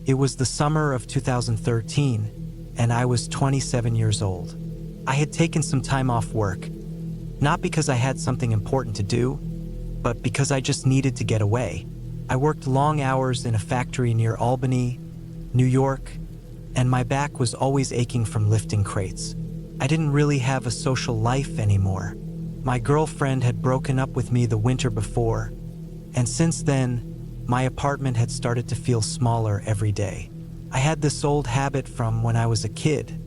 It was the summer of 2013, and I was 27 years old. I had taken some time off work, not because I had something important to do, but because I just needed to get away. I worked long hours in a factory near Albany, New York, and my back was always aching from lifting crates. I didn't really have a social life anymore. My girlfriend had broken up with me the winter before, and since then, my apartment had started to feel smaller every day. I had this old habit from when I was a kid.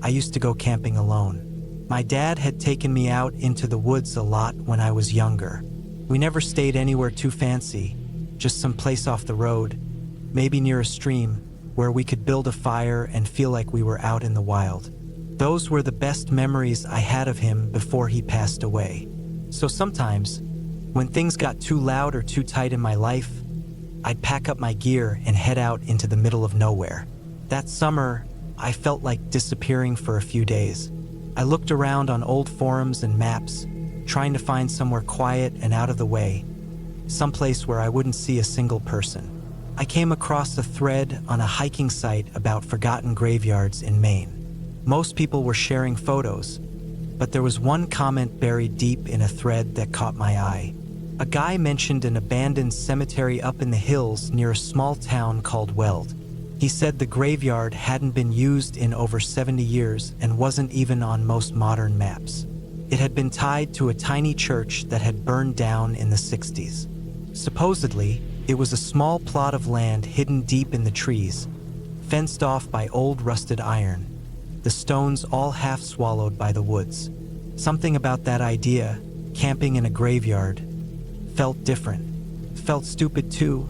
I used to go camping alone. My dad had taken me out into the woods a lot when I was younger. We never stayed anywhere too fancy, just some place off the road, maybe near a stream, where we could build a fire and feel like we were out in the wild. Those were the best memories I had of him before he passed away. So sometimes, when things got too loud or too tight in my life, I'd pack up my gear and head out into the middle of nowhere. That summer, I felt like disappearing for a few days. I looked around on old forums and maps, trying to find somewhere quiet and out of the way, someplace where I wouldn't see a single person. I came across a thread on a hiking site about forgotten graveyards in Maine. Most people were sharing photos, but there was one comment buried deep in a thread that caught my eye. A guy mentioned an abandoned cemetery up in the hills near a small town called Weld. He said the graveyard hadn't been used in over 70 years and wasn't even on most modern maps. It had been tied to a tiny church that had burned down in the 60s. Supposedly, it was a small plot of land hidden deep in the trees, fenced off by old rusted iron, the stones all half swallowed by the woods. Something about that idea, camping in a graveyard, felt different. It felt stupid too,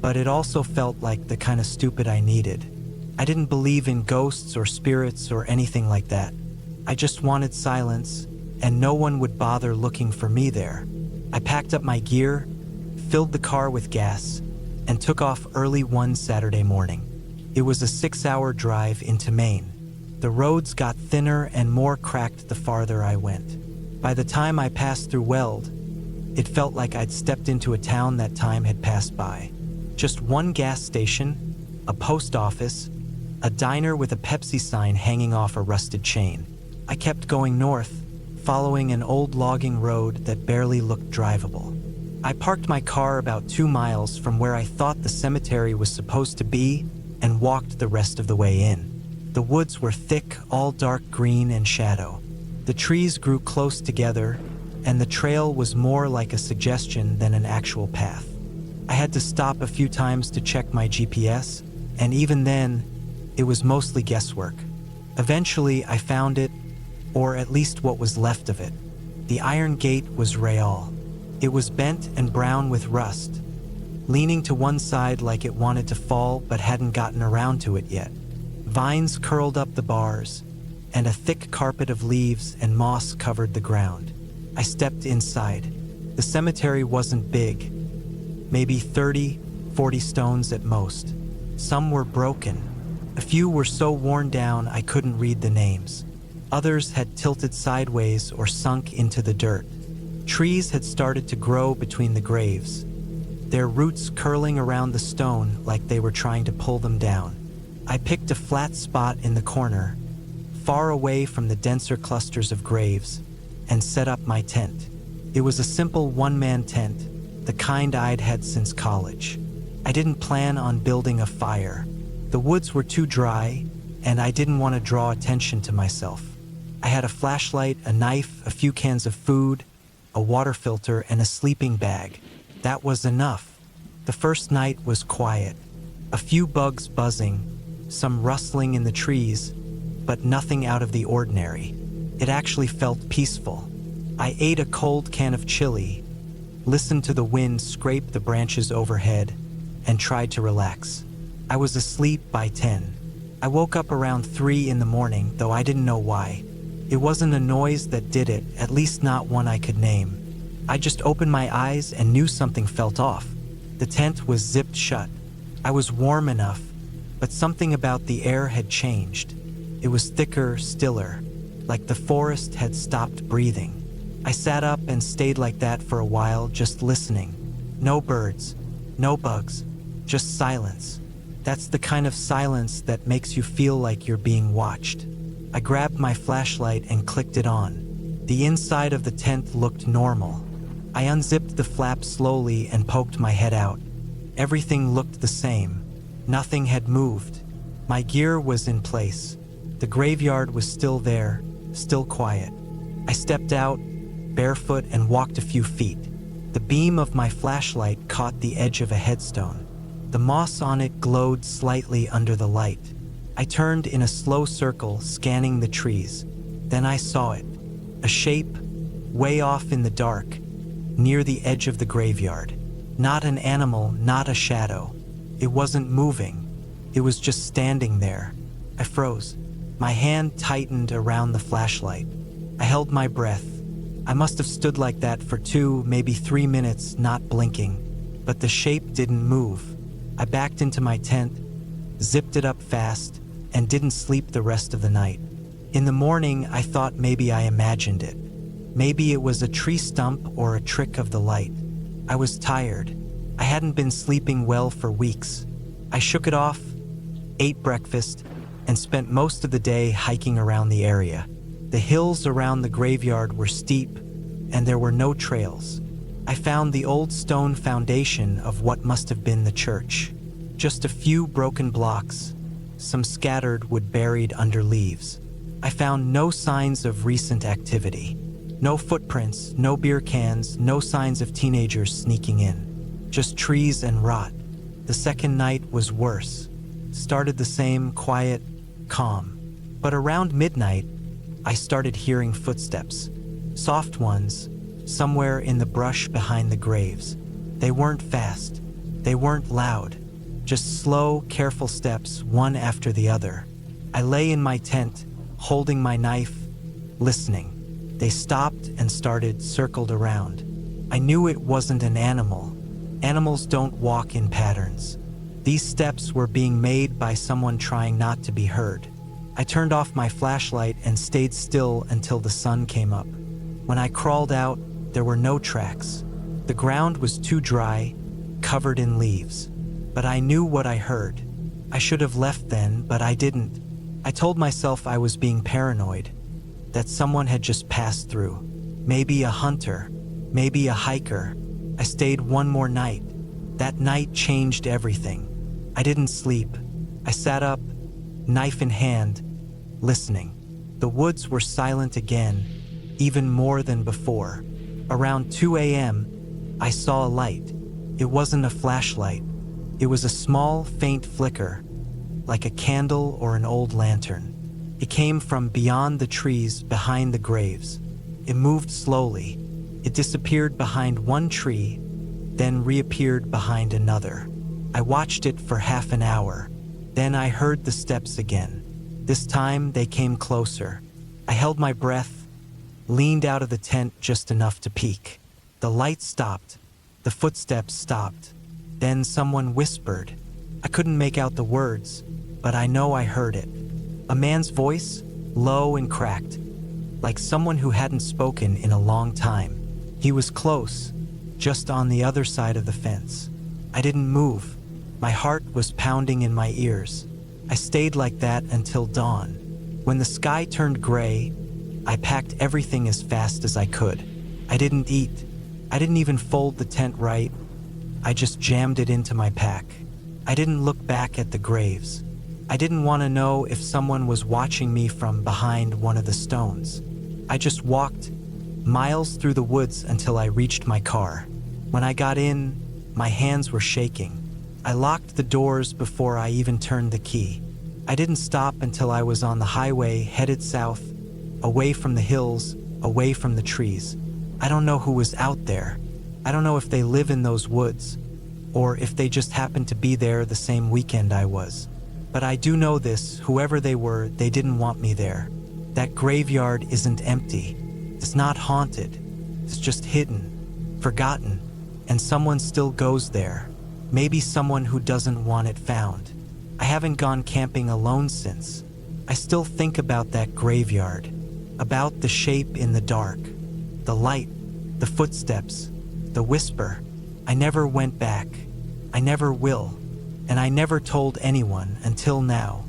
but it also felt like the kind of stupid I needed. I didn't believe in ghosts or spirits or anything like that. I just wanted silence, and no one would bother looking for me there. I packed up my gear, filled the car with gas, and took off early one Saturday morning. It was a 6-hour drive into Maine. The roads got thinner and more cracked the farther I went. By the time I passed through Weld, it felt like I'd stepped into a town that time had passed by. Just one gas station, a post office, a diner with a Pepsi sign hanging off a rusted chain. I kept going north, following an old logging road that barely looked drivable. I parked my car about 2 miles from where I thought the cemetery was supposed to be and walked the rest of the way in. The woods were thick, all dark green and shadow. The trees grew close together, and the trail was more like a suggestion than an actual path. I had to stop a few times to check my GPS, and even then, it was mostly guesswork. Eventually, I found it, or at least what was left of it. The iron gate was real. It was bent and brown with rust, leaning to one side like it wanted to fall but hadn't gotten around to it yet. Vines curled up the bars, and a thick carpet of leaves and moss covered the ground. I stepped inside. The cemetery wasn't big, maybe 30, 40 stones at most. Some were broken. A few were so worn down I couldn't read the names. Others had tilted sideways or sunk into the dirt. Trees had started to grow between the graves, their roots curling around the stone like they were trying to pull them down. I picked a flat spot in the corner, far away from the denser clusters of graves, and set up my tent. It was a simple one-man tent, the kind I'd had since college. I didn't plan on building a fire. The woods were too dry, and I didn't want to draw attention to myself. I had a flashlight, a knife, a few cans of food, a water filter, and a sleeping bag. That was enough. The first night was quiet. A few bugs buzzing, some rustling in the trees, but nothing out of the ordinary. It actually felt peaceful. I ate a cold can of chili, listened to the wind scrape the branches overhead, and tried to relax. I was asleep by 10. I woke up around 3 in the morning, though I didn't know why. It wasn't a noise that did it, at least not one I could name. I just opened my eyes and knew something felt off. The tent was zipped shut. I was warm enough, but something about the air had changed. It was thicker, stiller, like the forest had stopped breathing. I sat up and stayed like that for a while, just listening. No birds, no bugs, just silence. That's the kind of silence that makes you feel like you're being watched. I grabbed my flashlight and clicked it on. The inside of the tent looked normal. I unzipped the flap slowly and poked my head out. Everything looked the same. Nothing had moved. My gear was in place. The graveyard was still there, still quiet. I stepped out, barefoot, and walked a few feet. The beam of my flashlight caught the edge of a headstone. The moss on it glowed slightly under the light. I turned in a slow circle, scanning the trees. Then I saw it. A shape, way off in the dark, near the edge of the graveyard. Not an animal, not a shadow. It wasn't moving. It was just standing there. I froze. My hand tightened around the flashlight. I held my breath. I must have stood like that for 2, maybe 3 minutes, not blinking. But the shape didn't move. I backed into my tent, zipped it up fast, and didn't sleep the rest of the night. In the morning, I thought maybe I imagined it. Maybe it was a tree stump or a trick of the light. I was tired. I hadn't been sleeping well for weeks. I shook it off, ate breakfast, and spent most of the day hiking around the area. The hills around the graveyard were steep, and there were no trails. I found the old stone foundation of what must have been the church. Just a few broken blocks, some scattered wood buried under leaves. I found no signs of recent activity. No footprints, no beer cans, no signs of teenagers sneaking in. Just trees and rot. The second night was worse. Started the same, quiet, calm. But around midnight, I started hearing footsteps. Soft ones, somewhere in the brush behind the graves. They weren't fast. They weren't loud. Just slow, careful steps, one after the other. I lay in my tent, holding my knife, listening. They stopped and circled around. I knew it wasn't an animal. Animals don't walk in patterns. These steps were being made by someone trying not to be heard. I turned off my flashlight and stayed still until the sun came up. When I crawled out, there were no tracks. The ground was too dry, covered in leaves. But I knew what I heard. I should have left then, but I didn't. I told myself I was being paranoid, that someone had just passed through. Maybe a hunter, maybe a hiker. I stayed one more night. That night changed everything. I didn't sleep. I sat up, knife in hand, listening. The woods were silent again, even more than before. Around 2 a.m., I saw a light. It wasn't a flashlight. It was a small, faint flicker, like a candle or an old lantern. It came from beyond the trees behind the graves. It moved slowly. It disappeared behind one tree, then reappeared behind another. I watched it for half an hour. Then I heard the steps again. This time they came closer. I held my breath, leaned out of the tent just enough to peek. The light stopped. The footsteps stopped. Then someone whispered. I couldn't make out the words, but I know I heard it. A man's voice, low and cracked, like someone who hadn't spoken in a long time. He was close, just on the other side of the fence. I didn't move. My heart was pounding in my ears. I stayed like that until dawn. When the sky turned gray, I packed everything as fast as I could. I didn't eat. I didn't even fold the tent right. I just jammed it into my pack. I didn't look back at the graves. I didn't want to know if someone was watching me from behind one of the stones. I just walked miles through the woods until I reached my car. When I got in, my hands were shaking. I locked the doors before I even turned the key. I didn't stop until I was on the highway headed south, away from the hills, away from the trees. I don't know who was out there. I don't know if they live in those woods, or if they just happened to be there the same weekend I was. But I do know this, whoever they were, they didn't want me there. That graveyard isn't empty. It's not haunted. It's just hidden, forgotten, and someone still goes there. Maybe someone who doesn't want it found. I haven't gone camping alone since. I still think about that graveyard, about the shape in the dark, the light, the footsteps, the whisper. I never went back. I never will. and I never told anyone until now.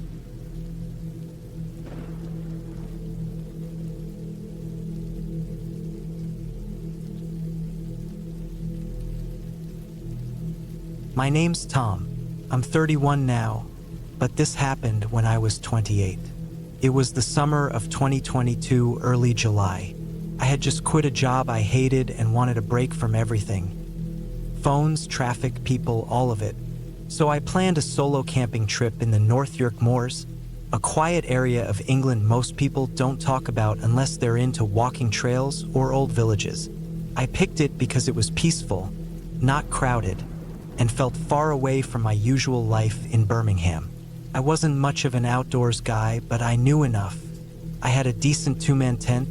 My name's Tom. I'm 31 now, but this happened when I was 28. It was the summer of 2022, early July. I had just quit a job I hated and wanted a break from everything. Phones, traffic, people, all of it. So I planned a solo camping trip in the North York Moors, a quiet area of England most people don't talk about unless they're into walking trails or old villages. I picked it because it was peaceful, not crowded, and felt far away from my usual life in Birmingham. I wasn't much of an outdoors guy, but I knew enough. I had a decent two-man tent,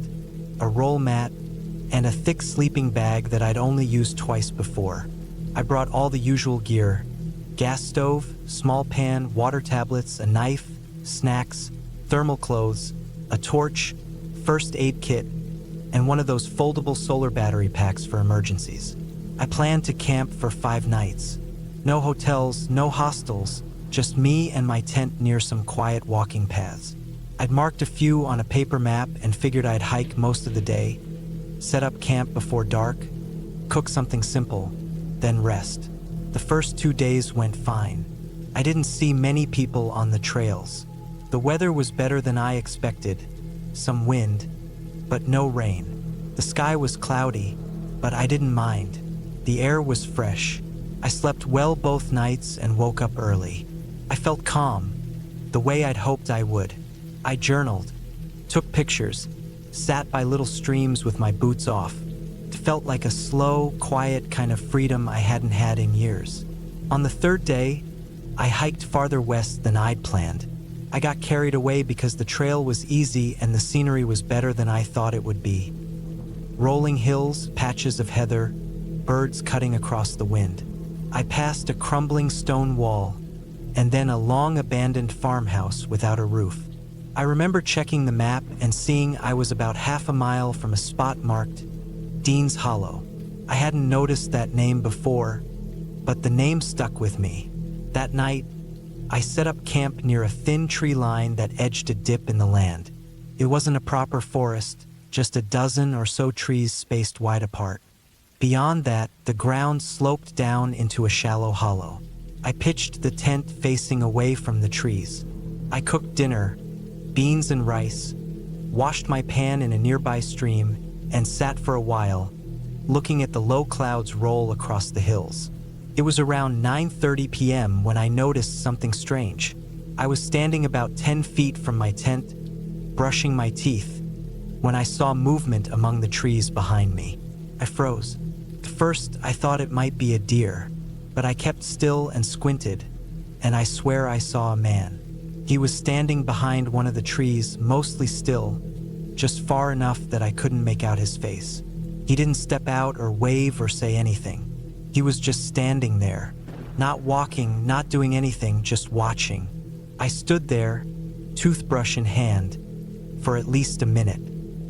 a roll mat, and a thick sleeping bag that I'd only used twice before. I brought all the usual gear: gas stove, small pan, water tablets, a knife, snacks, thermal clothes, a torch, first aid kit, and one of those foldable solar battery packs for emergencies. I planned to camp for 5 nights. No hotels, no hostels, just me and my tent near some quiet walking paths. I'd marked a few on a paper map and figured I'd hike most of the day, set up camp before dark, cook something simple, then rest. The first 2 days went fine. I didn't see many people on the trails. The weather was better than I expected. Some wind, but no rain. The sky was cloudy, but I didn't mind. The air was fresh. I slept well both nights and woke up early. I felt calm, the way I'd hoped I would. I journaled, took pictures, sat by little streams with my boots off. It felt like a slow, quiet kind of freedom I hadn't had in years. On the 3rd day, I hiked farther west than I'd planned. I got carried away because the trail was easy and the scenery was better than I thought it would be. Rolling hills, patches of heather, birds cutting across the wind. I passed a crumbling stone wall, and then a long abandoned farmhouse without a roof. I remember checking the map and seeing I was about half a mile from a spot marked Dean's Hollow. I hadn't noticed that name before, but the name stuck with me. That night, I set up camp near a thin tree line that edged a dip in the land. It wasn't a proper forest, just a dozen or so trees spaced wide apart. Beyond that, the ground sloped down into a shallow hollow. I pitched the tent facing away from the trees. I cooked dinner, beans and rice, washed my pan in a nearby stream, and sat for a while, looking at the low clouds roll across the hills. It was around 9:30 p.m. when I noticed something strange. I was standing about 10 feet from my tent, brushing my teeth, when I saw movement among the trees behind me. I froze. At first, I thought it might be a deer, but I kept still and squinted, and I swear I saw a man. He was standing behind one of the trees, mostly still, just far enough that I couldn't make out his face. He didn't step out or wave or say anything. He was just standing there, not walking, not doing anything, just watching. I stood there, toothbrush in hand, for at least a minute.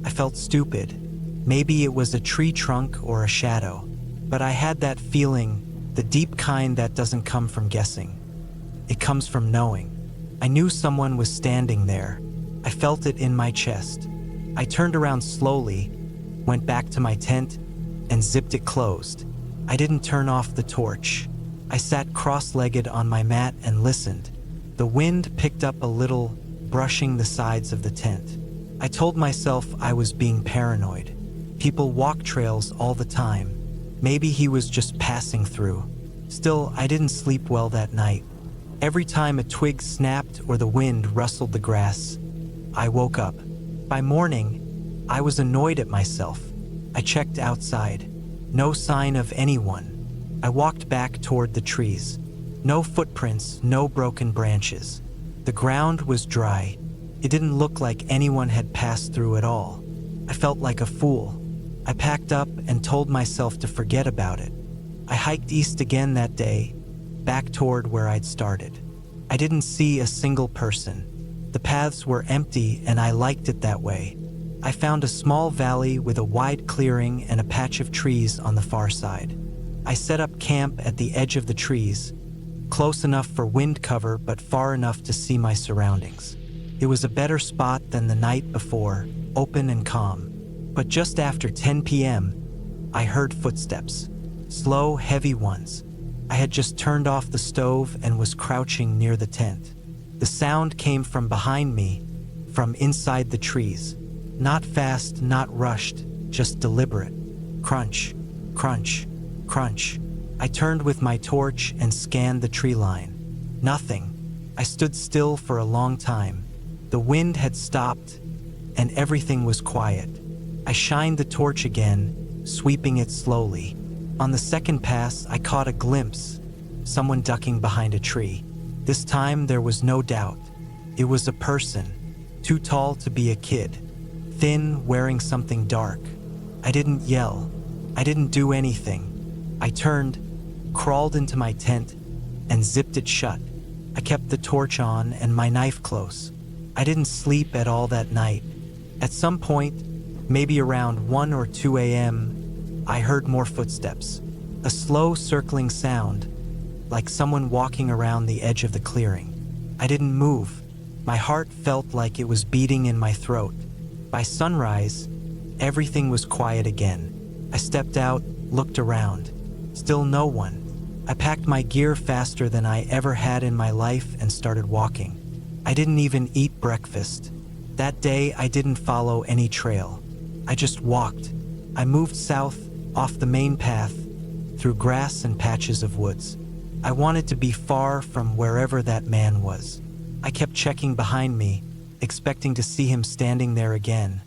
I felt stupid. Maybe it was a tree trunk or a shadow, but I had that feeling, the deep kind that doesn't come from guessing. It comes from knowing. I knew someone was standing there. I felt it in my chest. I turned around slowly, went back to my tent, and zipped it closed. I didn't turn off the torch. I sat cross-legged on my mat and listened. The wind picked up a little, brushing the sides of the tent. I told myself I was being paranoid. People walk trails all the time. Maybe he was just passing through. Still, I didn't sleep well that night. Every time a twig snapped or the wind rustled the grass, I woke up. By morning, I was annoyed at myself. I checked outside. No sign of anyone. I walked back toward the trees. No footprints, no broken branches. The ground was dry. It didn't look like anyone had passed through at all. I felt like a fool. I packed up and told myself to forget about it. I hiked east again that day, back toward where I'd started. I didn't see a single person. The paths were empty and I liked it that way. I found a small valley with a wide clearing and a patch of trees on the far side. I set up camp at the edge of the trees, close enough for wind cover but far enough to see my surroundings. It was a better spot than the night before, open and calm. But just after 10 p.m., I heard footsteps. Slow, heavy ones. I had just turned off the stove and was crouching near the tent. The sound came from behind me, from inside the trees. Not fast, not rushed, just deliberate. Crunch, crunch, crunch. I turned with my torch and scanned the tree line. Nothing. I stood still for a long time. The wind had stopped, and everything was quiet. I shined the torch again, sweeping it slowly. On the second pass, I caught a glimpse, someone ducking behind a tree. This time, there was no doubt. It was a person, too tall to be a kid, thin, wearing something dark. I didn't yell. I didn't do anything. I turned, crawled into my tent, and zipped it shut. I kept the torch on and my knife close. I didn't sleep at all that night. At some point, maybe around 1 or 2 a.m., I heard more footsteps. A slow circling sound, like someone walking around the edge of the clearing. I didn't move. My heart felt like it was beating in my throat. By sunrise, everything was quiet again. I stepped out, looked around. Still no one. I packed my gear faster than I ever had in my life and started walking. I didn't even eat breakfast. That day, I didn't follow any trail. I just walked. I moved south, off the main path, through grass and patches of woods. I wanted to be far from wherever that man was. I kept checking behind me, expecting to see him standing there again,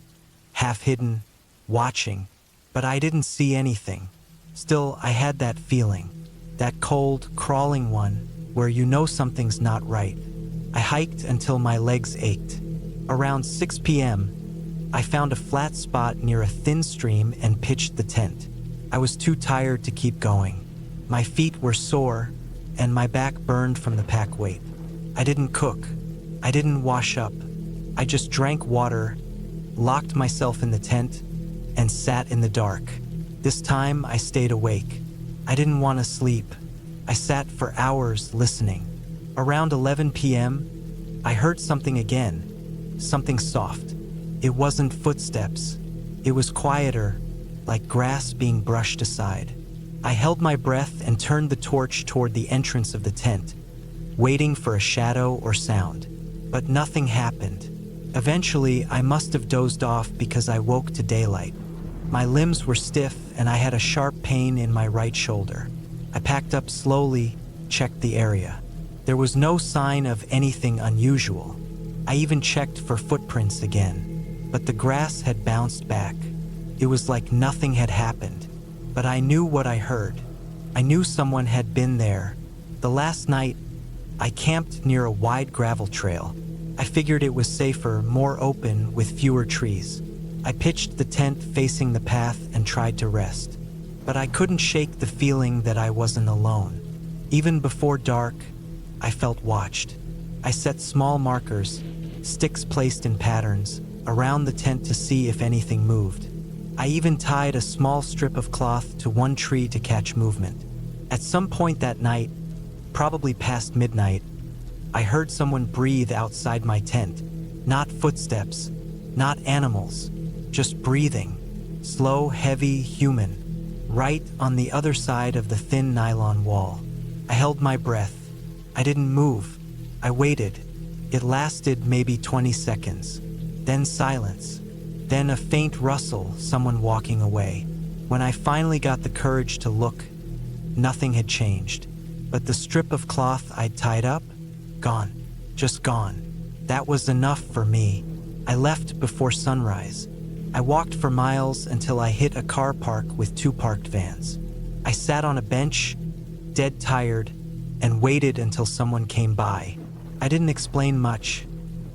half hidden, watching, but I didn't see anything. Still, I had that feeling, that cold, crawling one, where you know something's not right. I hiked until my legs ached. Around 6 p.m., I found a flat spot near a thin stream and pitched the tent. I was too tired to keep going. My feet were sore, and my back burned from the pack weight. I didn't cook. I didn't wash up. I just drank water, locked myself in the tent, and sat in the dark. This time, I stayed awake. I didn't want to sleep. I sat for hours listening. Around 11 p.m., I heard something again, something soft. It wasn't footsteps. It was quieter, like grass being brushed aside. I held my breath and turned the torch toward the entrance of the tent, waiting for a shadow or sound. But nothing happened. Eventually, I must have dozed off because I woke to daylight. My limbs were stiff and I had a sharp pain in my right shoulder. I packed up slowly, checked the area. There was no sign of anything unusual. I even checked for footprints again, but the grass had bounced back. It was like nothing had happened, but I knew what I heard. I knew someone had been there. The last night, I camped near a wide gravel trail. I figured it was safer, more open, with fewer trees. I pitched the tent facing the path and tried to rest, but I couldn't shake the feeling that I wasn't alone. Even before dark, I felt watched. I set small markers, sticks placed in patterns, around the tent to see if anything moved. I even tied a small strip of cloth to one tree to catch movement. At some point that night, probably past midnight, I heard someone breathe outside my tent. Not footsteps, not animals, just breathing. Slow, heavy, human, right on the other side of the thin nylon wall. I held my breath. I didn't move. I waited. It lasted maybe 20 seconds. Then silence. Then a faint rustle, someone walking away. When I finally got the courage to look, nothing had changed. But the strip of cloth I'd tied up, gone. Just gone. That was enough for me. I left before sunrise. I walked for miles until I hit a car park with 2 parked vans. I sat on a bench, dead tired, and waited until someone came by. I didn't explain much,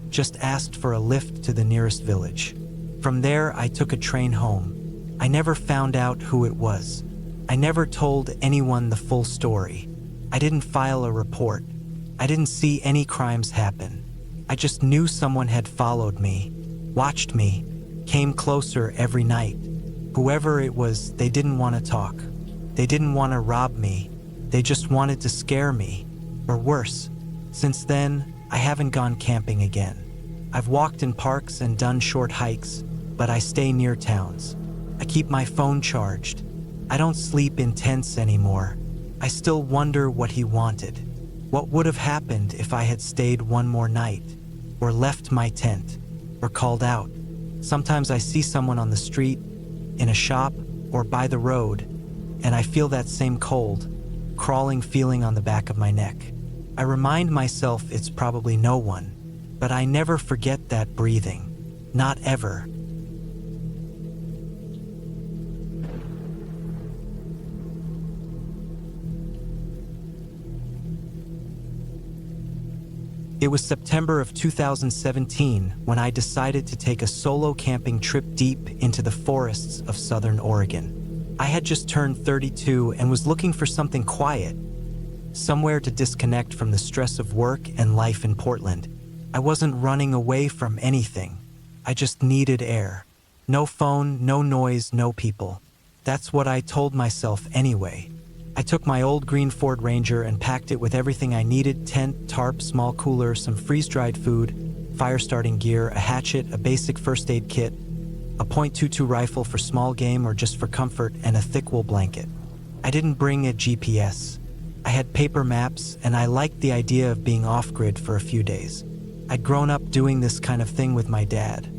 just asked for a lift to the nearest village. From there, I took a train home. I never found out who it was. I never told anyone the full story. I didn't file a report. I didn't see any crimes happen. I just knew someone had followed me, watched me, came closer every night. Whoever it was, they didn't want to talk. They didn't want to rob me. They just wanted to scare me. Or worse, since then, I haven't gone camping again. I've walked in parks and done short hikes, but I stay near towns. I keep my phone charged. I don't sleep in tents anymore. I still wonder what he wanted. What would have happened if I had stayed one more night, or left my tent, or called out? Sometimes I see someone on the street, in a shop, or by the road, and I feel that same cold, crawling feeling on the back of my neck. I remind myself it's probably no one, but I never forget that breathing. Not ever. It was September of 2017 when I decided to take a solo camping trip deep into the forests of southern Oregon. I had just turned 32 and was looking for something quiet, somewhere to disconnect from the stress of work and life in Portland. I wasn't running away from anything. I just needed air. No phone, no noise, no people. That's what I told myself anyway. I took my old green Ford Ranger and packed it with everything I needed: tent, tarp, small cooler, some freeze-dried food, fire-starting gear, a hatchet, a basic first aid kit, a .22 rifle for small game or just for comfort, and a thick wool blanket. I didn't bring a GPS. I had paper maps, and I liked the idea of being off-grid for a few days. I'd grown up doing this kind of thing with my dad,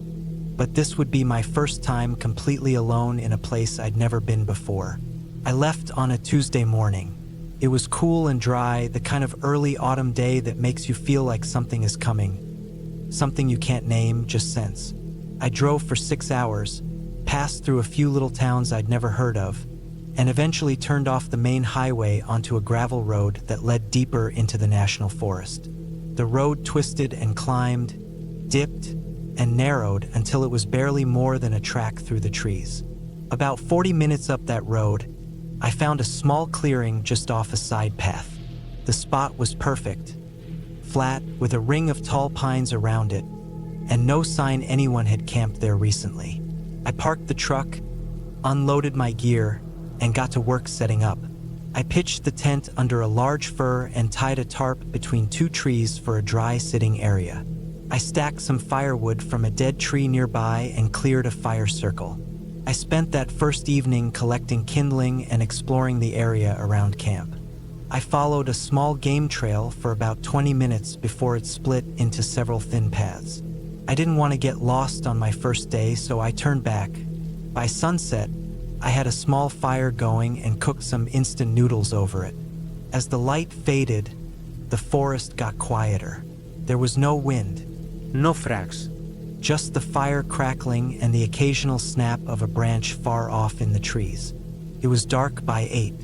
but this would be my first time completely alone in a place I'd never been before. I left on a Tuesday morning. It was cool and dry, the kind of early autumn day that makes you feel like something is coming. Something you can't name, just sense. I drove for 6 hours, passed through a few little towns I'd never heard of, and eventually turned off the main highway onto a gravel road that led deeper into the national forest. The road twisted and climbed, dipped, and narrowed until it was barely more than a track through the trees. About 40 minutes up that road, I found a small clearing just off a side path. The spot was perfect, flat, with a ring of tall pines around it, and no sign anyone had camped there recently. I parked the truck, unloaded my gear, and got to work setting up. I pitched the tent under a large fir and tied a tarp between two trees for a dry sitting area. I stacked some firewood from a dead tree nearby and cleared a fire circle. I spent that first evening collecting kindling and exploring the area around camp. I followed a small game trail for about 20 minutes before it split into several thin paths. I didn't want to get lost on my first day, so I turned back. By sunset, I had a small fire going and cooked some instant noodles over it. As the light faded, the forest got quieter. There was no wind. No frags. Just the fire crackling and the occasional snap of a branch far off in the trees. It was dark by 8.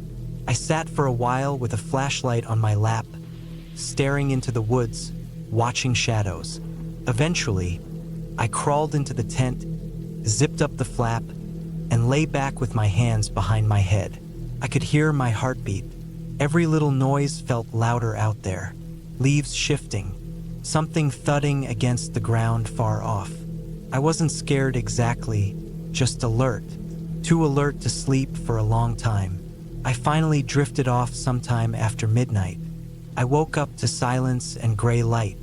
I sat for a while with a flashlight on my lap, staring into the woods, watching shadows. Eventually, I crawled into the tent, zipped up the flap, and lay back with my hands behind my head. I could hear my heartbeat. Every little noise felt louder out there. Leaves shifting, something thudding against the ground far off. I wasn't scared exactly, just alert. Too alert to sleep for a long time. I finally drifted off sometime after midnight. I woke up to silence and gray light.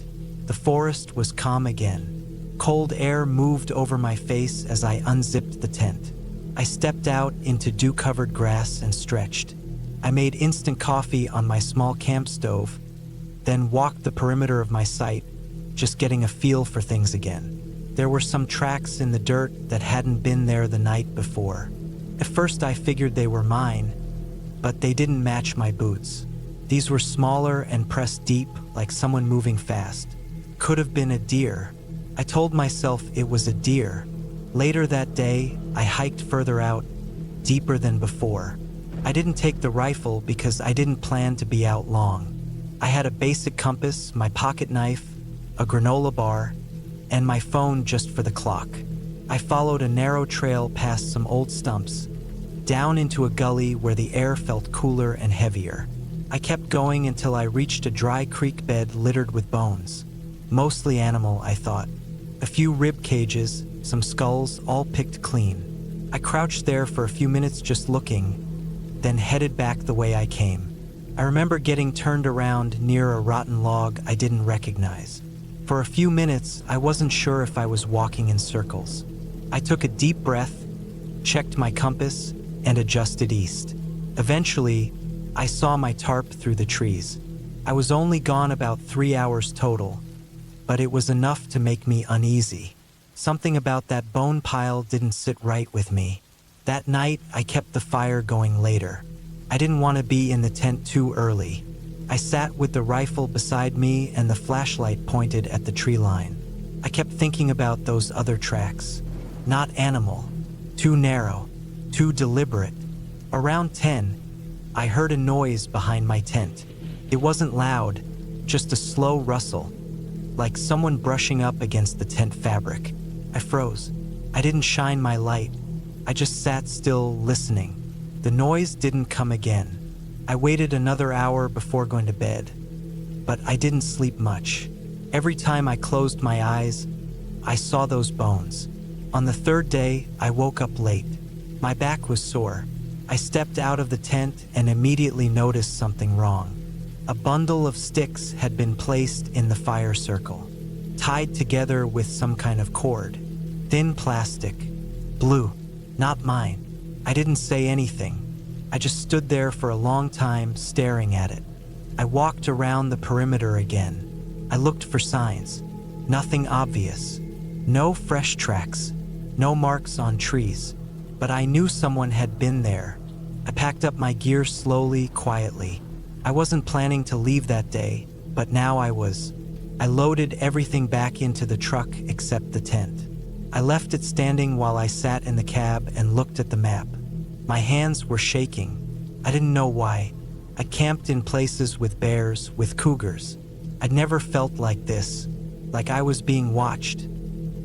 The forest was calm again. Cold air moved over my face as I unzipped the tent. I stepped out into dew-covered grass and stretched. I made instant coffee on my small camp stove, then walked the perimeter of my site, just getting a feel for things again. There were some tracks in the dirt that hadn't been there the night before. At first I figured they were mine, but they didn't match my boots. These were smaller and pressed deep, like someone moving fast. Could have been a deer. I told myself it was a deer. Later that day, I hiked further out, deeper than before. I didn't take the rifle because I didn't plan to be out long. I had a basic compass, my pocket knife, a granola bar, and my phone just for the clock. I followed a narrow trail past some old stumps, down into a gully where the air felt cooler and heavier. I kept going until I reached a dry creek bed littered with bones. Mostly animal, I thought. A few rib cages, some skulls, all picked clean. I crouched there for a few minutes just looking, then headed back the way I came. I remember getting turned around near a rotten log I didn't recognize. For a few minutes, I wasn't sure if I was walking in circles. I took a deep breath, checked my compass, and adjusted east. Eventually, I saw my tarp through the trees. I was only gone about 3 hours total, but it was enough to make me uneasy. Something about that bone pile didn't sit right with me. That night, I kept the fire going later. I didn't want to be in the tent too early. I sat with the rifle beside me and the flashlight pointed at the tree line. I kept thinking about those other tracks. Not animal, too narrow, too deliberate. Around 10, I heard a noise behind my tent. It wasn't loud, just a slow rustle, like someone brushing up against the tent fabric. I froze. I didn't shine my light. I just sat still, listening. The noise didn't come again. I waited another hour before going to bed, but I didn't sleep much. Every time I closed my eyes, I saw those bones. On the third day, I woke up late. My back was sore. I stepped out of the tent and immediately noticed something wrong. A bundle of sticks had been placed in the fire circle, tied together with some kind of cord. Thin plastic. Blue. Not mine. I didn't say anything. I just stood there for a long time, staring at it. I walked around the perimeter again. I looked for signs. Nothing obvious. No fresh tracks. No marks on trees. But I knew someone had been there. I packed up my gear slowly, quietly. I wasn't planning to leave that day, but now I was. I loaded everything back into the truck except the tent. I left it standing while I sat in the cab and looked at the map. My hands were shaking. I didn't know why. I camped in places with bears, with cougars. I'd never felt like this, like I was being watched.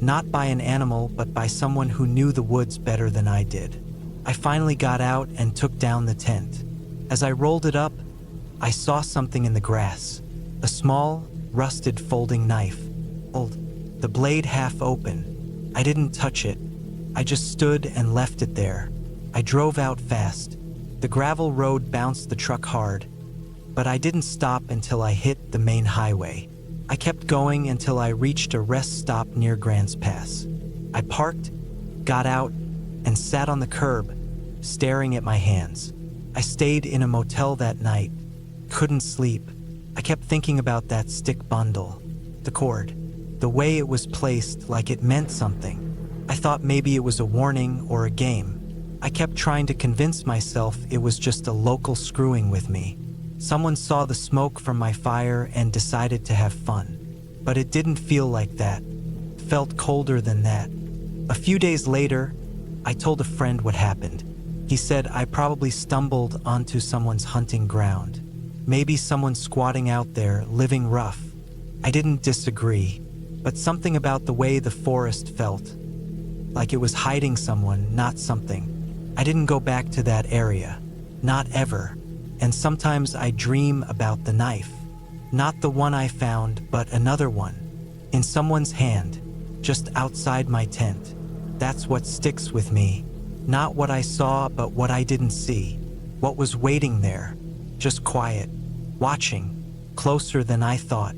Not by an animal, but by someone who knew the woods better than I did. I finally got out and took down the tent. As I rolled it up, I saw something in the grass. A small, rusted folding knife. The blade half open. I didn't touch it. I just stood and left it there. I drove out fast. The gravel road bounced the truck hard, but I didn't stop until I hit the main highway. I kept going until I reached a rest stop near Grants Pass. I parked, got out, and sat on the curb, staring at my hands. I stayed in a motel that night, couldn't sleep. I kept thinking about that stick bundle, the cord, the way it was placed like it meant something. I thought maybe it was a warning or a game. I kept trying to convince myself it was just a local screwing with me. Someone saw the smoke from my fire and decided to have fun. But it didn't feel like that. It felt colder than that. A few days later, I told a friend what happened. He said I probably stumbled onto someone's hunting ground. Maybe someone squatting out there, living rough. I didn't disagree, but something about the way the forest felt, like it was hiding someone, not something. I didn't go back to that area. Not ever. And sometimes I dream about the knife. Not the one I found, but another one. In someone's hand, just outside my tent. That's what sticks with me. Not what I saw, but what I didn't see. What was waiting there. Just quiet. Watching. Closer than I thought.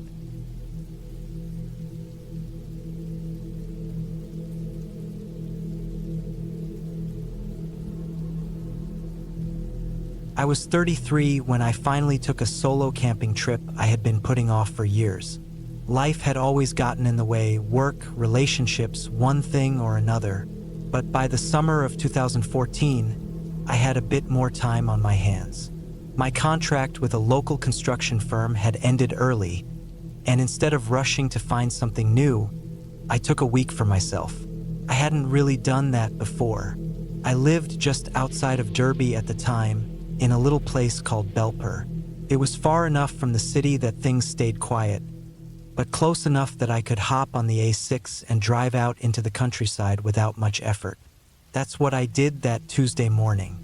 I was 33 when I finally took a solo camping trip I had been putting off for years. Life had always gotten in the way, work, relationships, one thing or another. But by the summer of 2014, I had a bit more time on my hands. My contract with a local construction firm had ended early, and instead of rushing to find something new, I took a week for myself. I hadn't really done that before. I lived just outside of Derby at the time, in a little place called Belper. It was far enough from the city that things stayed quiet, but close enough that I could hop on the A6 and drive out into the countryside without much effort. That's what I did that Tuesday morning.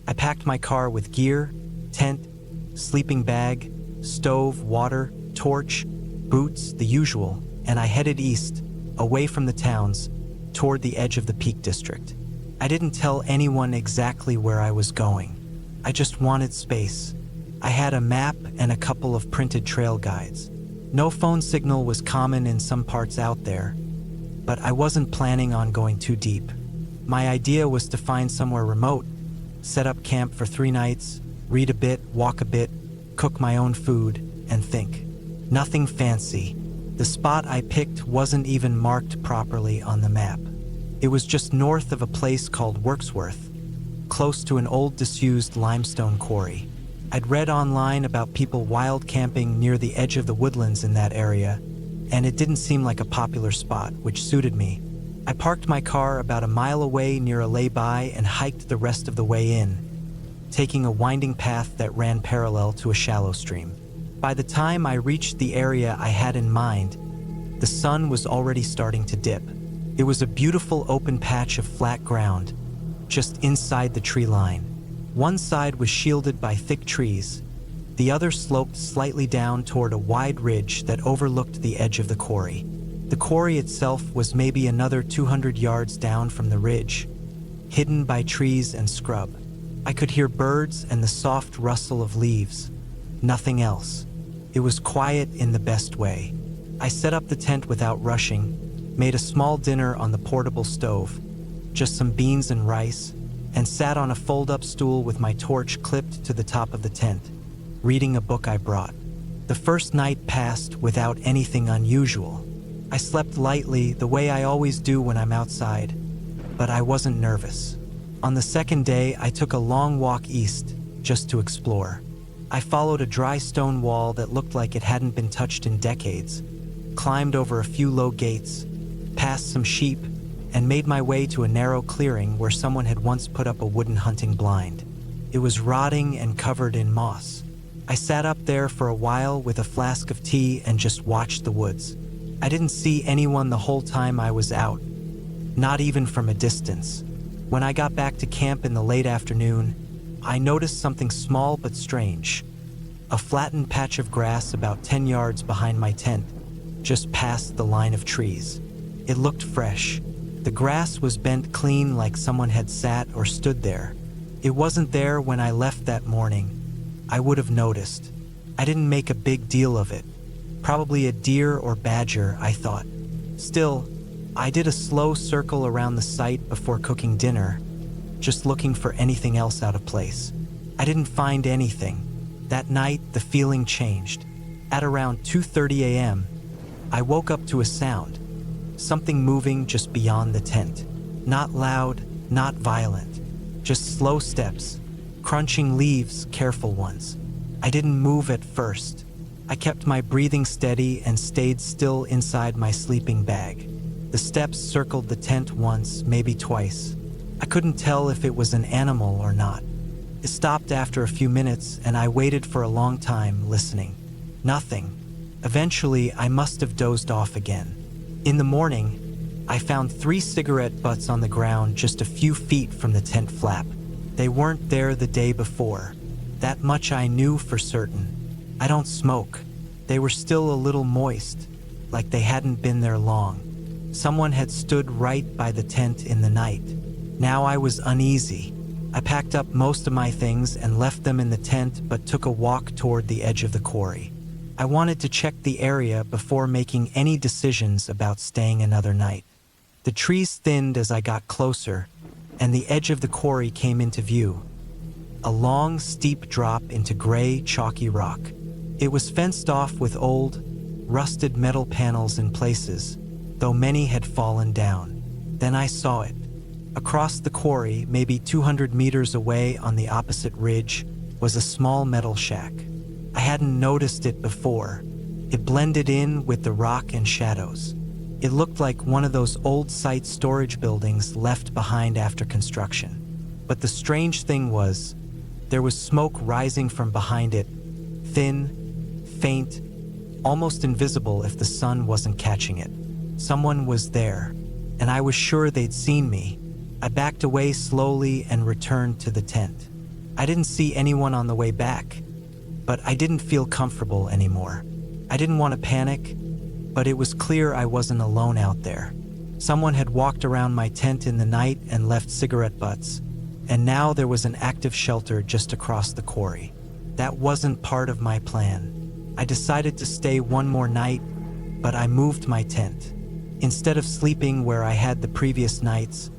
I packed my car with gear, tent, sleeping bag, stove, water, torch, boots, the usual, and I headed east, away from the towns, toward the edge of the Peak District. I didn't tell anyone exactly where I was going. I just wanted space. I had a map and a couple of printed trail guides. No phone signal was common in some parts out there, but I wasn't planning on going too deep. My idea was to find somewhere remote, set up camp for 3 nights, read a bit, walk a bit, cook my own food, and think. Nothing fancy. The spot I picked wasn't even marked properly on the map. It was just north of a place called Worksworth, close to an old disused limestone quarry. I'd read online about people wild camping near the edge of the woodlands in that area, and it didn't seem like a popular spot, which suited me. I parked my car about a mile away near a lay-by and hiked the rest of the way in, taking a winding path that ran parallel to a shallow stream. By the time I reached the area I had in mind, the sun was already starting to dip. It was a beautiful open patch of flat ground, just inside the tree line. One side was shielded by thick trees. The other sloped slightly down toward a wide ridge that overlooked the edge of the quarry. The quarry itself was maybe another 200 yards down from the ridge, hidden by trees and scrub. I could hear birds and the soft rustle of leaves. Nothing else. It was quiet in the best way. I set up the tent without rushing, made a small dinner on the portable stove, just some beans and rice, and sat on a fold-up stool with my torch clipped to the top of the tent, reading a book I brought. The first night passed without anything unusual. I slept lightly, the way I always do when I'm outside, but I wasn't nervous. On the second day, I took a long walk east, just to explore. I followed a dry stone wall that looked like it hadn't been touched in decades, climbed over a few low gates, passed some sheep, and made my way to a narrow clearing where someone had once put up a wooden hunting blind. It was rotting and covered in moss. I sat up there for a while with a flask of tea and just watched the woods. I didn't see anyone the whole time I was out, not even from a distance. When I got back to camp in the late afternoon, I noticed something small but strange. A flattened patch of grass about 10 yards behind my tent, just past the line of trees. It looked fresh. The grass was bent clean like someone had sat or stood there. It wasn't there when I left that morning. I would have noticed. I didn't make a big deal of it. Probably a deer or badger, I thought. Still, I did a slow circle around the site before cooking dinner, just looking for anything else out of place. I didn't find anything. That night, the feeling changed. At around 2:30 a.m., I woke up to a sound. Something moving just beyond the tent. Not loud, not violent. Just slow steps, crunching leaves, careful ones. I didn't move at first. I kept my breathing steady and stayed still inside my sleeping bag. The steps circled the tent once, maybe twice. I couldn't tell if it was an animal or not. It stopped after a few minutes, and I waited for a long time, listening. Nothing. Eventually, I must have dozed off again. In the morning, I found 3 cigarette butts on the ground just a few feet from the tent flap. They weren't there the day before. That much I knew for certain. I don't smoke. They were still a little moist, like they hadn't been there long. Someone had stood right by the tent in the night. Now I was uneasy. I packed up most of my things and left them in the tent, but took a walk toward the edge of the quarry. I wanted to check the area before making any decisions about staying another night. The trees thinned as I got closer, and the edge of the quarry came into view. A long, steep drop into gray, chalky rock. It was fenced off with old, rusted metal panels in places, though many had fallen down. Then I saw it. Across the quarry, maybe 200 meters away on the opposite ridge, was a small metal shack. I hadn't noticed it before. It blended in with the rock and shadows. It looked like one of those old site storage buildings left behind after construction. But the strange thing was, there was smoke rising from behind it, thin, faint, almost invisible if the sun wasn't catching it. Someone was there, and I was sure they'd seen me. I backed away slowly and returned to the tent. I didn't see anyone on the way back, but I didn't feel comfortable anymore. I didn't want to panic, but it was clear I wasn't alone out there. Someone had walked around my tent in the night and left cigarette butts, and now there was an active shelter just across the quarry. That wasn't part of my plan. I decided to stay one more night, but I moved my tent. Instead of sleeping where I had the previous nights,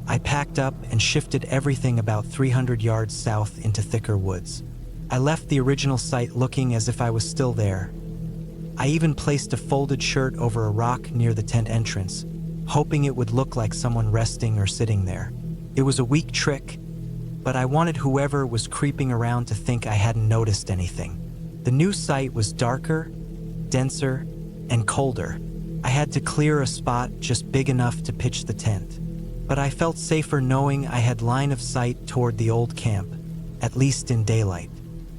I packed up and shifted everything about 300 yards south into thicker woods. I left the original site looking as if I was still there. I even placed a folded shirt over a rock near the tent entrance, hoping it would look like someone resting or sitting there. It was a weak trick, but I wanted whoever was creeping around to think I hadn't noticed anything. The new site was darker, denser, and colder. I had to clear a spot just big enough to pitch the tent. But I felt safer knowing I had line of sight toward the old camp, at least in daylight.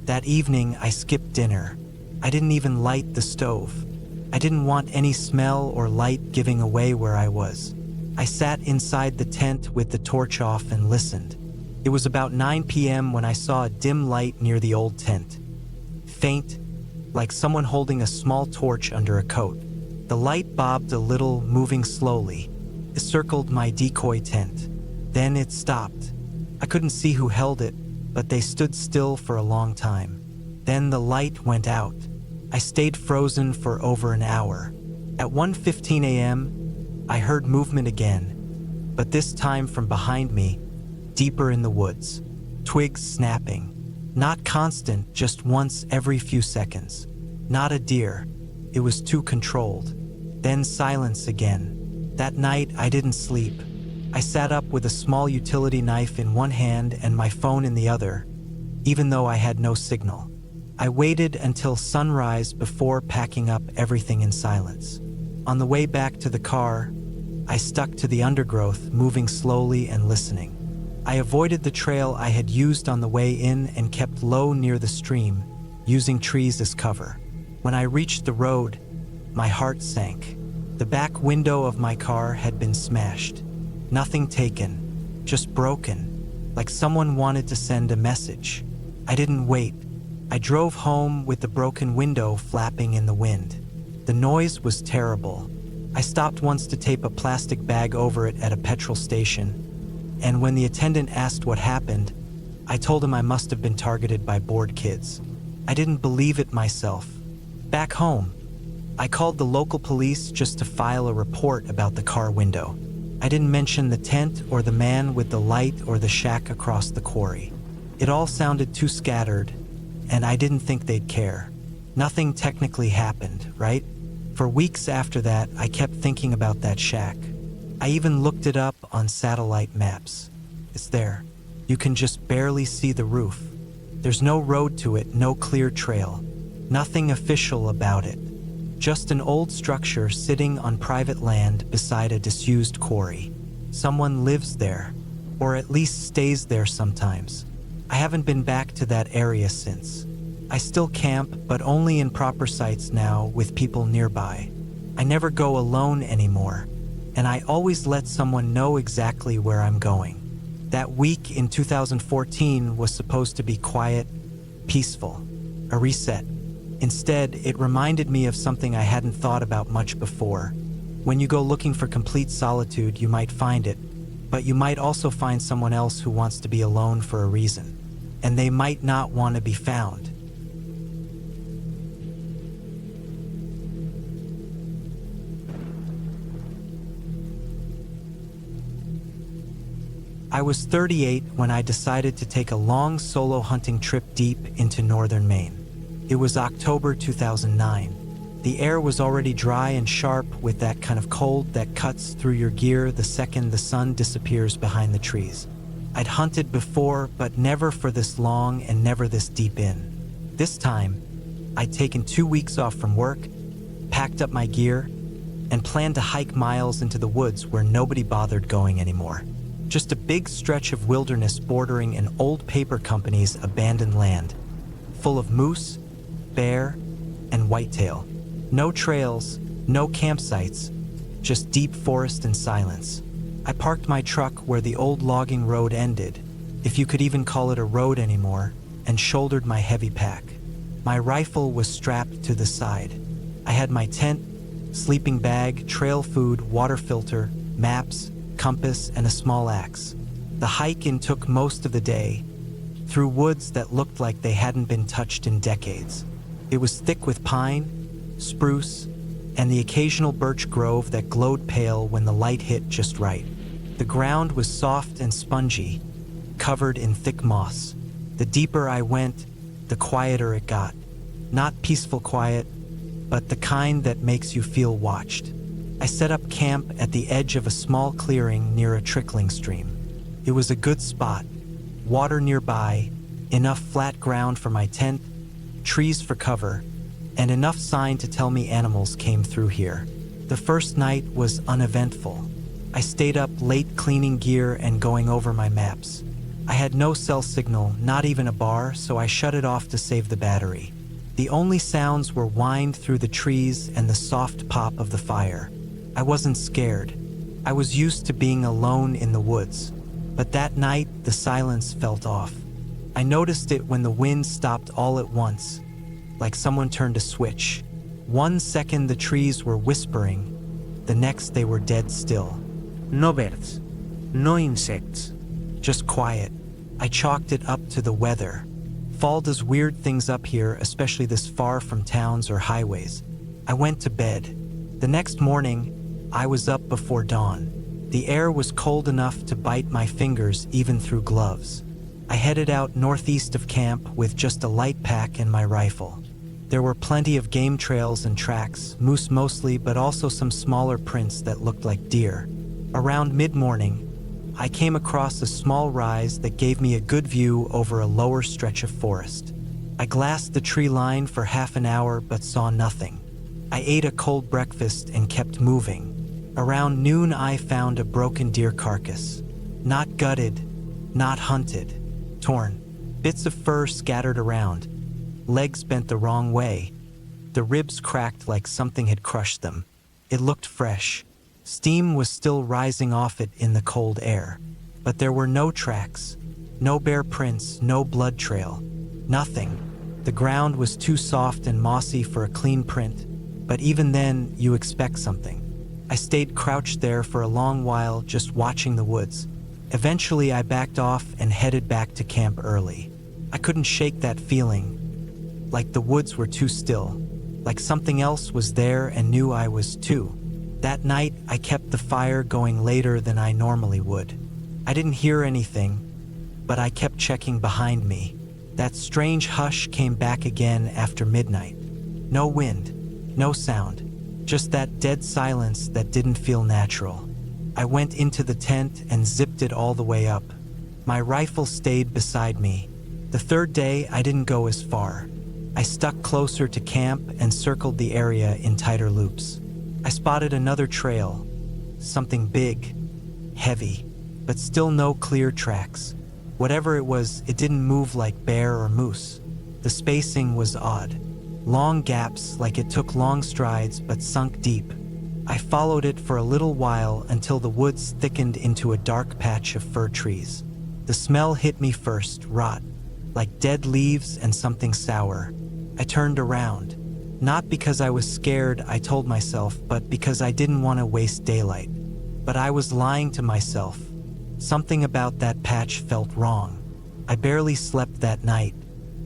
That evening, I skipped dinner. I didn't even light the stove. I didn't want any smell or light giving away where I was. I sat inside the tent with the torch off and listened. It was about 9 p.m. when I saw a dim light near the old tent. Faint, like someone holding a small torch under a coat. The light bobbed a little, moving slowly. It circled my decoy tent. Then it stopped. I couldn't see who held it, but they stood still for a long time. Then the light went out. I stayed frozen for over an hour. At 1:15 a.m., I heard movement again, but this time from behind me, deeper in the woods. Twigs snapping. Not constant, just once every few seconds. Not a deer. It was too controlled. Then silence again. That night, I didn't sleep. I sat up with a small utility knife in one hand and my phone in the other, even though I had no signal. I waited until sunrise before packing up everything in silence. On the way back to the car, I stuck to the undergrowth, moving slowly and listening. I avoided the trail I had used on the way in and kept low near the stream, using trees as cover. When I reached the road, my heart sank. The back window of my car had been smashed. Nothing taken, just broken, like someone wanted to send a message. I didn't wait. I drove home with the broken window flapping in the wind. The noise was terrible. I stopped once to tape a plastic bag over it at a petrol station, and when the attendant asked what happened, I told him I must have been targeted by bored kids. I didn't believe it myself. Back home, I called the local police just to file a report about the car window. I didn't mention the tent or the man with the light or the shack across the quarry. It all sounded too scattered, and I didn't think they'd care. Nothing technically happened, right? For weeks after that, I kept thinking about that shack. I even looked it up on satellite maps. It's there. You can just barely see the roof. There's no road to it, no clear trail. Nothing official about it. Just an old structure sitting on private land beside a disused quarry. Someone lives there, or at least stays there sometimes. I haven't been back to that area since. I still camp, but only in proper sites now with people nearby. I never go alone anymore, and I always let someone know exactly where I'm going. That week in 2014 was supposed to be quiet, peaceful, a reset. Instead, it reminded me of something I hadn't thought about much before. When you go looking for complete solitude, you might find it, but you might also find someone else who wants to be alone for a reason, and they might not want to be found. I was 38 when I decided to take a long solo hunting trip deep into northern Maine. It was October 2009. The air was already dry and sharp with that kind of cold that cuts through your gear the second the sun disappears behind the trees. I'd hunted before, but never for this long and never this deep in. This time, I'd taken 2 weeks off from work, packed up my gear, and planned to hike miles into the woods where nobody bothered going anymore. Just a big stretch of wilderness bordering an old paper company's abandoned land, full of moose, bear, and whitetail. No trails, no campsites, just deep forest and silence. I parked my truck where the old logging road ended, if you could even call it a road anymore, and shouldered my heavy pack. My rifle was strapped to the side. I had my tent, sleeping bag, trail food, water filter, maps, compass, and a small axe. The hike-in took most of the day, through woods that looked like they hadn't been touched in decades. It was thick with pine, spruce, and the occasional birch grove that glowed pale when the light hit just right. The ground was soft and spongy, covered in thick moss. The deeper I went, the quieter it got. Not peaceful quiet, but the kind that makes you feel watched. I set up camp at the edge of a small clearing near a trickling stream. It was a good spot. Water nearby, enough flat ground for my tent, trees for cover, and enough sign to tell me animals came through here. The first night was uneventful. I stayed up late cleaning gear and going over my maps. I had no cell signal, not even a bar, so I shut it off to save the battery. The only sounds were whined through the trees and the soft pop of the fire. I wasn't scared. I was used to being alone in the woods. But that night, the silence felt off. I noticed it when the wind stopped all at once, like someone turned a switch. 1 second the trees were whispering, the next they were dead still. No birds, no insects. Just quiet. I chalked it up to the weather. Fall does weird things up here, especially this far from towns or highways. I went to bed. The next morning, I was up before dawn. The air was cold enough to bite my fingers even through gloves. I headed out northeast of camp with just a light pack and my rifle. There were plenty of game trails and tracks, moose mostly, but also some smaller prints that looked like deer. Around mid-morning, I came across a small rise that gave me a good view over a lower stretch of forest. I glassed the tree line for half an hour but saw nothing. I ate a cold breakfast and kept moving. Around noon I found a broken deer carcass. Not gutted, not hunted, torn. Bits of fur scattered around. Legs bent the wrong way. The ribs cracked like something had crushed them. It looked fresh. Steam was still rising off it in the cold air. But there were no tracks, no bare prints, no blood trail. Nothing. The ground was too soft and mossy for a clean print, but even then you expect something. I stayed crouched there for a long while, just watching the woods. Eventually I backed off and headed back to camp early. I couldn't shake that feeling, like the woods were too still, like something else was there and knew I was too. That night I kept the fire going later than I normally would. I didn't hear anything, but I kept checking behind me. That strange hush came back again after midnight. No wind, no sound. Just that dead silence that didn't feel natural. I went into the tent and zipped it all the way up. My rifle stayed beside me. The third day, I didn't go as far. I stuck closer to camp and circled the area in tighter loops. I spotted another trail, something big, heavy, but still no clear tracks. Whatever it was, it didn't move like bear or moose. The spacing was odd. Long gaps, like it took long strides but sunk deep. I followed it for a little while until the woods thickened into a dark patch of fir trees. The smell hit me first, rot, like dead leaves and something sour. I turned around. Not because I was scared, I told myself, but because I didn't want to waste daylight. But I was lying to myself. Something about that patch felt wrong. I barely slept that night.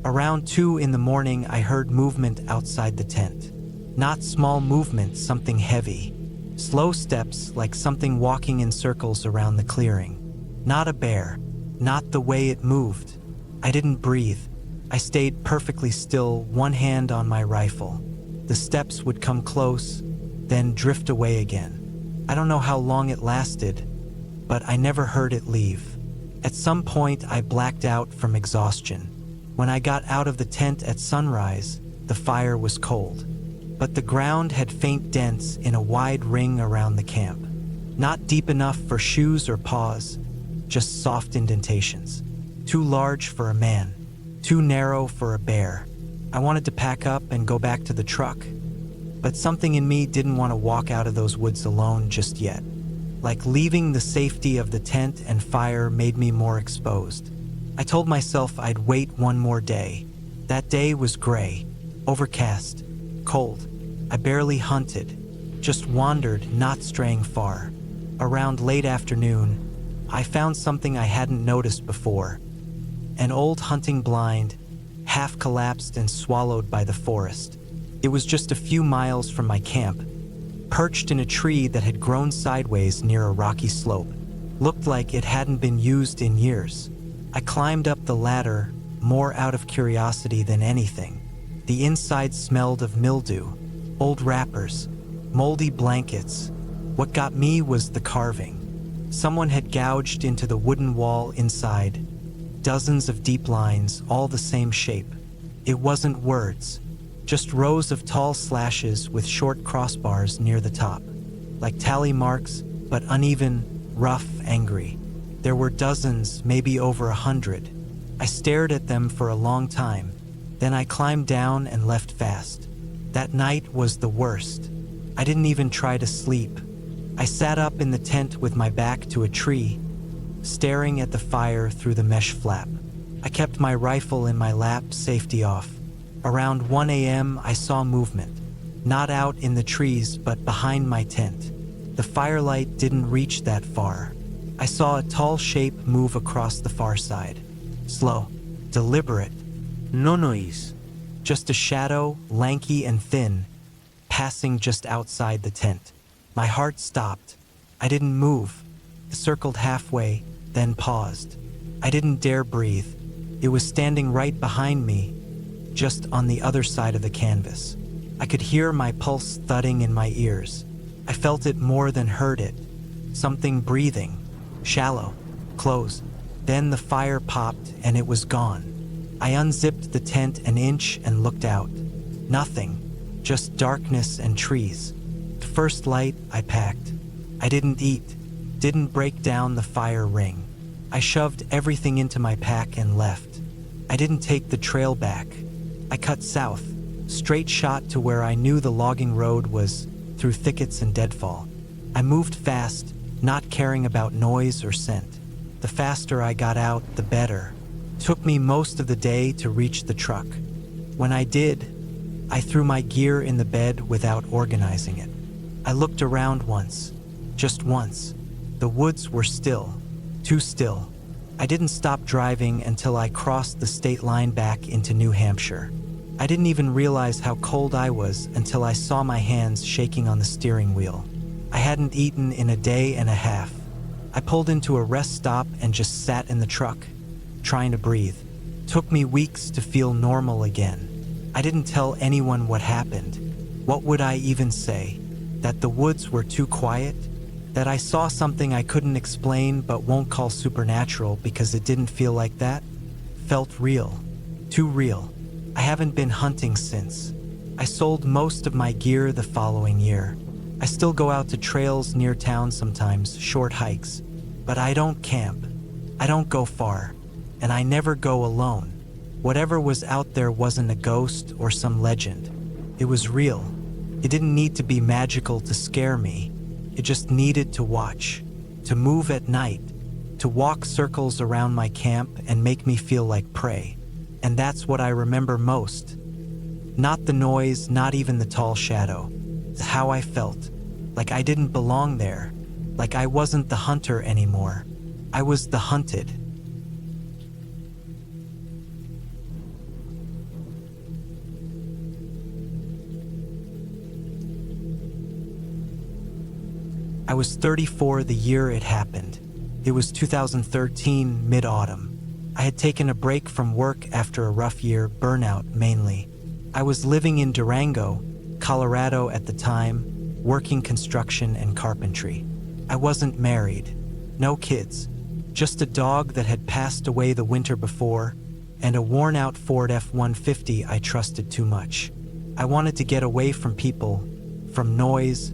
Around 2 in the morning, I heard movement outside the tent. Not small movement, something heavy. Slow steps, like something walking in circles around the clearing. Not a bear. Not the way it moved. I didn't breathe. I stayed perfectly still, one hand on my rifle. The steps would come close, then drift away again. I don't know how long it lasted, but I never heard it leave. At some point, I blacked out from exhaustion. When I got out of the tent at sunrise, the fire was cold, but the ground had faint dents in a wide ring around the camp. Not deep enough for shoes or paws, just soft indentations. Too large for a man, too narrow for a bear. I wanted to pack up and go back to the truck, but something in me didn't want to walk out of those woods alone just yet. Like leaving the safety of the tent and fire made me more exposed. I told myself I'd wait one more day. That day was gray, overcast, cold. I barely hunted, just wandered, not straying far. Around late afternoon, I found something I hadn't noticed before. an old hunting blind, half collapsed and swallowed by the forest. It was just a few miles from my camp, perched in a tree that had grown sideways near a rocky slope. Looked like it hadn't been used in years. I climbed up the ladder, more out of curiosity than anything. The inside smelled of mildew, old wrappers, moldy blankets. What got me was the carving. Someone had gouged into the wooden wall inside, dozens of deep lines, all the same shape. It wasn't words, just rows of tall slashes with short crossbars near the top, like tally marks, but uneven, rough, angry. There were dozens, maybe over 100. I stared at them for a long time. Then I climbed down and left fast. That night was the worst. I didn't even try to sleep. I sat up in the tent with my back to a tree, staring at the fire through the mesh flap. I kept my rifle in my lap, safety off. Around 1 a.m., I saw movement. Not out in the trees, but behind my tent. The firelight didn't reach that far. I saw a tall shape move across the far side. Slow, deliberate. No noise. Just a shadow, lanky and thin, passing just outside the tent. My heart stopped. I didn't move. It circled halfway, then paused. I didn't dare breathe. It was standing right behind me, just on the other side of the canvas. I could hear my pulse thudding in my ears. I felt it more than heard it. Something breathing, shallow, close. Then the fire popped and it was gone. I unzipped the tent an inch and looked out. Nothing, just darkness and trees. The first light I packed. I didn't eat, didn't break down the fire ring. I shoved everything into my pack and left. I didn't take the trail back. I cut south, straight shot to where I knew the logging road was, through thickets and deadfall. I moved fast, not caring about noise or scent. The faster I got out, the better. Took me most of the day to reach the truck. When I did, I threw my gear in the bed without organizing it. I looked around once, just once. The woods were still, too still. I didn't stop driving until I crossed the state line back into New Hampshire. I didn't even realize how cold I was until I saw my hands shaking on the steering wheel. I hadn't eaten in a day and a half. I pulled into a rest stop and just sat in the truck, trying to breathe. Took me weeks to feel normal again. I didn't tell anyone what happened. What would I even say? That the woods were too quiet? That I saw something I couldn't explain but won't call supernatural because it didn't feel like that? Felt real. Too real. I haven't been hunting since. I sold most of my gear the following year. I still go out to trails near town sometimes, short hikes. But I don't camp. I don't go far. And I never go alone. Whatever was out there wasn't a ghost or some legend. It was real. It didn't need to be magical to scare me. It just needed to watch, to move at night, to walk circles around my camp and make me feel like prey. And that's what I remember most. Not the noise, not even the tall shadow. It's how I felt. Like I didn't belong there. Like I wasn't the hunter anymore. I was the hunted. I was 34 the year it happened. It was 2013, mid-autumn. I had taken a break from work after a rough year, burnout mainly. I was living in Durango, Colorado at the time, working construction and carpentry. I wasn't married, no kids, just a dog that had passed away the winter before, and a worn-out Ford F-150 I trusted too much. I wanted to get away from people, from noise,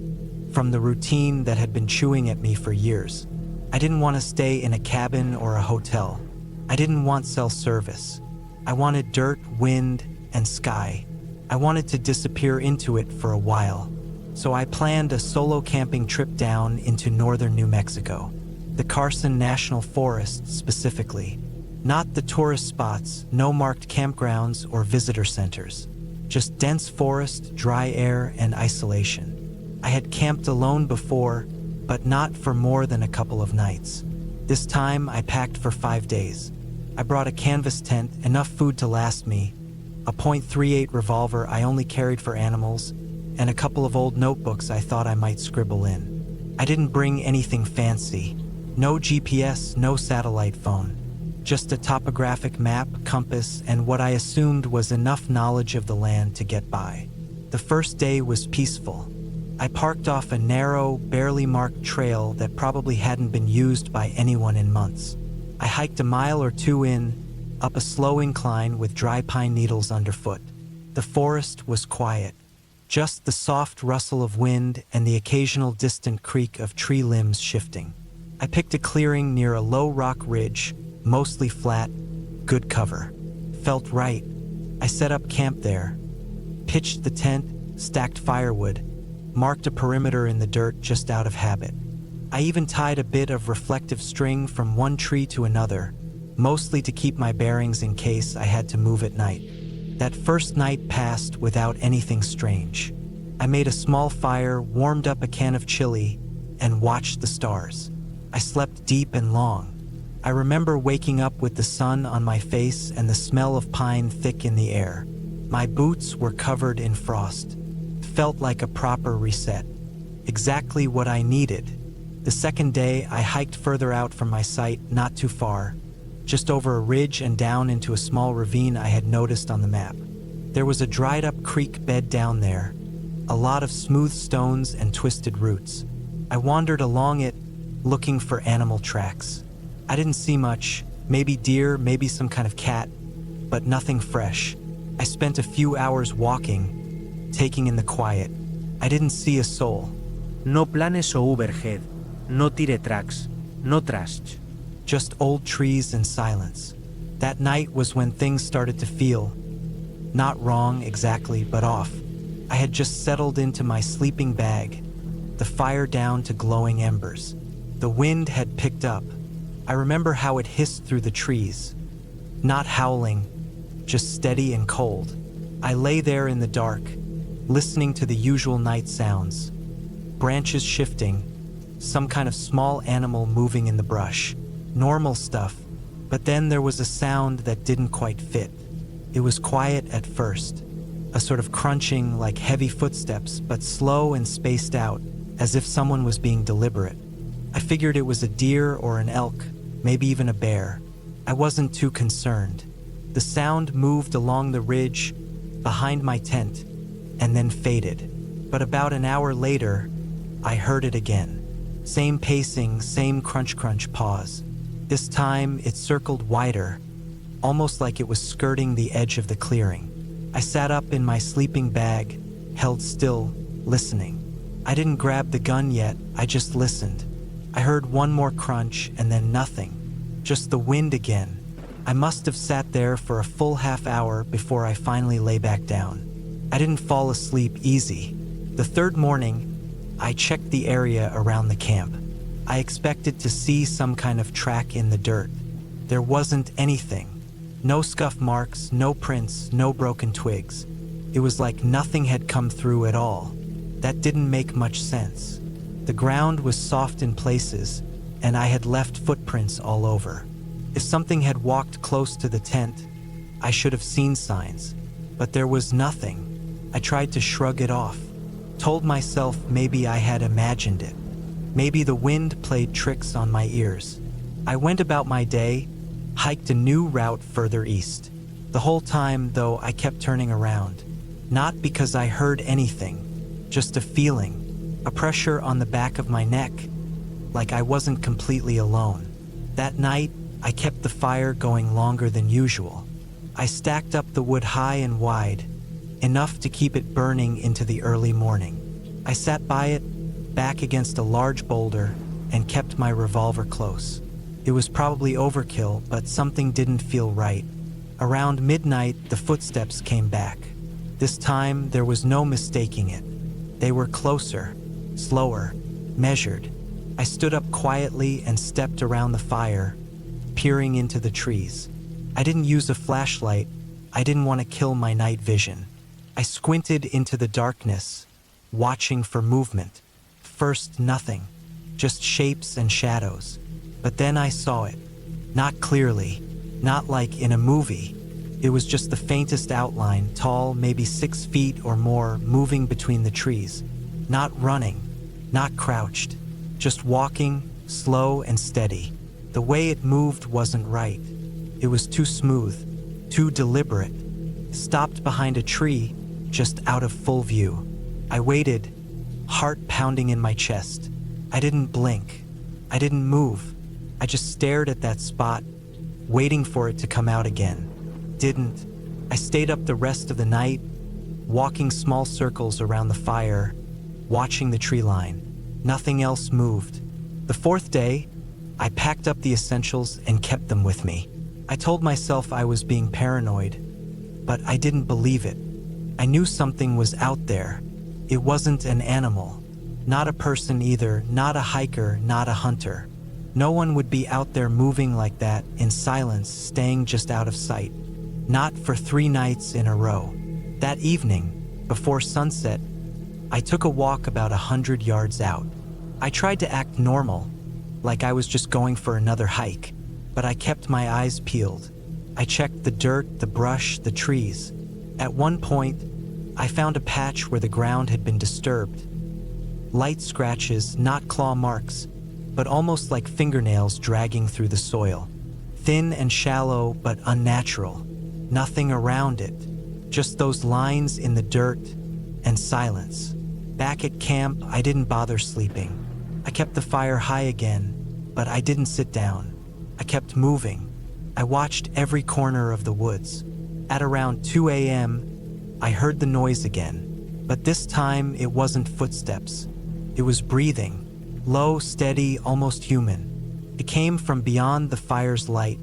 from the routine that had been chewing at me for years. I didn't want to stay in a cabin or a hotel. I didn't want cell service. I wanted dirt, wind, and sky. I wanted to disappear into it for a while. So I planned a solo camping trip down into northern New Mexico, the Carson National Forest specifically. Not the tourist spots, no marked campgrounds or visitor centers. Just dense forest, dry air, and isolation. I had camped alone before, but not for more than a couple of nights. This time I packed for 5 days. I brought a canvas tent, enough food to last me, a .38 revolver I only carried for animals, and a couple of old notebooks I thought I might scribble in. I didn't bring anything fancy. No GPS, no satellite phone. Just a topographic map, compass, and what I assumed was enough knowledge of the land to get by. The first day was peaceful. I parked off a narrow, barely marked trail that probably hadn't been used by anyone in months. I hiked a mile or two in, up a slow incline with dry pine needles underfoot. The forest was quiet. Just the soft rustle of wind and the occasional distant creak of tree limbs shifting. I picked a clearing near a low rock ridge, mostly flat, good cover. Felt right. I set up camp there, pitched the tent, stacked firewood, marked a perimeter in the dirt just out of habit. I even tied a bit of reflective string from one tree to another, mostly to keep my bearings in case I had to move at night. That first night passed without anything strange. I made a small fire, warmed up a can of chili, and watched the stars. I slept deep and long. I remember waking up with the sun on my face and the smell of pine thick in the air. My boots were covered in frost. Felt like a proper reset. Exactly what I needed. The second day, I hiked further out from my site, not too far, just over a ridge and down into a small ravine I had noticed on the map. There was a dried-up creek bed down there, a lot of smooth stones and twisted roots. I wandered along it, looking for animal tracks. I didn't see much, maybe deer, maybe some kind of cat, but nothing fresh. I spent a few hours walking, taking in the quiet. I didn't see a soul. No planes o overhead, no tire tracks, no trash. Just old trees and silence. That night was when things started to feel, not wrong exactly, but off. I had just settled into my sleeping bag, the fire down to glowing embers. The wind had picked up. I remember how it hissed through the trees. Not howling, just steady and cold. I lay there in the dark, listening to the usual night sounds. Branches shifting, some kind of small animal moving in the brush. Normal stuff, but then there was a sound that didn't quite fit. It was quiet at first, a sort of crunching like heavy footsteps, but slow and spaced out, as if someone was being deliberate. I figured it was a deer or an elk, maybe even a bear. I wasn't too concerned. The sound moved along the ridge behind my tent and then faded. But about an hour later, I heard it again. Same pacing, same crunch pause. This time it circled wider, almost like it was skirting the edge of the clearing. I sat up in my sleeping bag, held still, listening. I didn't grab the gun yet, I just listened. I heard one more crunch and then nothing. Just the wind again. I must have sat there for a full half hour before I finally lay back down. I didn't fall asleep easy. The third morning, I checked the area around the camp. I expected to see some kind of track in the dirt. There wasn't anything. No scuff marks, no prints, no broken twigs. It was like nothing had come through at all. That didn't make much sense. The ground was soft in places, and I had left footprints all over. If something had walked close to the tent, I should have seen signs, but there was nothing. I tried to shrug it off, told myself maybe I had imagined it. Maybe the wind played tricks on my ears. I went about my day, hiked a new route further east. The whole time, though, I kept turning around. Not because I heard anything, just a feeling, a pressure on the back of my neck, like I wasn't completely alone. That night, I kept the fire going longer than usual. I stacked up the wood high and wide, enough to keep it burning into the early morning. I sat by it, back against a large boulder, and kept my revolver close. It was probably overkill, but something didn't feel right. Around midnight, the footsteps came back. This time, there was no mistaking it. They were closer, slower, measured. I stood up quietly and stepped around the fire, peering into the trees. I didn't use a flashlight. I didn't want to kill my night vision. I squinted into the darkness, watching for movement. First, nothing, just shapes and shadows. But then I saw it. Not clearly, Not like in a movie. It was just the faintest outline, tall, maybe 6 feet or more, moving between the trees. Not running, not crouched, just walking, slow and steady. The way it moved wasn't right. It was too smooth, too deliberate. Stopped behind a tree, just out of full view. I waited, heart pounding in my chest. I didn't blink. I didn't move. I just stared at that spot, waiting for it to come out again. Didn't. I stayed up the rest of the night, walking small circles around the fire, watching the tree line. Nothing else moved. The fourth day, I packed up the essentials and kept them with me. I told myself I was being paranoid, but I didn't believe it. I knew something was out there. It wasn't an animal, not a person either, not a hiker, not a hunter. No one would be out there moving like that, in silence, staying just out of sight. Not for 3 nights in a row. That evening, before sunset, I took a walk about 100 yards out. I tried to act normal, like I was just going for another hike, but I kept my eyes peeled. I checked the dirt, the brush, the trees. At one point, I found a patch where the ground had been disturbed. Light scratches, not claw marks, but almost like fingernails dragging through the soil. Thin and shallow, but unnatural. Nothing around it, just those lines in the dirt and silence. Back at camp, I didn't bother sleeping. I kept the fire high again, but I didn't sit down. I kept moving. I watched every corner of the woods. At around 2 a.m., I heard the noise again, but this time it wasn't footsteps. It was breathing, low, steady, almost human. It came from beyond the fire's light,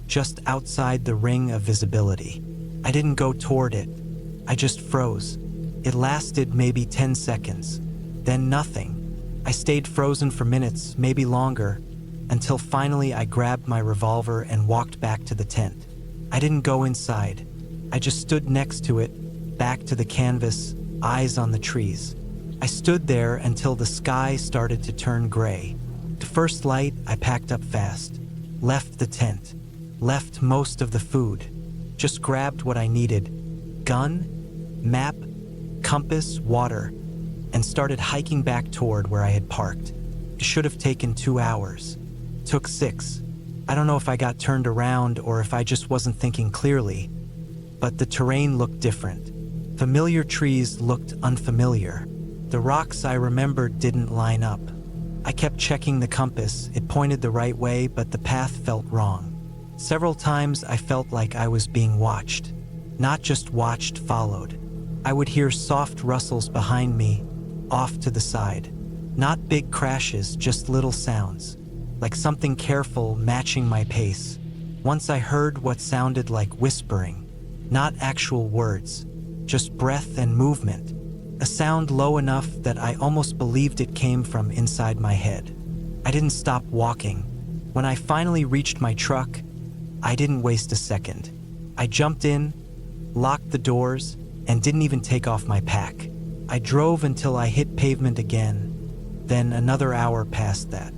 just outside the ring of visibility. I didn't go toward it. I just froze. It lasted maybe 10 seconds, then nothing. I stayed frozen for minutes, maybe longer, until finally I grabbed my revolver and walked back to the tent. I didn't go inside. I just stood next to it, back to the canvas, eyes on the trees. I stood there until the sky started to turn gray. To first light, I packed up fast, left the tent, left most of the food, just grabbed what I needed, gun, map, compass, water, and started hiking back toward where I had parked. It should have taken 2 hours. Took 6. I don't know if I got turned around or if I just wasn't thinking clearly, but the terrain looked different. Familiar trees looked unfamiliar. The rocks I remembered didn't line up. I kept checking the compass. It pointed the right way, but the path felt wrong. Several times I felt like I was being watched. Not just watched, followed. I would hear soft rustles behind me, off to the side. Not big crashes, just little sounds, like something careful matching my pace. Once I heard what sounded like whispering, not actual words, just breath and movement. A sound low enough that I almost believed it came from inside my head. I didn't stop walking. When I finally reached my truck, I didn't waste a second. I jumped in, locked the doors, and didn't even take off my pack. I drove until I hit pavement again, then another hour past that.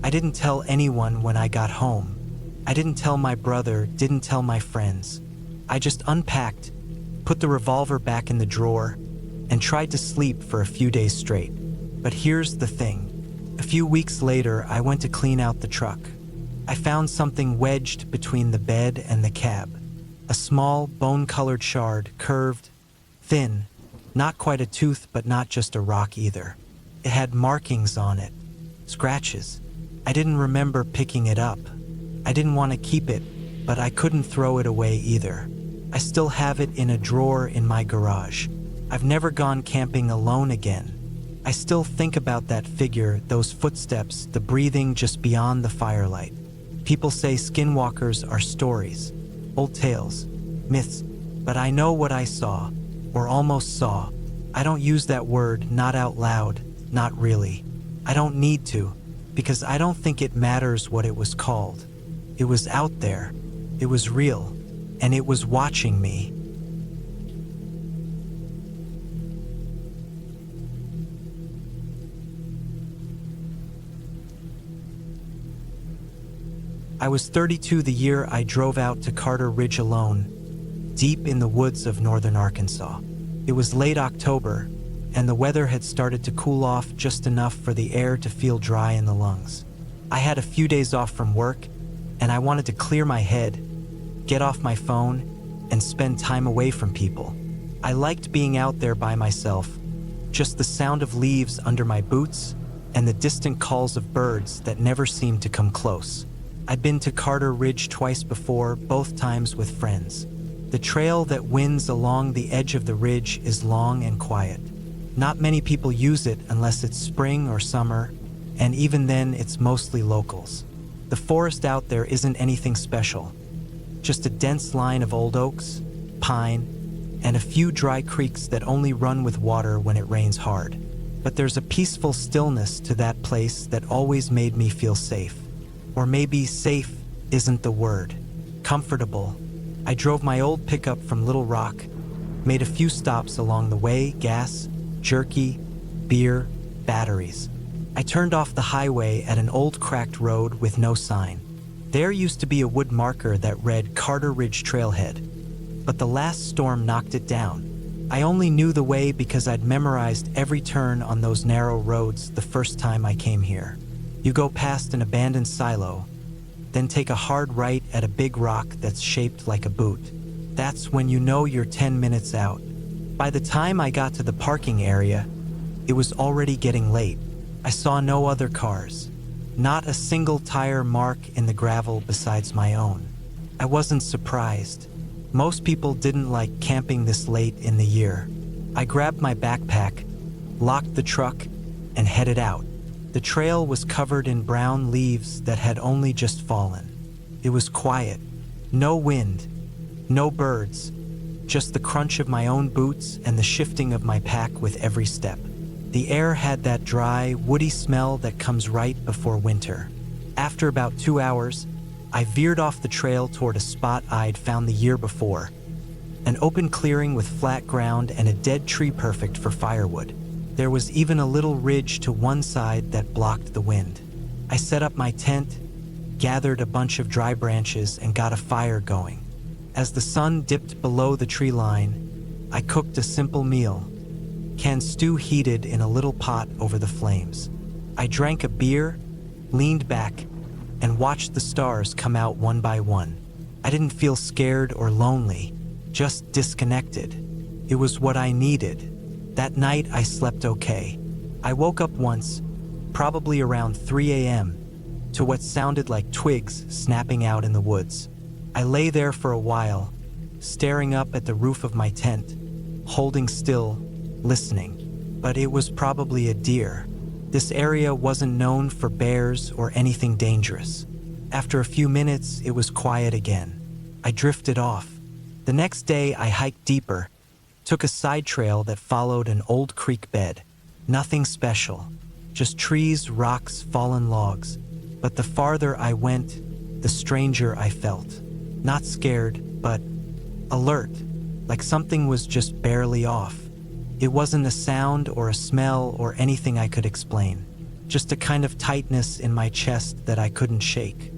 I didn't tell anyone when I got home. I didn't tell my brother, didn't tell my friends. I just unpacked, put the revolver back in the drawer, and tried to sleep for a few days straight. But here's the thing. A few weeks later, I went to clean out the truck. I found something wedged between the bed and the cab. A small, bone-colored shard, curved, thin, not quite a tooth, but not just a rock either. It had markings on it, scratches. I didn't remember picking it up. I didn't want to keep it, but I couldn't throw it away either. I still have it in a drawer in my garage. I've never gone camping alone again. I still think about that figure, those footsteps, the breathing just beyond the firelight. People say skinwalkers are stories, old tales, myths, but I know what I saw, or almost saw. I don't use that word, not out loud, not really. I don't need to, because I don't think it matters what it was called. It was out there, it was real, and it was watching me. I was 32 the year I drove out to Carter Ridge alone, deep in the woods of northern Arkansas. It was late October, and the weather had started to cool off just enough for the air to feel dry in the lungs. I had a few days off from work, and I wanted to clear my head, get off my phone, and spend time away from people. I liked being out there by myself, just the sound of leaves under my boots and the distant calls of birds that never seemed to come close. I'd been to Carter Ridge twice before, both times with friends. The trail that winds along the edge of the ridge is long and quiet. Not many people use it unless it's spring or summer, and even then it's mostly locals. The forest out there isn't anything special, just a dense line of old oaks, pine, and a few dry creeks that only run with water when it rains hard. But there's a peaceful stillness to that place that always made me feel safe. Or maybe safe isn't the word. Comfortable. I drove my old pickup from Little Rock, made a few stops along the way, gas, jerky, beer, batteries. I turned off the highway at an old cracked road with no sign. There used to be a wood marker that read Carter Ridge Trailhead, but the last storm knocked it down. I only knew the way because I'd memorized every turn on those narrow roads the first time I came here. You go past an abandoned silo, then take a hard right at a big rock that's shaped like a boot. That's when you know you're 10 minutes out. By the time I got to the parking area, it was already getting late. I saw no other cars, not a single tire mark in the gravel besides my own. I wasn't surprised. Most people didn't like camping this late in the year. I grabbed my backpack, locked the truck, and headed out. The trail was covered in brown leaves that had only just fallen. It was quiet. No wind, no birds, just the crunch of my own boots and the shifting of my pack with every step. The air had that dry, woody smell that comes right before winter. After about 2 hours, I veered off the trail toward a spot I'd found the year before. An open clearing with flat ground and a dead tree perfect for firewood. There was even a little ridge to one side that blocked the wind. I set up my tent, gathered a bunch of dry branches, and got a fire going. As the sun dipped below the tree line, I cooked a simple meal. Canned stew heated in a little pot over the flames. I drank a beer, leaned back, and watched the stars come out one by one. I didn't feel scared or lonely, just disconnected. It was what I needed. That night I slept okay. I woke up once, probably around 3 a.m., to what sounded like twigs snapping out in the woods. I lay there for a while, staring up at the roof of my tent, holding still, listening. But it was probably a deer. This area wasn't known for bears or anything dangerous. After a few minutes, it was quiet again. I drifted off. The next day, I hiked deeper, took a side trail that followed an old creek bed. Nothing special, just trees, rocks, fallen logs. But the farther I went, the stranger I felt. Not scared, but alert, like something was just barely off. It wasn't a sound or a smell or anything I could explain, just a kind of tightness in my chest that I couldn't shake.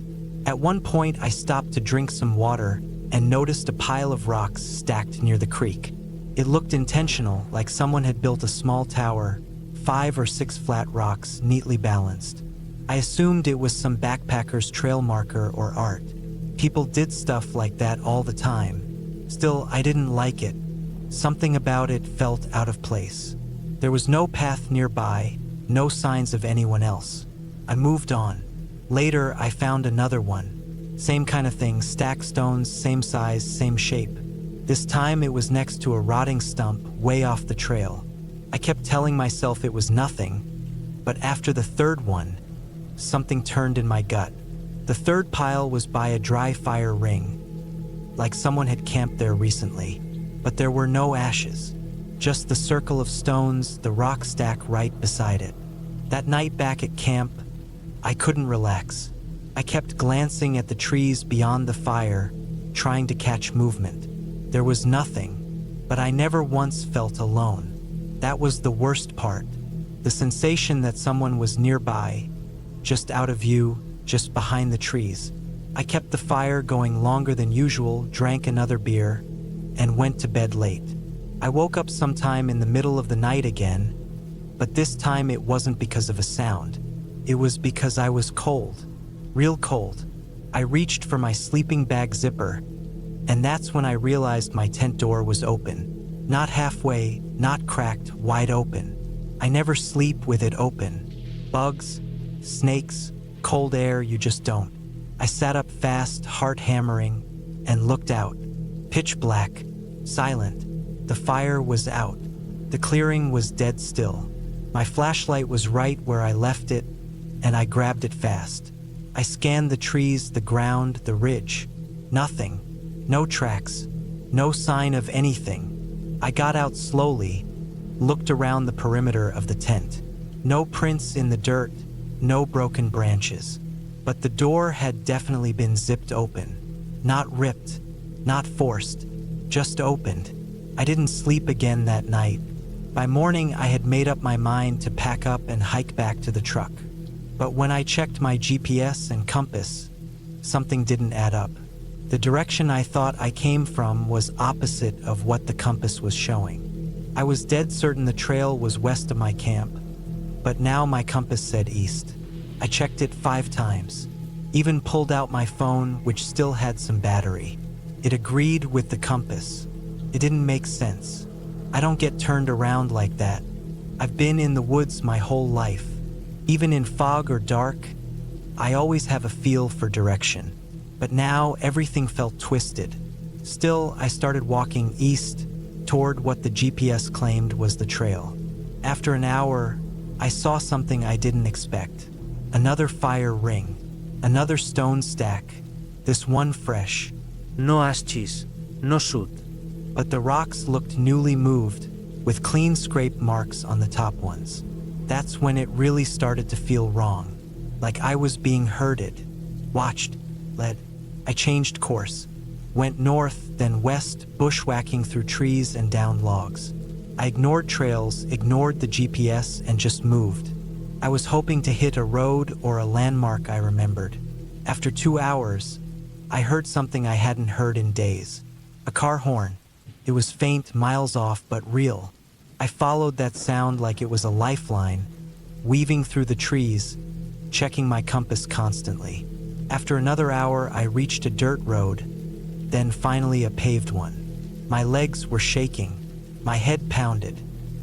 At one point, I stopped to drink some water and noticed a pile of rocks stacked near the creek. It looked intentional, like someone had built a small tower, 5 or 6 flat rocks neatly balanced. I assumed it was some backpacker's trail marker or art. People did stuff like that all the time. Still, I didn't like it. Something about it felt out of place. There was no path nearby, no signs of anyone else. I moved on. Later, I found another one. Same kind of thing, stacked stones, same size, same shape. This time it was next to a rotting stump way off the trail. I kept telling myself it was nothing, but after the third one, something turned in my gut. The third pile was by a dry fire ring, like someone had camped there recently. But there were no ashes, just the circle of stones, the rock stack right beside it. That night back at camp, I couldn't relax. I kept glancing at the trees beyond the fire, trying to catch movement. There was nothing, but I never once felt alone. That was the worst part. The sensation that someone was nearby, just out of view, just behind the trees. I kept the fire going longer than usual, drank another beer, and went to bed late. I woke up sometime in the middle of the night again, but this time it wasn't because of a sound. It was because I was cold, real cold. I reached for my sleeping bag zipper, and that's when I realized my tent door was open. Not halfway, not cracked, wide open. I never sleep with it open. Bugs, snakes, cold air, you just don't. I sat up fast, heart hammering, and looked out. Pitch black, silent. The fire was out. The clearing was dead still. My flashlight was right where I left it, and I grabbed it fast. I scanned the trees, the ground, the ridge. Nothing. No tracks. No sign of anything. I got out slowly, looked around the perimeter of the tent. No prints in the dirt, no broken branches. But the door had definitely been zipped open. Not ripped, not forced, just opened. I didn't sleep again that night. By morning, I had made up my mind to pack up and hike back to the truck. But when I checked my GPS and compass, something didn't add up. The direction I thought I came from was opposite of what the compass was showing. I was dead certain the trail was west of my camp, but now my compass said east. I checked it 5 times, even pulled out my phone, which still had some battery. It agreed with the compass. It didn't make sense. I don't get turned around like that. I've been in the woods my whole life. Even in fog or dark, I always have a feel for direction. But now everything felt twisted. Still, I started walking east toward what the GPS claimed was the trail. After an hour, I saw something I didn't expect. Another fire ring, another stone stack, this one fresh. No ashes, no soot. But the rocks looked newly moved, with clean scrape marks on the top ones. That's when it really started to feel wrong, like I was being herded, watched, led. I changed course, went north, then west, bushwhacking through trees and down logs. I ignored trails, ignored the GPS, and just moved. I was hoping to hit a road or a landmark I remembered. After 2 hours, I heard something I hadn't heard in days. A car horn. It was faint, miles off, but real. I followed that sound like it was a lifeline, weaving through the trees, checking my compass constantly. After another hour, I reached a dirt road, then finally a paved one. My legs were shaking. My head pounded.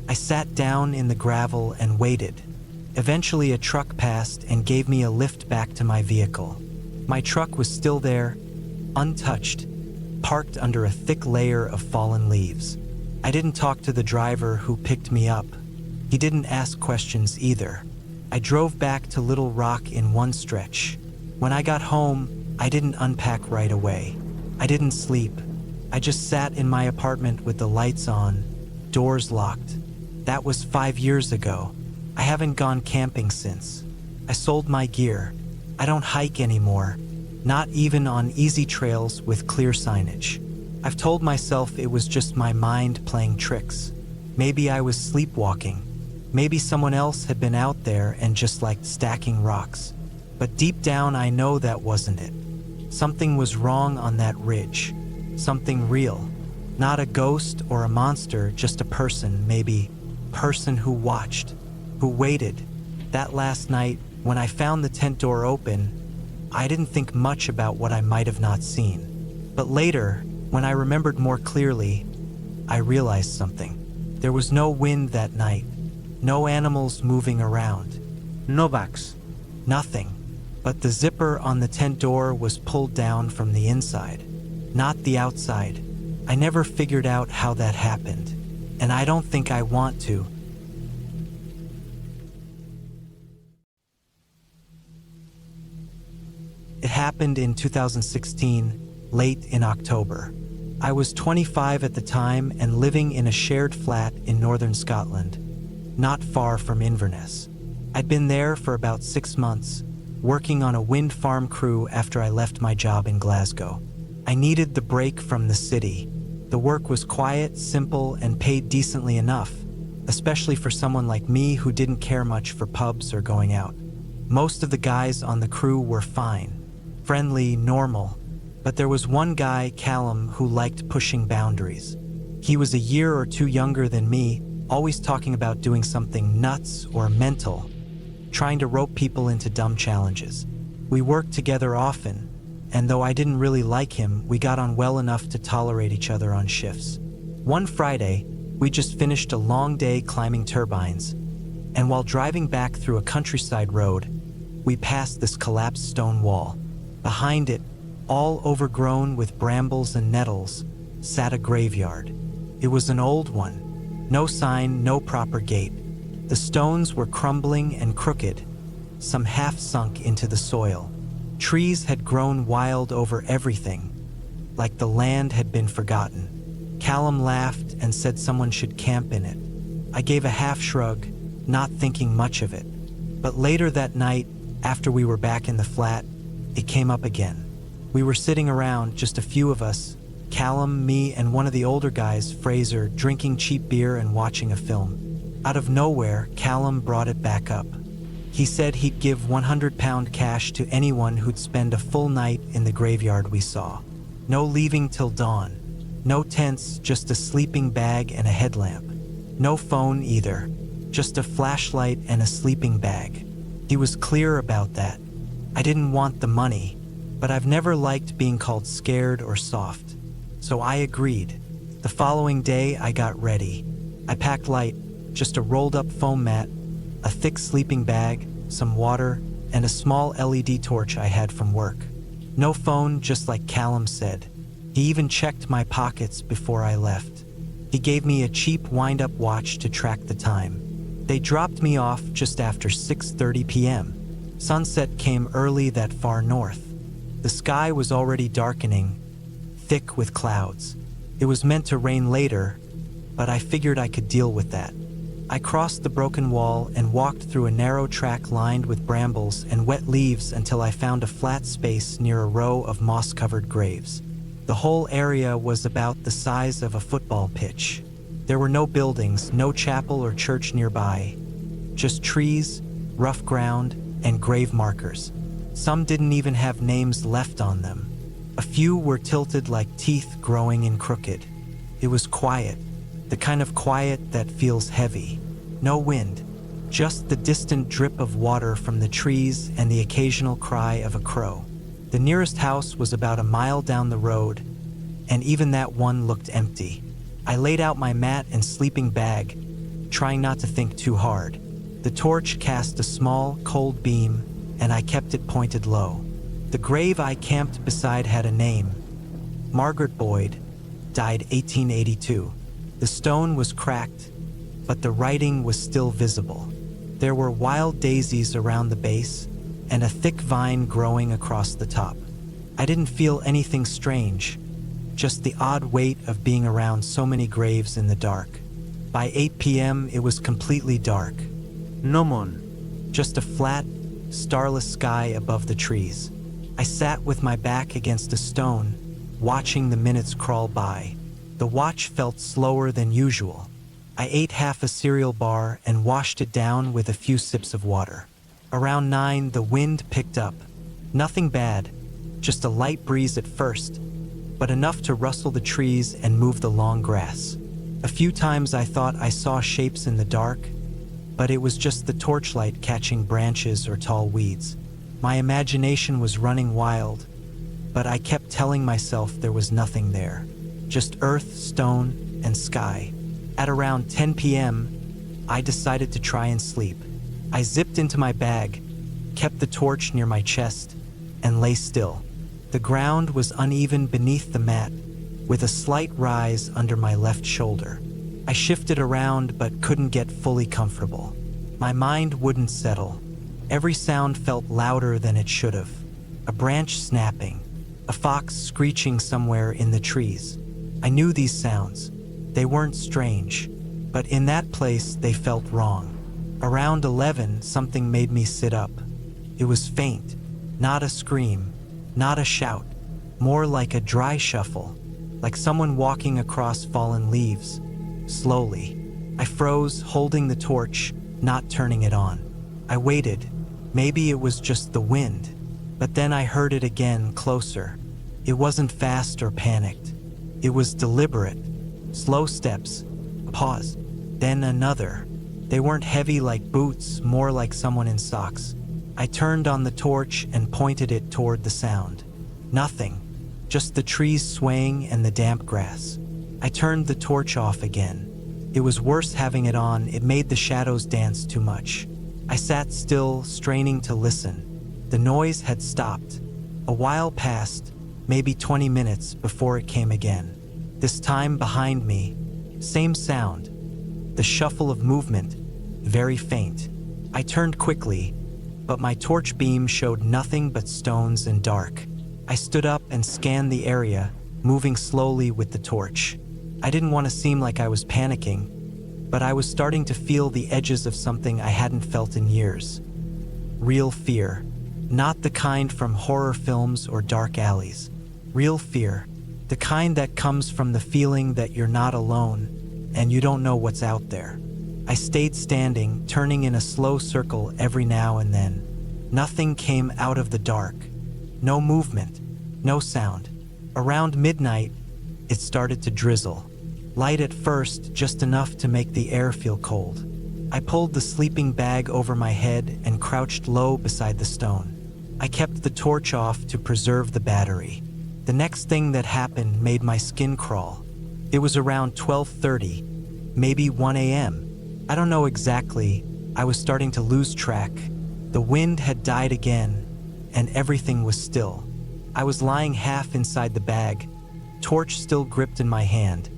I sat down in the gravel and waited. Eventually, a truck passed and gave me a lift back to my vehicle. My truck was still there, untouched, parked under a thick layer of fallen leaves. I didn't talk to the driver who picked me up. He didn't ask questions either. I drove back to Little Rock in one stretch. When I got home, I didn't unpack right away. I didn't sleep. I just sat in my apartment with the lights on, doors locked. That was 5 years ago. I haven't gone camping since. I sold my gear. I don't hike anymore, not even on easy trails with clear signage. I've told myself it was just my mind playing tricks. Maybe I was sleepwalking. Maybe someone else had been out there and just liked stacking rocks. But deep down, I know that wasn't it. Something was wrong on that ridge. Something real. Not a ghost or a monster, just a person, maybe. Person who watched, who waited. That last night, when I found the tent door open, I didn't think much about what I might have not seen. But later, when I remembered more clearly, I realized something. There was no wind that night. No animals moving around. No bugs. Nothing. But the zipper on the tent door was pulled down from the inside, not the outside. I never figured out how that happened, and I don't think I want to. It happened in 2016, late in October. I was 25 at the time and living in a shared flat in northern Scotland, not far from Inverness. I'd been there for about 6 months, working on a wind farm crew after I left my job in Glasgow. I needed the break from the city. The work was quiet, simple, and paid decently enough, especially for someone like me who didn't care much for pubs or going out. Most of the guys on the crew were fine. friendly, normal. But there was one guy, Callum, who liked pushing boundaries. He was a year or two younger than me, always talking about doing something nuts or mental, trying to rope people into dumb challenges. We worked together often, and though I didn't really like him, we got on well enough to tolerate each other on shifts. One Friday, we just finished a long day climbing turbines, and while driving back through a countryside road, we passed this collapsed stone wall. Behind it, all overgrown with brambles and nettles, sat a graveyard. It was an old one. No sign, no proper gate. The stones were crumbling and crooked, some half sunk into the soil. Trees had grown wild over everything, like the land had been forgotten. Callum laughed and said someone should camp in it. I gave a half shrug, not thinking much of it. But later that night, after we were back in the flat, it came up again. We were sitting around, just a few of us, Callum, me, and one of the older guys, Fraser, drinking cheap beer and watching a film. Out of nowhere, Callum brought it back up. He said he'd give £100 cash to anyone who'd spend a full night in the graveyard we saw. No leaving till dawn. No tents, just a sleeping bag and a headlamp. No phone either, just a flashlight and a sleeping bag. He was clear about that. I didn't want the money, but I've never liked being called scared or soft. So I agreed. The following day, I got ready. I packed light, just a rolled-up foam mat, a thick sleeping bag, some water, and a small LED torch I had from work. No phone, just like Callum said. He even checked my pockets before I left. He gave me a cheap wind-up watch to track the time. They dropped me off just after 6:30 p.m. Sunset came early that far north. The sky was already darkening, thick with clouds. It was meant to rain later, but I figured I could deal with that. I crossed the broken wall and walked through a narrow track lined with brambles and wet leaves until I found a flat space near a row of moss-covered graves. The whole area was about the size of a football pitch. There were no buildings, no chapel or church nearby, just trees, rough ground, and grave markers. Some didn't even have names left on them. A few were tilted like teeth growing in crooked. It was quiet, the kind of quiet that feels heavy. No wind, just the distant drip of water from the trees and the occasional cry of a crow. The nearest house was about a mile down the road, and even that one looked empty. I laid out my mat and sleeping bag, trying not to think too hard. The torch cast a small, cold beam, and I kept it pointed low. The grave I camped beside had a name. Margaret Boyd, died 1882. The stone was cracked, but the writing was still visible. There were wild daisies around the base, and a thick vine growing across the top. I didn't feel anything strange, just the odd weight of being around so many graves in the dark. By 8 p.m., it was completely dark. No moon, just a flat, starless sky above the trees. I sat with my back against a stone, watching the minutes crawl by. The watch felt slower than usual. I ate half a cereal bar and washed it down with a few sips of water. Around 9, the wind picked up. Nothing bad, just a light breeze at first, but enough to rustle the trees and move the long grass. A few times I thought I saw shapes in the dark, but it was just the torchlight catching branches or tall weeds. My imagination was running wild, but I kept telling myself there was nothing there. Just earth, stone, and sky. At around 10 p.m., I decided to try and sleep. I zipped into my bag, kept the torch near my chest, and lay still. The ground was uneven beneath the mat, with a slight rise under my left shoulder. I shifted around but couldn't get fully comfortable. My mind wouldn't settle. Every sound felt louder than it should have. A branch snapping, a fox screeching somewhere in the trees. I knew these sounds. They weren't strange, but in that place they felt wrong. Around 11, something made me sit up. It was faint, not a scream, not a shout, more like a dry shuffle, like someone walking across fallen leaves. Slowly, I froze, holding the torch, not turning it on. I waited. Maybe it was just the wind. But then I heard it again, closer. It wasn't fast or panicked. It was deliberate. Slow steps, a pause, then another. They weren't heavy like boots, more like someone in socks. I turned on the torch and pointed it toward the sound. Nothing, just the trees swaying and the damp grass. I turned the torch off again. It was worse having it on, it made the shadows dance too much. I sat still, straining to listen. The noise had stopped. A while passed, maybe 20 minutes, before it came again. This time behind me, same sound. The shuffle of movement, very faint. I turned quickly, but my torch beam showed nothing but stones and dark. I stood up and scanned the area, moving slowly with the torch. I didn't want to seem like I was panicking, but I was starting to feel the edges of something I hadn't felt in years. Real fear. Not the kind from horror films or dark alleys. Real fear. The kind that comes from the feeling that you're not alone and you don't know what's out there. I stayed standing, turning in a slow circle every now and then. Nothing came out of the dark. No movement. No sound. Around midnight, it started to drizzle. Light at first, just enough to make the air feel cold. I pulled the sleeping bag over my head and crouched low beside the stone. I kept the torch off to preserve the battery. The next thing that happened made my skin crawl. It was around 12:30, maybe 1 a.m. I don't know exactly. I was starting to lose track. The wind had died again, and everything was still. I was lying half inside the bag, torch still gripped in my hand,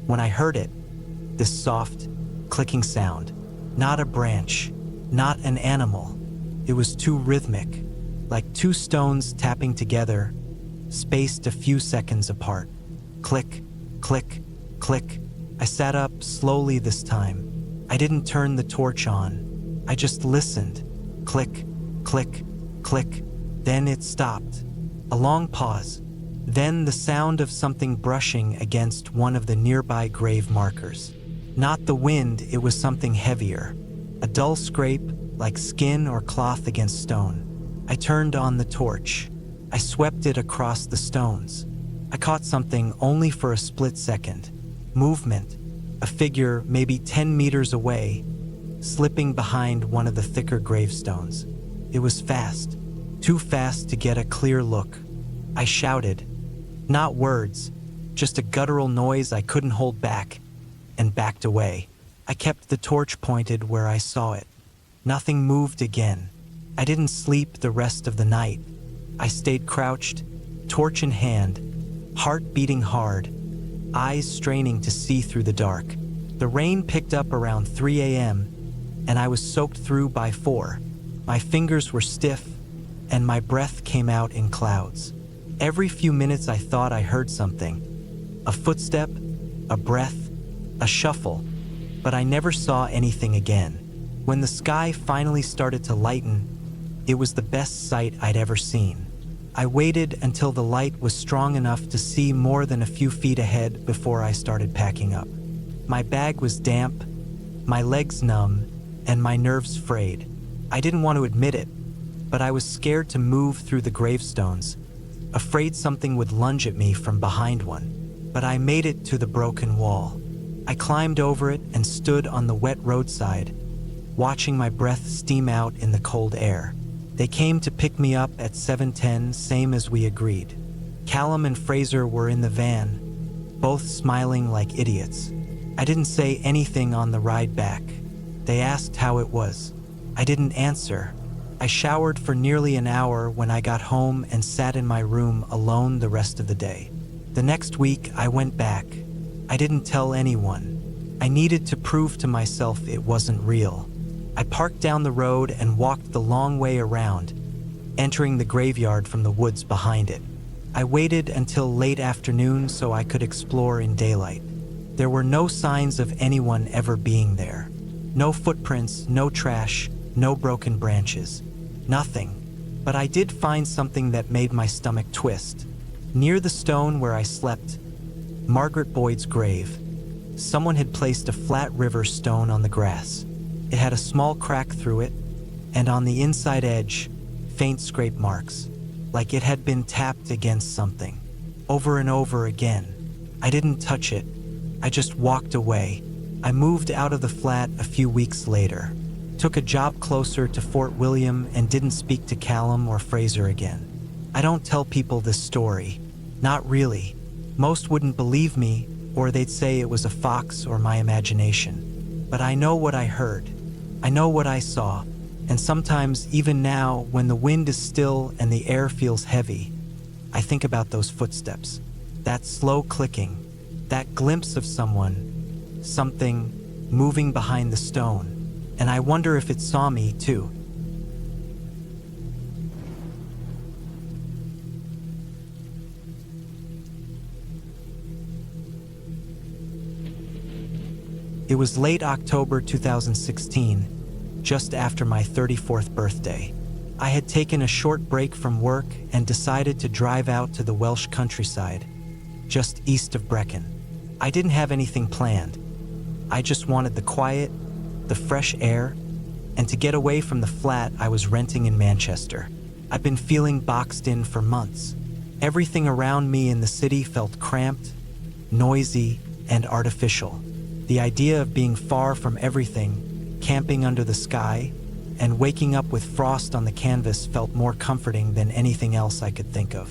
when I heard it, this soft, clicking sound. Not a branch, not an animal. It was too rhythmic, like two stones tapping together, spaced a few seconds apart. Click, click, click. I sat up slowly this time. I didn't turn the torch on. I just listened. Click, click, click. Then it stopped. A long pause. Then the sound of something brushing against one of the nearby grave markers. Not the wind, it was something heavier. A dull scrape, like skin or cloth against stone. I turned on the torch. I swept it across the stones. I caught something only for a split second. Movement. A figure maybe 10 meters away, slipping behind one of the thicker gravestones. It was fast. Too fast to get a clear look. I shouted. Not words, just a guttural noise I couldn't hold back, and backed away. I kept the torch pointed where I saw it. Nothing moved again. I didn't sleep the rest of the night. I stayed crouched, torch in hand, heart beating hard, eyes straining to see through the dark. The rain picked up around 3 a.m., and I was soaked through by 4. My fingers were stiff, and my breath came out in clouds. Every few minutes I thought I heard something. A footstep, a breath, a shuffle, but I never saw anything again. When the sky finally started to lighten, it was the best sight I'd ever seen. I waited until the light was strong enough to see more than a few feet ahead before I started packing up. My bag was damp, my legs numb, and my nerves frayed. I didn't want to admit it, but I was scared to move through the gravestones, afraid something would lunge at me from behind one. But I made it to the broken wall. I climbed over it and stood on the wet roadside, watching my breath steam out in the cold air. They came to pick me up at 7:10, same as we agreed. Callum and Fraser were in the van, both smiling like idiots. I didn't say anything on the ride back. They asked how it was. I didn't answer. I showered for nearly an hour when I got home and sat in my room alone the rest of the day. The next week, I went back. I didn't tell anyone. I needed to prove to myself it wasn't real. I parked down the road and walked the long way around, entering the graveyard from the woods behind it. I waited until late afternoon so I could explore in daylight. There were no signs of anyone ever being there. No footprints, no trash, no broken branches. Nothing. But I did find something that made my stomach twist. Near the stone where I slept, Margaret Boyd's grave, someone had placed a flat river stone on the grass. It had a small crack through it, and on the inside edge, faint scrape marks. like it had been tapped against something, over and over again. I didn't touch it. I just walked away. I moved out of the flat a few weeks later, took a job closer to Fort William, and didn't speak to Callum or Fraser again. I don't tell people this story. Not really. Most wouldn't believe me, or they'd say it was a fox or my imagination. But I know what I heard. I know what I saw. And sometimes, even now, when the wind is still and the air feels heavy, I think about those footsteps, that slow clicking, that glimpse of something moving behind the stone, and I wonder if it saw me too. It was late October 2016, just after my 34th birthday. I had taken a short break from work and decided to drive out to the Welsh countryside, just east of Brecon. I didn't have anything planned. I just wanted the quiet, the fresh air, and to get away from the flat I was renting in Manchester. I've been feeling boxed in for months. Everything around me in the city felt cramped, noisy, and artificial. The idea of being far from everything, camping under the sky, and waking up with frost on the canvas felt more comforting than anything else I could think of.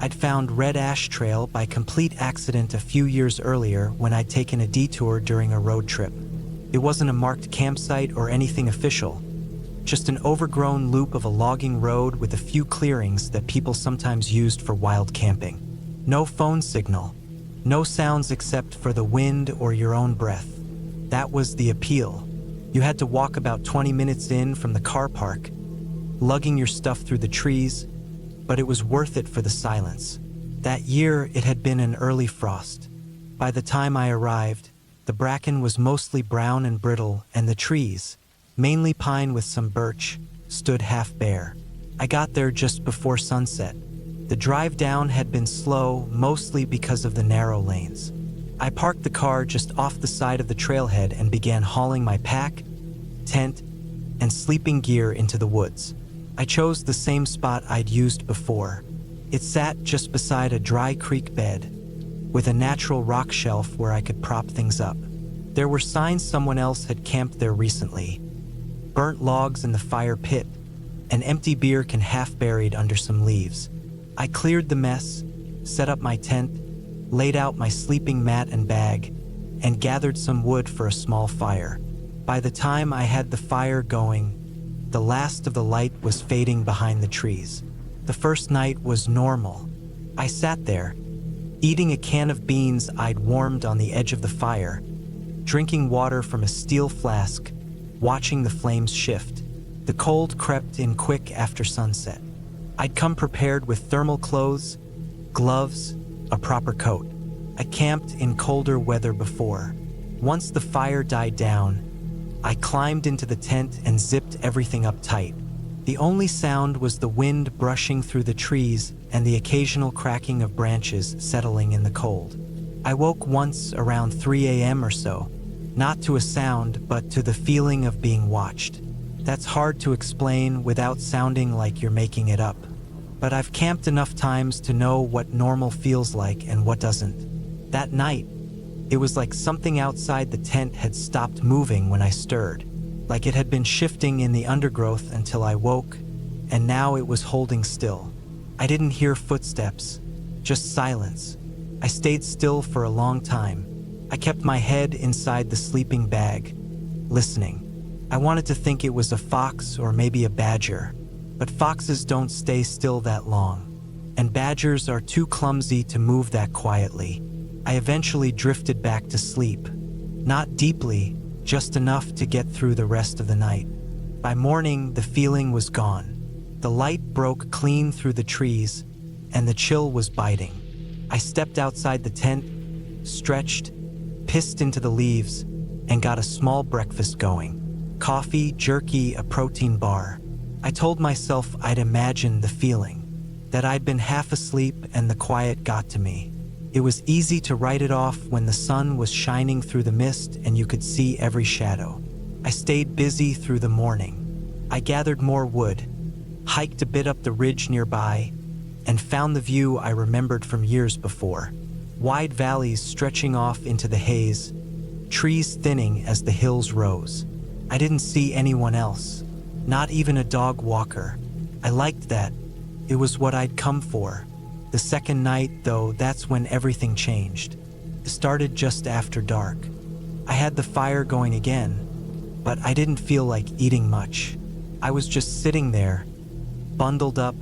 I'd found Red Ash Trail by complete accident a few years earlier when I'd taken a detour during a road trip. It wasn't a marked campsite or anything official, just an overgrown loop of a logging road with a few clearings that people sometimes used for wild camping. No phone signal, no sounds except for the wind or your own breath. That was the appeal. You had to walk about 20 minutes in from the car park, lugging your stuff through the trees, but it was worth it for the silence. That year, it had been an early frost. By the time I arrived, the bracken was mostly brown and brittle, and the trees, mainly pine with some birch, stood half bare. I got there just before sunset. The drive down had been slow, mostly because of the narrow lanes. I parked the car just off the side of the trailhead and began hauling my pack, tent, and sleeping gear into the woods. I chose the same spot I'd used before. It sat just beside a dry creek bed, with a natural rock shelf where I could prop things up. There were signs someone else had camped there recently. Burnt logs in the fire pit, an empty beer can half buried under some leaves. I cleared the mess, set up my tent, laid out my sleeping mat and bag, and gathered some wood for a small fire. By the time I had the fire going, the last of the light was fading behind the trees. The first night was normal. I sat there, eating a can of beans I'd warmed on the edge of the fire, drinking water from a steel flask, watching the flames shift. The cold crept in quick after sunset. I'd come prepared with thermal clothes, gloves, a proper coat. I camped in colder weather before. Once the fire died down, I climbed into the tent and zipped everything up tight. The only sound was the wind brushing through the trees and the occasional cracking of branches settling in the cold. I woke once around 3 a.m. or so, not to a sound, but to the feeling of being watched. That's hard to explain without sounding like you're making it up. But I've camped enough times to know what normal feels like and what doesn't. That night, it was like something outside the tent had stopped moving when I stirred, like it had been shifting in the undergrowth until I woke, and now it was holding still. I didn't hear footsteps, just silence. I stayed still for a long time. I kept my head inside the sleeping bag, listening. I wanted to think it was a fox or maybe a badger, but foxes don't stay still that long, and badgers are too clumsy to move that quietly. I eventually drifted back to sleep. Not deeply, just enough to get through the rest of the night. By morning, the feeling was gone. The light broke clean through the trees, and the chill was biting. I stepped outside the tent, stretched, pissed into the leaves, and got a small breakfast going. Coffee, jerky, a protein bar. I told myself I'd imagined the feeling, that I'd been half asleep and the quiet got to me. It was easy to write it off when the sun was shining through the mist and you could see every shadow. I stayed busy through the morning. I gathered more wood, hiked a bit up the ridge nearby, and found the view I remembered from years before. Wide valleys stretching off into the haze, trees thinning as the hills rose. I didn't see anyone else, not even a dog walker. I liked that. It was what I'd come for. The second night, though, that's when everything changed. It started just after dark. I had the fire going again, but I didn't feel like eating much. I was just sitting there, bundled up,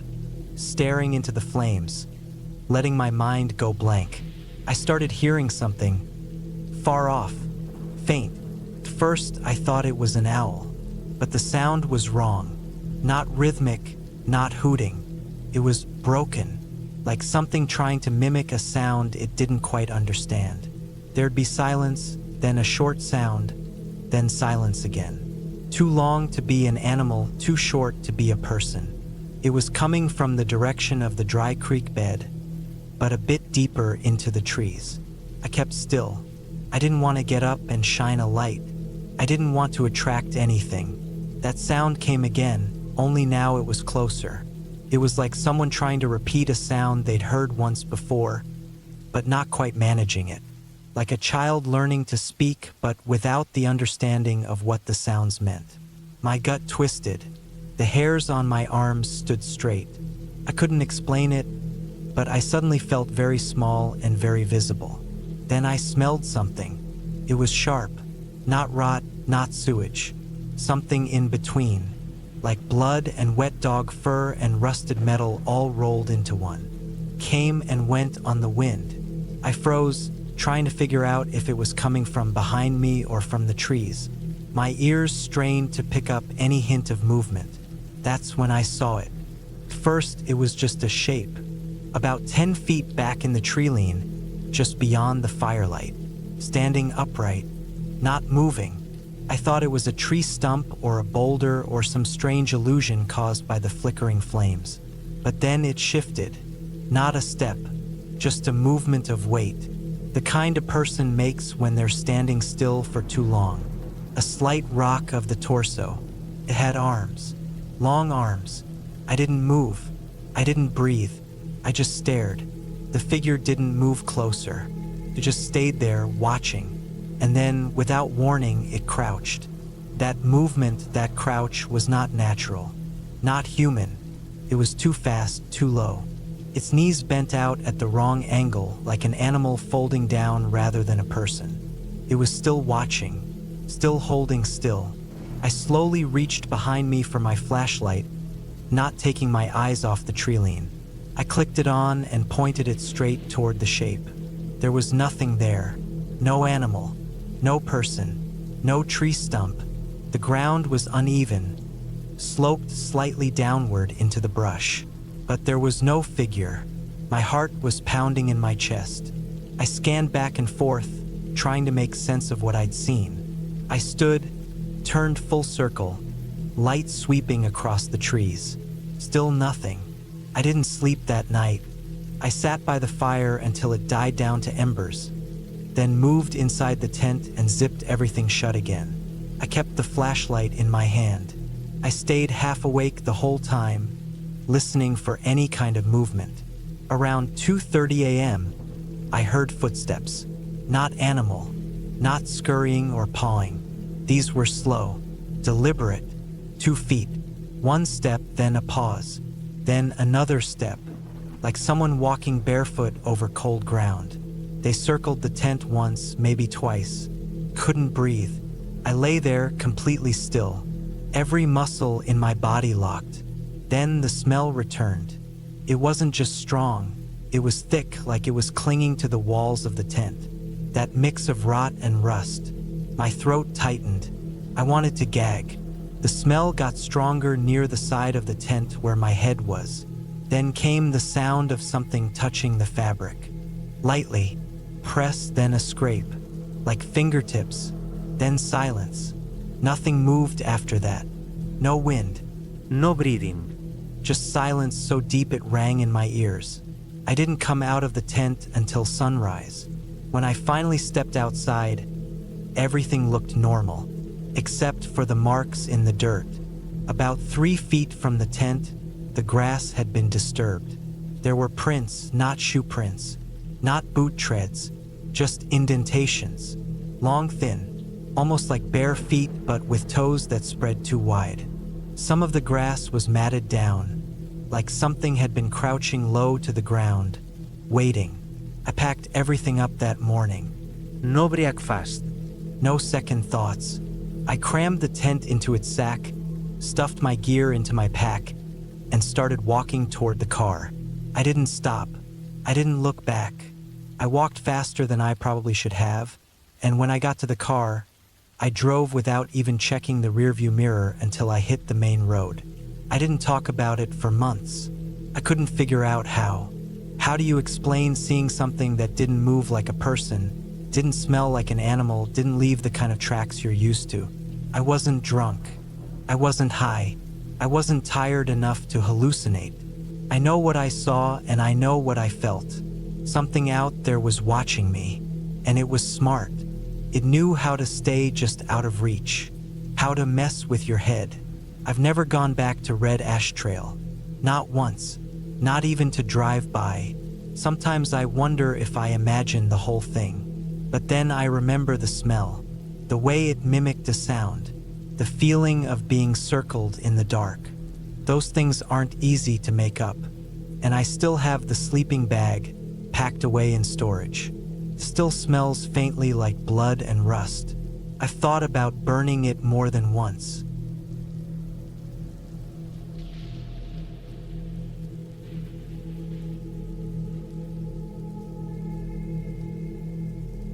staring into the flames, letting my mind go blank. I started hearing something, far off, faint. At first, I thought it was an owl, but the sound was wrong. Not rhythmic, not hooting. It was broken, like something trying to mimic a sound it didn't quite understand. There'd be silence, then a short sound, then silence again. Too long to be an animal, too short to be a person. It was coming from the direction of the dry creek bed, but a bit deeper into the trees. I kept still. I didn't want to get up and shine a light. I didn't want to attract anything. That sound came again, only now it was closer. It was like someone trying to repeat a sound they'd heard once before, but not quite managing it. Like a child learning to speak, but without the understanding of what the sounds meant. My gut twisted. The hairs on my arms stood straight. I couldn't explain it, but I suddenly felt very small and very visible. Then I smelled something. It was sharp, not rot, not sewage. Something in between, like blood and wet dog fur and rusted metal all rolled into one. Came and went on the wind. I froze, trying to figure out if it was coming from behind me or from the trees. My ears strained to pick up any hint of movement. That's when I saw it. First, it was just a shape, about 10 feet back in the tree line, just beyond the firelight, standing upright, not moving. I thought it was a tree stump or a boulder or some strange illusion caused by the flickering flames. But then it shifted. Not a step, just a movement of weight, the kind a person makes when they're standing still for too long. A slight rock of the torso. It had arms, long arms. I didn't move. I didn't breathe. I just stared. The figure didn't move closer. It just stayed there, watching. And then, without warning, it crouched. That movement, that crouch, was not natural. Not human. It was too fast, too low. Its knees bent out at the wrong angle, like an animal folding down rather than a person. It was still watching, still holding still. I slowly reached behind me for my flashlight, not taking my eyes off the tree line. I clicked it on and pointed it straight toward the shape. There was nothing there. No animal. No person, no tree stump. The ground was uneven, sloped slightly downward into the brush. But there was no figure. My heart was pounding in my chest. I scanned back and forth, trying to make sense of what I'd seen. I stood, turned full circle, light sweeping across the trees. Still nothing. I didn't sleep that night. I sat by the fire until it died down to embers, then moved inside the tent and zipped everything shut again. I kept the flashlight in my hand. I stayed half awake the whole time, listening for any kind of movement. Around 2:30 a.m., I heard footsteps. Not animal, not scurrying or pawing. These were slow, deliberate. 2 feet. One step, then a pause. Then another step, like someone walking barefoot over cold ground. They circled the tent once, maybe twice. Couldn't breathe. I lay there completely still, every muscle in my body locked. Then the smell returned. It wasn't just strong, it was thick, like it was clinging to the walls of the tent. That mix of rot and rust. My throat tightened. I wanted to gag. The smell got stronger near the side of the tent where my head was. Then came the sound of something touching the fabric. Lightly. Press, then a scrape, like fingertips, then silence. Nothing moved after that. No wind, no breathing, just silence so deep it rang in my ears. I didn't come out of the tent until sunrise. When I finally stepped outside, everything looked normal, except for the marks in the dirt. About 3 feet from the tent, the grass had been disturbed. There were prints, not shoe prints, not boot treads, just indentations. Long, thin, almost like bare feet but with toes that spread too wide. Some of the grass was matted down, like something had been crouching low to the ground, waiting. I packed everything up that morning. No breakfast. No second thoughts. I crammed the tent into its sack, stuffed my gear into my pack, and started walking toward the car. I didn't stop. I didn't look back. I walked faster than I probably should have, and when I got to the car, I drove without even checking the rearview mirror until I hit the main road. I didn't talk about it for months. I couldn't figure out how. How do you explain seeing something that didn't move like a person, didn't smell like an animal, didn't leave the kind of tracks you're used to? I wasn't drunk. I wasn't high. I wasn't tired enough to hallucinate. I know what I saw and I know what I felt. Something out there was watching me, and it was smart. It knew how to stay just out of reach, how to mess with your head. I've never gone back to Red Ash Trail. Not once. Not even to drive by. Sometimes I wonder if I imagine the whole thing. But then I remember the smell, the way it mimicked a sound, the feeling of being circled in the dark. Those things aren't easy to make up. And I still have the sleeping bag packed away in storage. Still smells faintly like blood and rust. I've thought about burning it more than once.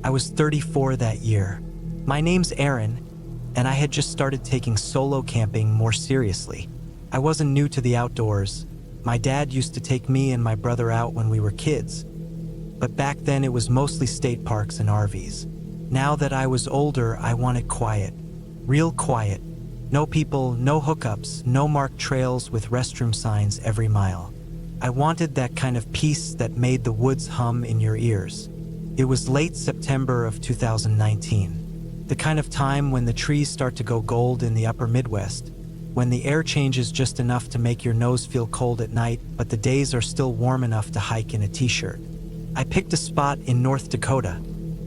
I was 34 that year. My name's Aaron, and I had just started taking solo camping more seriously. I wasn't new to the outdoors. My dad used to take me and my brother out when we were kids. But back then it was mostly state parks and RVs. Now that I was older, I wanted quiet. Real quiet. No people, no hookups, no marked trails with restroom signs every mile. I wanted that kind of peace that made the woods hum in your ears. It was late September of 2019. The kind of time when the trees start to go gold in the upper Midwest, when the air changes just enough to make your nose feel cold at night, but the days are still warm enough to hike in a t-shirt. I picked a spot in North Dakota,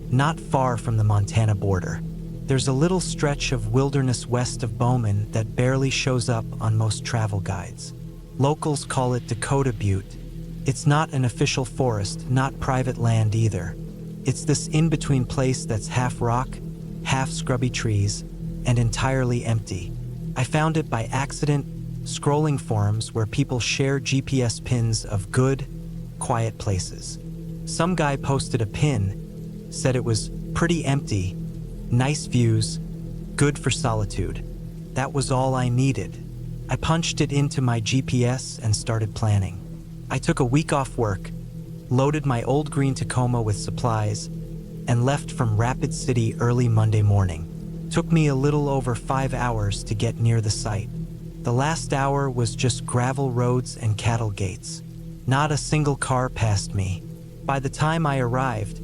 not far from the Montana border. There's a little stretch of wilderness west of Bowman that barely shows up on most travel guides. Locals call it Dakota Butte. It's not an official forest, not private land either. It's this in-between place that's half rock, half scrubby trees, and entirely empty. I found it by accident, scrolling forums where people share GPS pins of good, quiet places. Some guy posted a pin, said it was pretty empty, nice views, good for solitude. That was all I needed. I punched it into my GPS and started planning. I took a week off work, loaded my old green Tacoma with supplies, and left from Rapid City early Monday morning. Took me a little over 5 hours to get near the site. The last hour was just gravel roads and cattle gates. Not a single car passed me. By the time I arrived,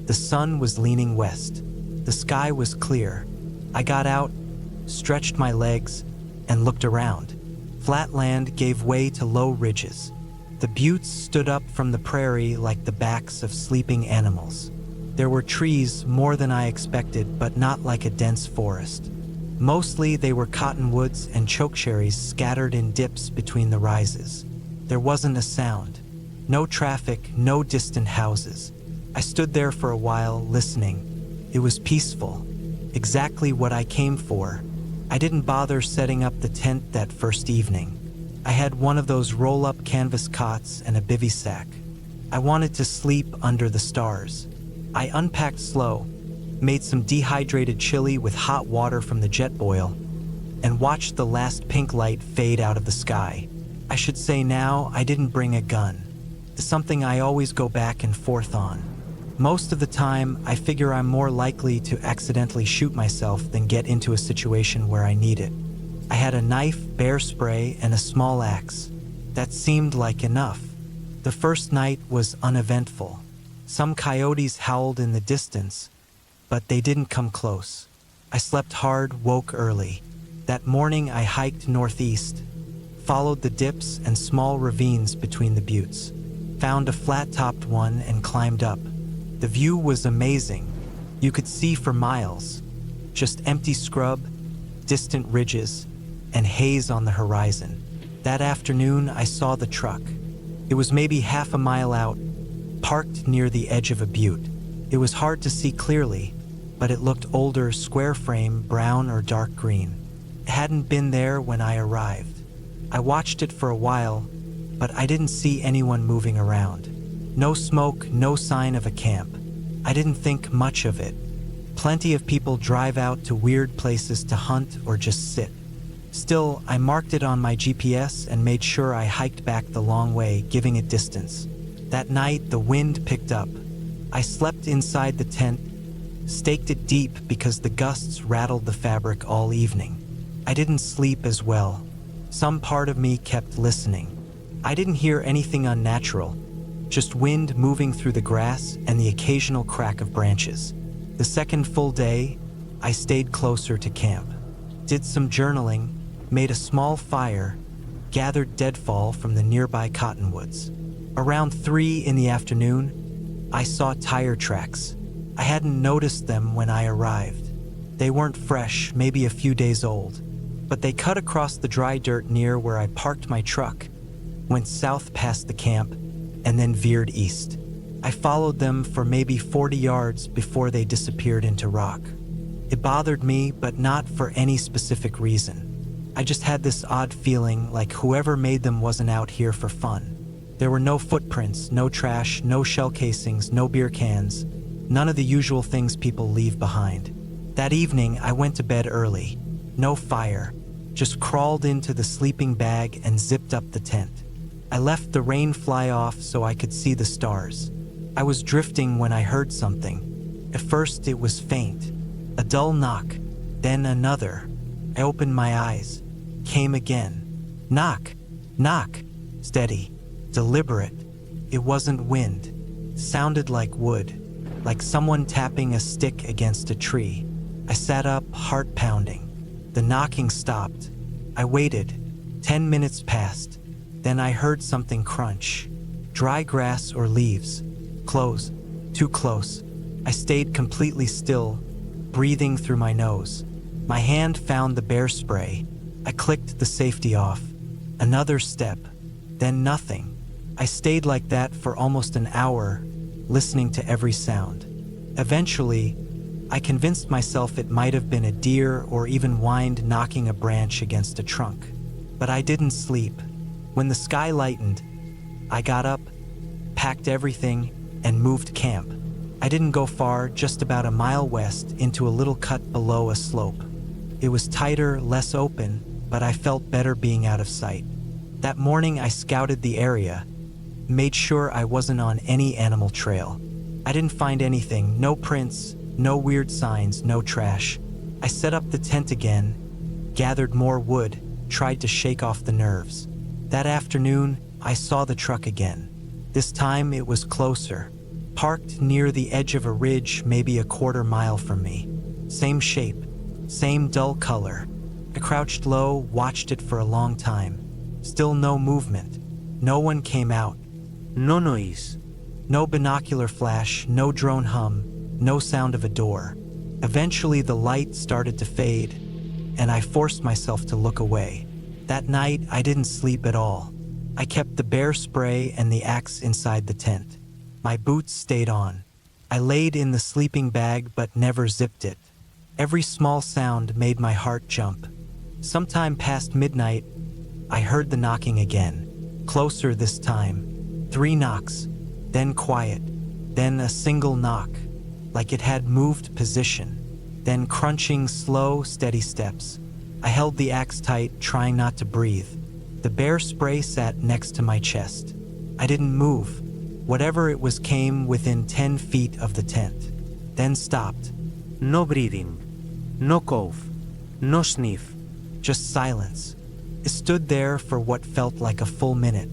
the sun was leaning west. The sky was clear. I got out, stretched my legs, and looked around. Flat land gave way to low ridges. The buttes stood up from the prairie like the backs of sleeping animals. There were trees more than I expected, but not like a dense forest. Mostly they were cottonwoods and chokecherries scattered in dips between the rises. There wasn't a sound. No traffic, no distant houses. I stood there for a while, listening. It was peaceful. Exactly what I came for. I didn't bother setting up the tent that first evening. I had one of those roll-up canvas cots and a bivy sack. I wanted to sleep under the stars. I unpacked slow, made some dehydrated chili with hot water from the jet boil, and watched the last pink light fade out of the sky. I should say now I didn't bring a gun. It's something I always go back and forth on. Most of the time, I figure I'm more likely to accidentally shoot myself than get into a situation where I need it. I had a knife, bear spray, and a small axe. That seemed like enough. The first night was uneventful. Some coyotes howled in the distance, but they didn't come close. I slept hard, woke early. That morning I hiked northeast, followed the dips and small ravines between the buttes. Found a flat-topped one and climbed up. The view was amazing. You could see for miles. Just empty scrub, distant ridges, and haze on the horizon. That afternoon, I saw the truck. It was maybe half a mile out, parked near the edge of a butte. It was hard to see clearly, but it looked older, square frame, brown or dark green. It hadn't been there when I arrived. I watched it for a while, but I didn't see anyone moving around. No smoke, no sign of a camp. I didn't think much of it. Plenty of people drive out to weird places to hunt or just sit. Still, I marked it on my GPS and made sure I hiked back the long way, giving it distance. That night, the wind picked up. I slept inside the tent, staked it deep because the gusts rattled the fabric all evening. I didn't sleep as well. Some part of me kept listening. I didn't hear anything unnatural, just wind moving through the grass and the occasional crack of branches. The second full day, I stayed closer to camp. Did some journaling, made a small fire, gathered deadfall from the nearby cottonwoods. Around 3 in the afternoon, I saw tire tracks. I hadn't noticed them when I arrived. They weren't fresh, maybe a few days old, but they cut across the dry dirt near where I parked my truck, went south past the camp, and then veered east. I followed them for maybe 40 yards before they disappeared into rock. It bothered me, but not for any specific reason. I just had this odd feeling like whoever made them wasn't out here for fun. There were no footprints, no trash, no shell casings, no beer cans, none of the usual things people leave behind. That evening, I went to bed early. No fire, just crawled into the sleeping bag and zipped up the tent. I left the rain fly off so I could see the stars. I was drifting when I heard something. At first, it was faint. A dull knock, then another. I opened my eyes. Came again. Knock, knock. Steady, deliberate. It wasn't wind. Sounded like wood, like someone tapping a stick against a tree. I sat up, heart pounding. The knocking stopped. I waited. 10 minutes passed. Then I heard something crunch. Dry grass or leaves. Close. Too close. I stayed completely still, breathing through my nose. My hand found the bear spray. I clicked the safety off. Another step. Then nothing. I stayed like that for almost an hour, listening to every sound. Eventually, I convinced myself it might have been a deer or even wind knocking a branch against a trunk. But I didn't sleep. When the sky lightened, I got up, packed everything, and moved camp. I didn't go far, just about a mile west into a little cut below a slope. It was tighter, less open, but I felt better being out of sight. That morning I scouted the area, made sure I wasn't on any animal trail. I didn't find anything, no prints, no weird signs, no trash. I set up the tent again, gathered more wood, tried to shake off the nerves. That afternoon, I saw the truck again. This time it was closer, parked near the edge of a ridge maybe a quarter mile from me. Same shape, same dull color. I crouched low, watched it for a long time. Still no movement. No one came out. No noise. No binocular flash, no drone hum, no sound of a door. Eventually the light started to fade, and I forced myself to look away. That night, I didn't sleep at all. I kept the bear spray and the axe inside the tent. My boots stayed on. I laid in the sleeping bag but never zipped it. Every small sound made my heart jump. Sometime past midnight, I heard the knocking again. Closer this time. 3 knocks, then quiet, then a single knock, like it had moved position, then crunching, slow, steady steps. I held the axe tight, trying not to breathe. The bear spray sat next to my chest. I didn't move. Whatever it was came within 10 feet of the tent, then stopped. No breathing. No cough. No sniff. Just silence. It stood there for what felt like a full minute.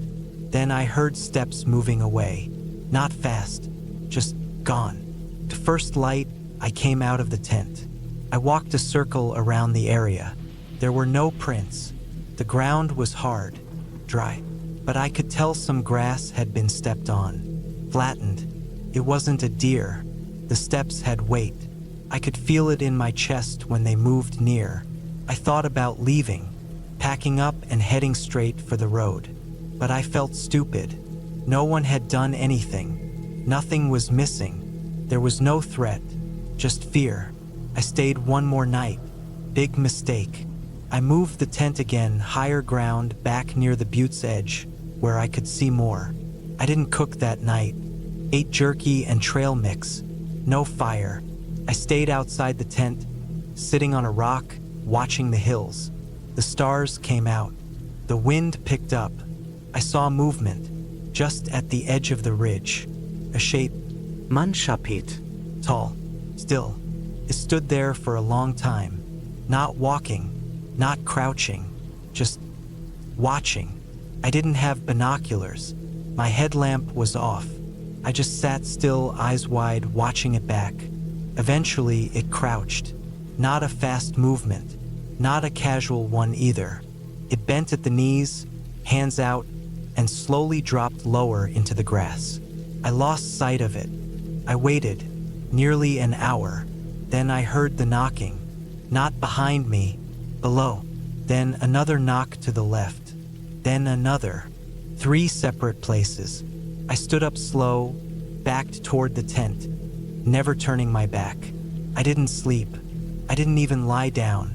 Then I heard steps moving away. Not fast, just gone. To first light, I came out of the tent. I walked a circle around the area. There were no prints. The ground was hard, dry, but I could tell some grass had been stepped on, flattened. It wasn't a deer. The steps had weight. I could feel it in my chest when they moved near. I thought about leaving, packing up and heading straight for the road. But I felt stupid. No one had done anything. Nothing was missing. There was no threat, just fear. I stayed one more night. Big mistake. I moved the tent again, higher ground, back near the butte's edge, where I could see more. I didn't cook that night. Ate jerky and trail mix. No fire. I stayed outside the tent, sitting on a rock, watching the hills. The stars came out. The wind picked up. I saw movement, just at the edge of the ridge. A shape, Manshapit. tall, still. It stood there for a long time, not walking, not crouching, just watching. I didn't have binoculars. My headlamp was off. I just sat still, eyes wide, watching it back. Eventually, it crouched. Not a fast movement, not a casual one either. It bent at the knees, hands out, and slowly dropped lower into the grass. I lost sight of it. I waited, nearly an hour. Then I heard the knocking. Not behind me, below. Then another knock to the left. Then another. 3 separate places. I stood up slow, backed toward the tent, never turning my back. I didn't sleep. I didn't even lie down.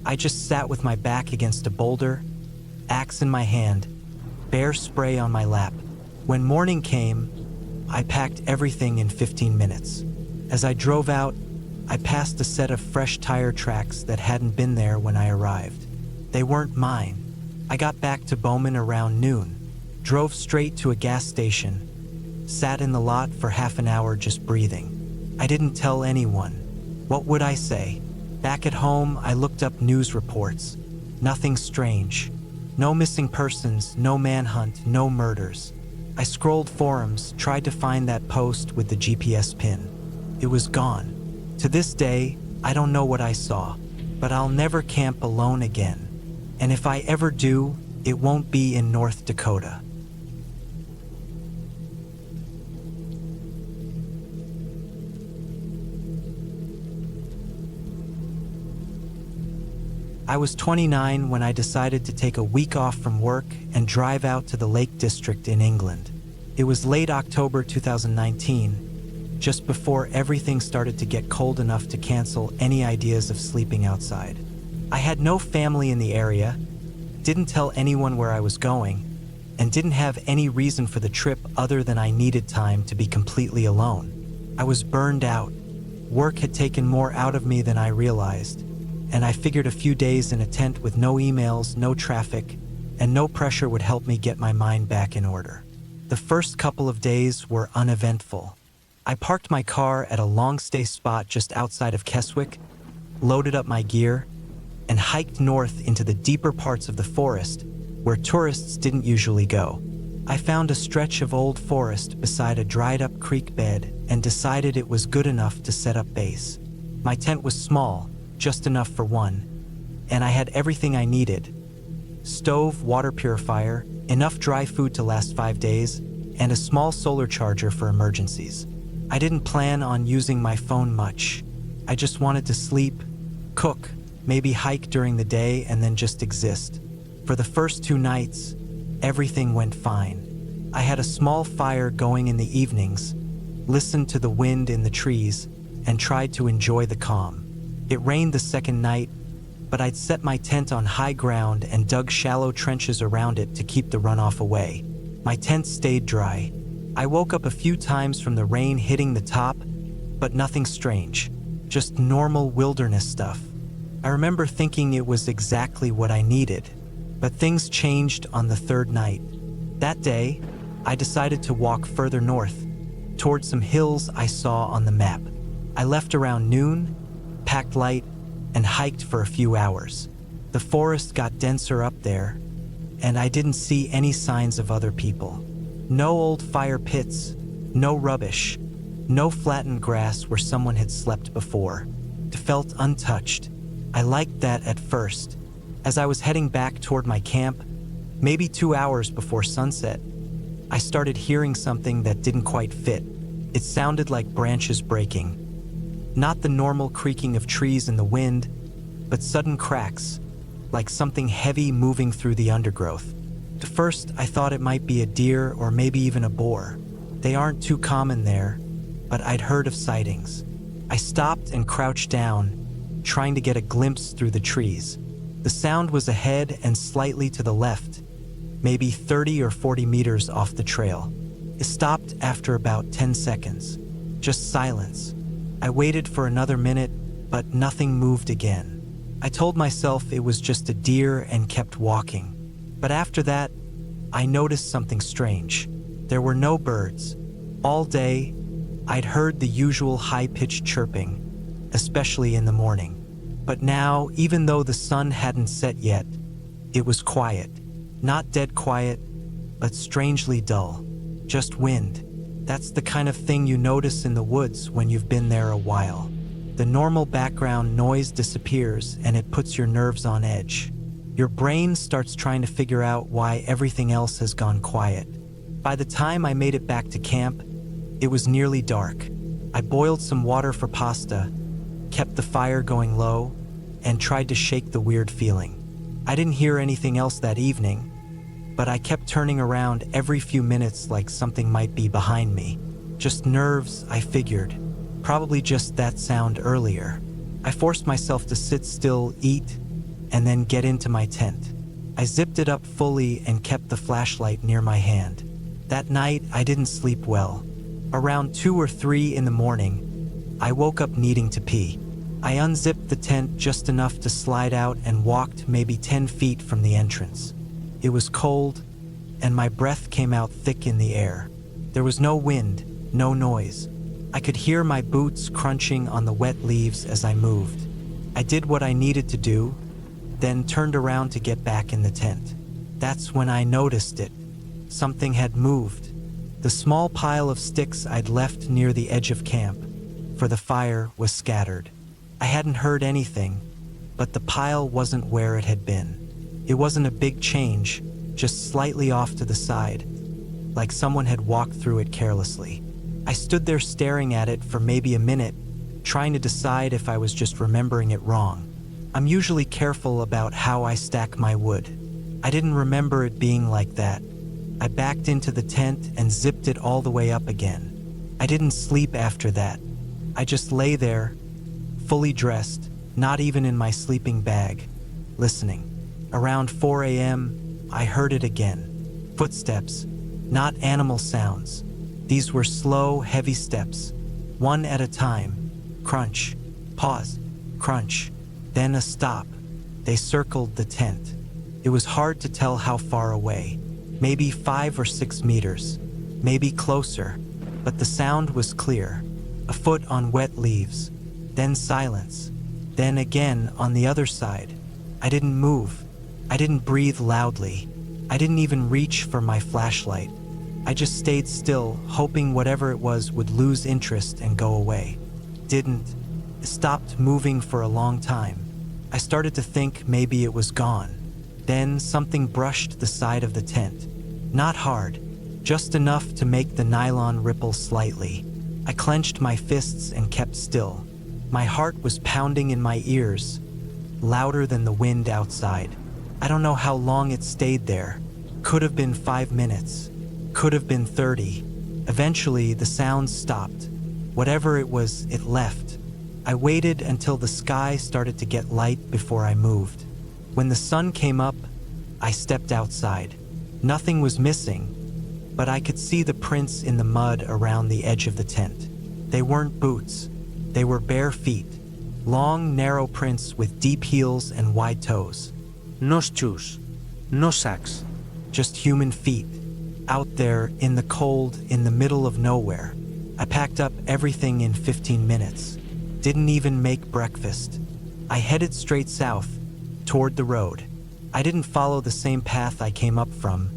I just sat with my back against a boulder, axe in my hand, bear spray on my lap. When morning came, I packed everything in 15 minutes. As I drove out, I passed a set of fresh tire tracks that hadn't been there when I arrived. They weren't mine. I got back to Bowman around noon, drove straight to a gas station, sat in the lot for half an hour just breathing. I didn't tell anyone. What would I say? Back at home, I looked up news reports. Nothing strange. No missing persons, no manhunt, no murders. I scrolled forums, tried to find that post with the GPS pin. It was gone. To this day, I don't know what I saw, but I'll never camp alone again. And if I ever do, it won't be in North Dakota. I was 29 when I decided to take a week off from work and drive out to the Lake District in England. It was late October 2019, just before everything started to get cold enough to cancel any ideas of sleeping outside. I had no family in the area, didn't tell anyone where I was going, and didn't have any reason for the trip other than I needed time to be completely alone. I was burned out. Work had taken more out of me than I realized, and I figured a few days in a tent with no emails, no traffic, and no pressure would help me get my mind back in order. The first couple of days were uneventful. I parked my car at a long-stay spot just outside of Keswick, loaded up my gear, and hiked north into the deeper parts of the forest where tourists didn't usually go. I found a stretch of old forest beside a dried-up creek bed and decided it was good enough to set up base. My tent was small, just enough for one, and I had everything I needed. Stove, water purifier, enough dry food to last 5 days, and a small solar charger for emergencies. I didn't plan on using my phone much. I just wanted to sleep, cook, maybe hike during the day, and then just exist. For the first 2 nights, everything went fine. I had a small fire going in the evenings, listened to the wind in the trees, and tried to enjoy the calm. It rained the second night, but I'd set my tent on high ground and dug shallow trenches around it to keep the runoff away. My tent stayed dry. I woke up a few times from the rain hitting the top, but nothing strange, just normal wilderness stuff. I remember thinking it was exactly what I needed, but things changed on the 3rd night. That day, I decided to walk further north, toward some hills I saw on the map. I left around noon, packed light, and hiked for a few hours. The forest got denser up there, and I didn't see any signs of other people. No old fire pits, no rubbish, no flattened grass where someone had slept before. It felt untouched. I liked that at first. As I was heading back toward my camp, Maybe 2 hours before sunset, I started hearing something that didn't quite fit. It sounded like branches breaking. Not the normal creaking of trees in the wind, but sudden cracks, like something heavy moving through the undergrowth. At first, I thought it might be a deer or maybe even a boar. They aren't too common there, but I'd heard of sightings. I stopped and crouched down, trying to get a glimpse through the trees. The sound was ahead and slightly to the left, maybe 30 or 40 meters off the trail. It stopped after about 10 seconds. Just silence. I waited for another minute, but nothing moved again. I told myself it was just a deer and kept walking. But after that, I noticed something strange. There were no birds. All day, I'd heard the usual high-pitched chirping, especially in the morning. But now, even though the sun hadn't set yet, it was quiet. Not dead quiet, but strangely dull. Just wind. That's the kind of thing you notice in the woods when you've been there a while. The normal background noise disappears and it puts your nerves on edge. Your brain starts trying to figure out why everything else has gone quiet. By the time I made it back to camp, it was nearly dark. I boiled some water for pasta, kept the fire going low, and tried to shake the weird feeling. I didn't hear anything else that evening, but I kept turning around every few minutes like something might be behind me. Just nerves, I figured. Probably just that sound earlier. I forced myself to sit still, eat, and then get into my tent. I zipped it up fully and kept the flashlight near my hand. That night, I didn't sleep well. Around 2 or 3 in the morning, I woke up needing to pee. I unzipped the tent just enough to slide out and walked maybe 10 feet from the entrance. It was cold, and my breath came out thick in the air. There was no wind, no noise. I could hear my boots crunching on the wet leaves as I moved. I did what I needed to do, then turned around to get back in the tent. That's when I noticed it. Something had moved. The small pile of sticks I'd left near the edge of camp for the fire was scattered. I hadn't heard anything, but the pile wasn't where it had been. It wasn't a big change, just slightly off to the side, like someone had walked through it carelessly. I stood there staring at it for maybe a minute, trying to decide if I was just remembering it wrong. I'm usually careful about how I stack my wood. I didn't remember it being like that. I backed into the tent and zipped it all the way up again. I didn't sleep after that. I just lay there, fully dressed, not even in my sleeping bag, listening. Around 4 a.m., I heard it again. Footsteps, not animal sounds. These were slow, heavy steps, one at a time. Crunch, pause, crunch, then a stop. They circled the tent. It was hard to tell how far away. Maybe 5 or 6 meters, maybe closer, but the sound was clear. A foot on wet leaves, then silence, then again on the other side. I didn't move. I didn't breathe loudly. I didn't even reach for my flashlight. I just stayed still, hoping whatever it was would lose interest and go away. Didn't. It stopped moving for a long time. I started to think maybe it was gone. Then something brushed the side of the tent. Not hard, just enough to make the nylon ripple slightly. I clenched my fists and kept still. My heart was pounding in my ears, louder than the wind outside. I don't know how long it stayed there. Could have been 5 minutes. Could have been 30. Eventually, the sounds stopped. Whatever it was, it left. I waited until the sky started to get light before I moved. When the sun came up, I stepped outside. Nothing was missing, but I could see the prints in the mud around the edge of the tent. They weren't boots. They were bare feet. Long, narrow prints with deep heels and wide toes. No shoes, no socks. Just human feet, out there in the cold, in the middle of nowhere. I packed up everything in 15 minutes. Didn't even make breakfast. I headed straight south, toward the road. I didn't follow the same path I came up from.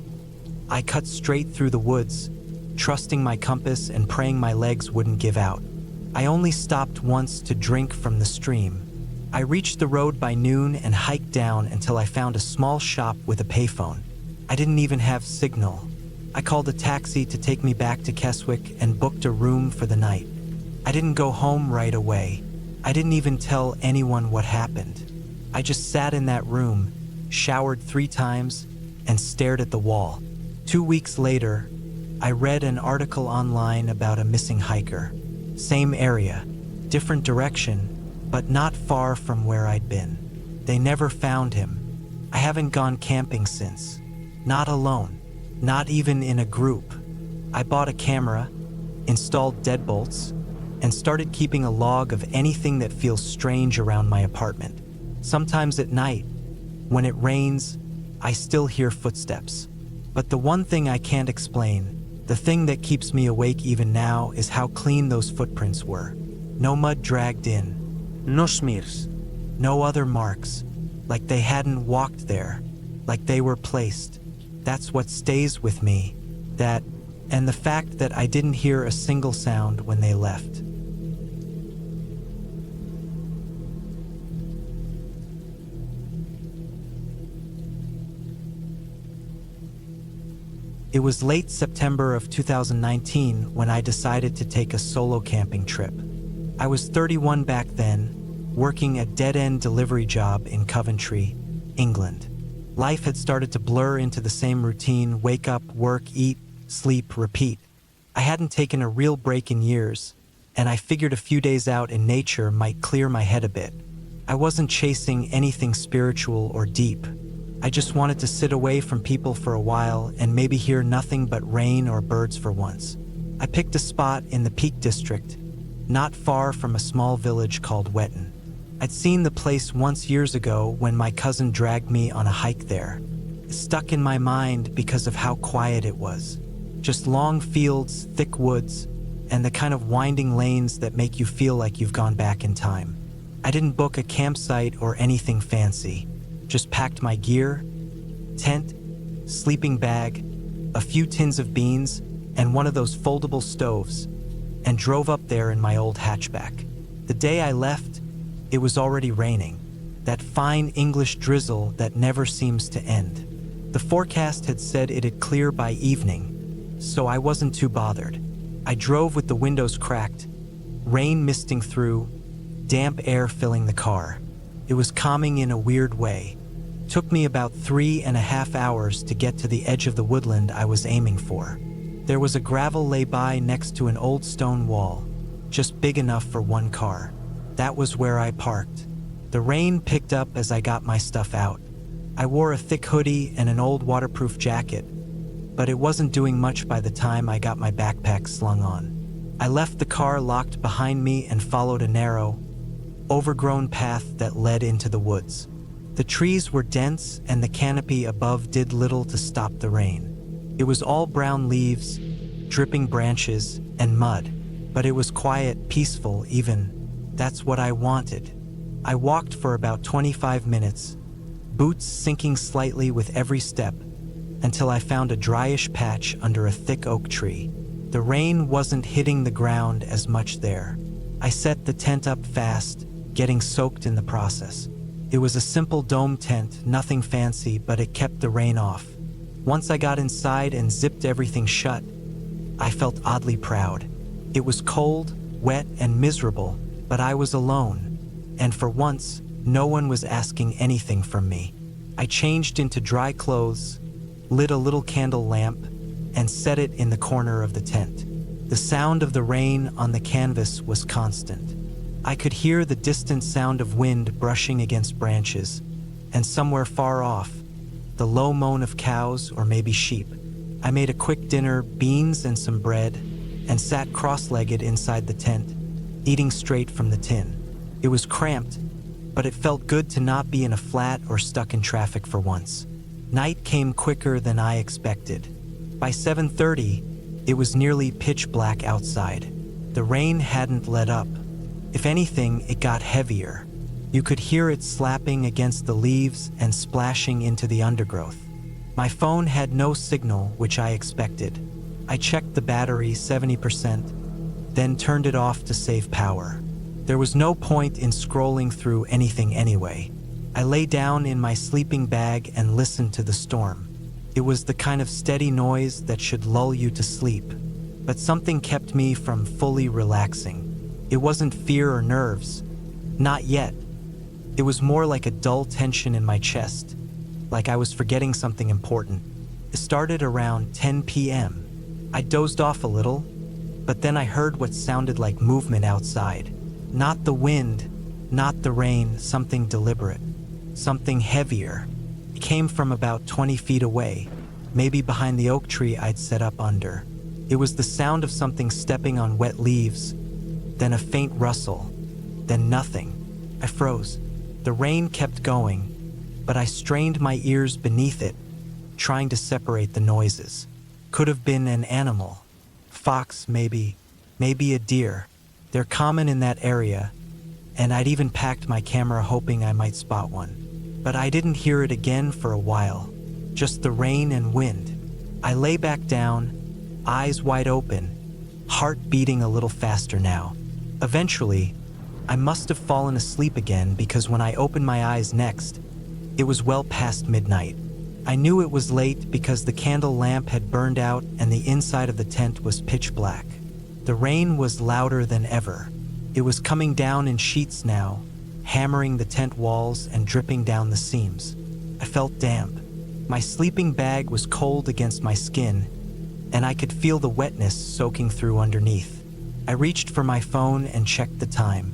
I cut straight through the woods, trusting my compass and praying my legs wouldn't give out. I only stopped once to drink from the stream. I reached the road by noon and hiked down until I found a small shop with a payphone. I didn't even have signal. I called a taxi to take me back to Keswick and booked a room for the night. I didn't go home right away. I didn't even tell anyone what happened. I just sat in that room, showered 3 times, and stared at the wall. 2 weeks later, I read an article online about a missing hiker. Same area, different direction, but not far from where I'd been. They never found him. I haven't gone camping since. Not alone, not even in a group. I bought a camera, installed deadbolts, and started keeping a log of anything that feels strange around my apartment. Sometimes at night, when it rains, I still hear footsteps. But the one thing I can't explain, the thing that keeps me awake even now, is how clean those footprints were. No mud dragged in. No smears. No other marks. Like they hadn't walked there. Like they were placed. That's what stays with me. That, and the fact that I didn't hear a single sound when they left. It was late September of 2019 when I decided to take a solo camping trip. I was 31 back then, working a dead-end delivery job in Coventry, England. Life had started to blur into the same routine: wake up, work, eat, sleep, repeat. I hadn't taken a real break in years, and I figured a few days out in nature might clear my head a bit. I wasn't chasing anything spiritual or deep. I just wanted to sit away from people for a while and maybe hear nothing but rain or birds for once. I picked a spot in the Peak District, not far from a small village called Wetton. I'd seen the place once years ago when my cousin dragged me on a hike there. It stuck in my mind because of how quiet it was. Just long fields, thick woods, and the kind of winding lanes that make you feel like you've gone back in time. I didn't book a campsite or anything fancy. Just packed my gear, tent, sleeping bag, a few tins of beans, and one of those foldable stoves, and drove up there in my old hatchback. The day I left, it was already raining, that fine English drizzle that never seems to end. The forecast had said it'd clear by evening, so I wasn't too bothered. I drove with the windows cracked, rain misting through, damp air filling the car. It was calming in a weird way. Took me about 3.5 hours to get to the edge of the woodland I was aiming for. There was a gravel lay-by next to an old stone wall, just big enough for one car. That was where I parked. The rain picked up as I got my stuff out. I wore a thick hoodie and an old waterproof jacket, but it wasn't doing much by the time I got my backpack slung on. I left the car locked behind me and followed a narrow, overgrown path that led into the woods. The trees were dense and the canopy above did little to stop the rain. It was all brown leaves, dripping branches, and mud, but it was quiet, peaceful even. That's what I wanted. I walked for about 25 minutes, boots sinking slightly with every step, until I found a dryish patch under a thick oak tree. The rain wasn't hitting the ground as much there. I set the tent up fast, getting soaked in the process. It was a simple dome tent, nothing fancy, but it kept the rain off. Once I got inside and zipped everything shut, I felt oddly proud. It was cold, wet, and miserable, but I was alone, and for once, no one was asking anything from me. I changed into dry clothes, lit a little candle lamp, and set it in the corner of the tent. The sound of the rain on the canvas was constant. I could hear the distant sound of wind brushing against branches, and somewhere far off, the low moan of cows or maybe sheep. I made a quick dinner, beans and some bread, and sat cross-legged inside the tent, eating straight from the tin. It was cramped, but it felt good to not be in a flat or stuck in traffic for once. Night came quicker than I expected. By 7:30, it was nearly pitch black outside. The rain hadn't let up. If anything, it got heavier. You could hear it slapping against the leaves and splashing into the undergrowth. My phone had no signal, which I expected. I checked the battery, 70%, then turned it off to save power. There was no point in scrolling through anything anyway. I lay down in my sleeping bag and listened to the storm. It was the kind of steady noise that should lull you to sleep, but something kept me from fully relaxing. It wasn't fear or nerves. Not yet. It was more like a dull tension in my chest, like I was forgetting something important. It started around 10 p.m. I dozed off a little, but then I heard what sounded like movement outside. Not the wind, not the rain, something deliberate, something heavier. It came from about 20 feet away, maybe behind the oak tree I'd set up under. It was the sound of something stepping on wet leaves, then a faint rustle, then nothing. I froze. The rain kept going, but I strained my ears beneath it, trying to separate the noises. Could have been an animal. Fox, maybe a deer. They're common in that area, and I'd even packed my camera hoping I might spot one. But I didn't hear it again for a while, just the rain and wind. I lay back down, eyes wide open, heart beating a little faster now. Eventually, I must have fallen asleep again because when I opened my eyes next, it was well past midnight. I knew it was late because the candle lamp had burned out and the inside of the tent was pitch black. The rain was louder than ever. It was coming down in sheets now, hammering the tent walls and dripping down the seams. I felt damp. My sleeping bag was cold against my skin, and I could feel the wetness soaking through underneath. I reached for my phone and checked the time.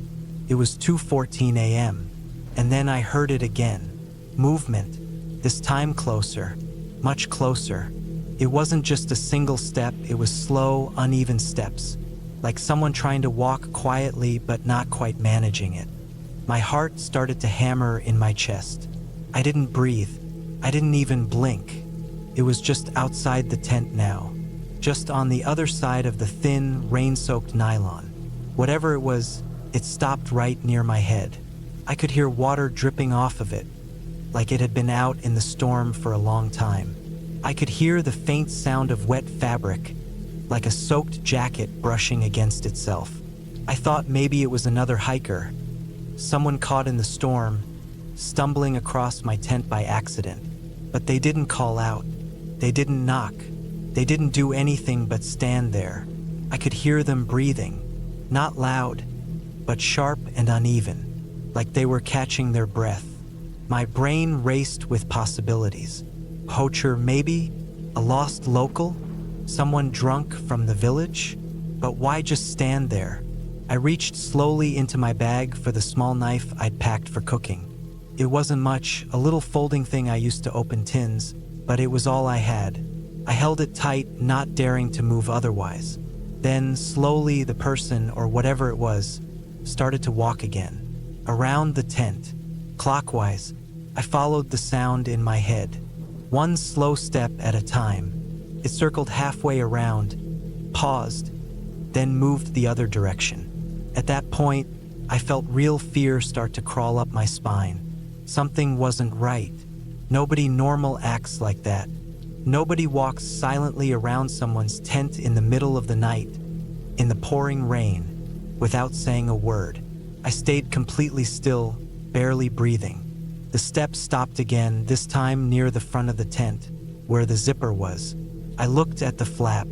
It was 2:14 a.m., and then I heard it again. Movement, this time closer, much closer. It wasn't just a single step, it was slow, uneven steps, like someone trying to walk quietly but not quite managing it. My heart started to hammer in my chest. I didn't breathe. I didn't even blink. It was just outside the tent now, just on the other side of the thin, rain-soaked nylon. Whatever it was, it stopped right near my head. I could hear water dripping off of it, like it had been out in the storm for a long time. I could hear the faint sound of wet fabric, like a soaked jacket brushing against itself. I thought maybe it was another hiker, someone caught in the storm, stumbling across my tent by accident. But they didn't call out. They didn't knock. They didn't do anything but stand there. I could hear them breathing, not loud, but sharp and uneven, like they were catching their breath. My brain raced with possibilities. Poacher, maybe? A lost local? Someone drunk from the village? But why just stand there? I reached slowly into my bag for the small knife I'd packed for cooking. It wasn't much, a little folding thing I used to open tins, but it was all I had. I held it tight, not daring to move otherwise. Then, slowly, the person, or whatever it was, started to walk again. Around the tent. Clockwise, I followed the sound in my head. One slow step at a time. It circled halfway around, paused, then moved the other direction. At that point, I felt real fear start to crawl up my spine. Something wasn't right. Nobody normal acts like that. Nobody walks silently around someone's tent in the middle of the night, in the pouring rain, without saying a word. I stayed completely still, barely breathing. The steps stopped again, this time near the front of the tent, where the zipper was. I looked at the flap.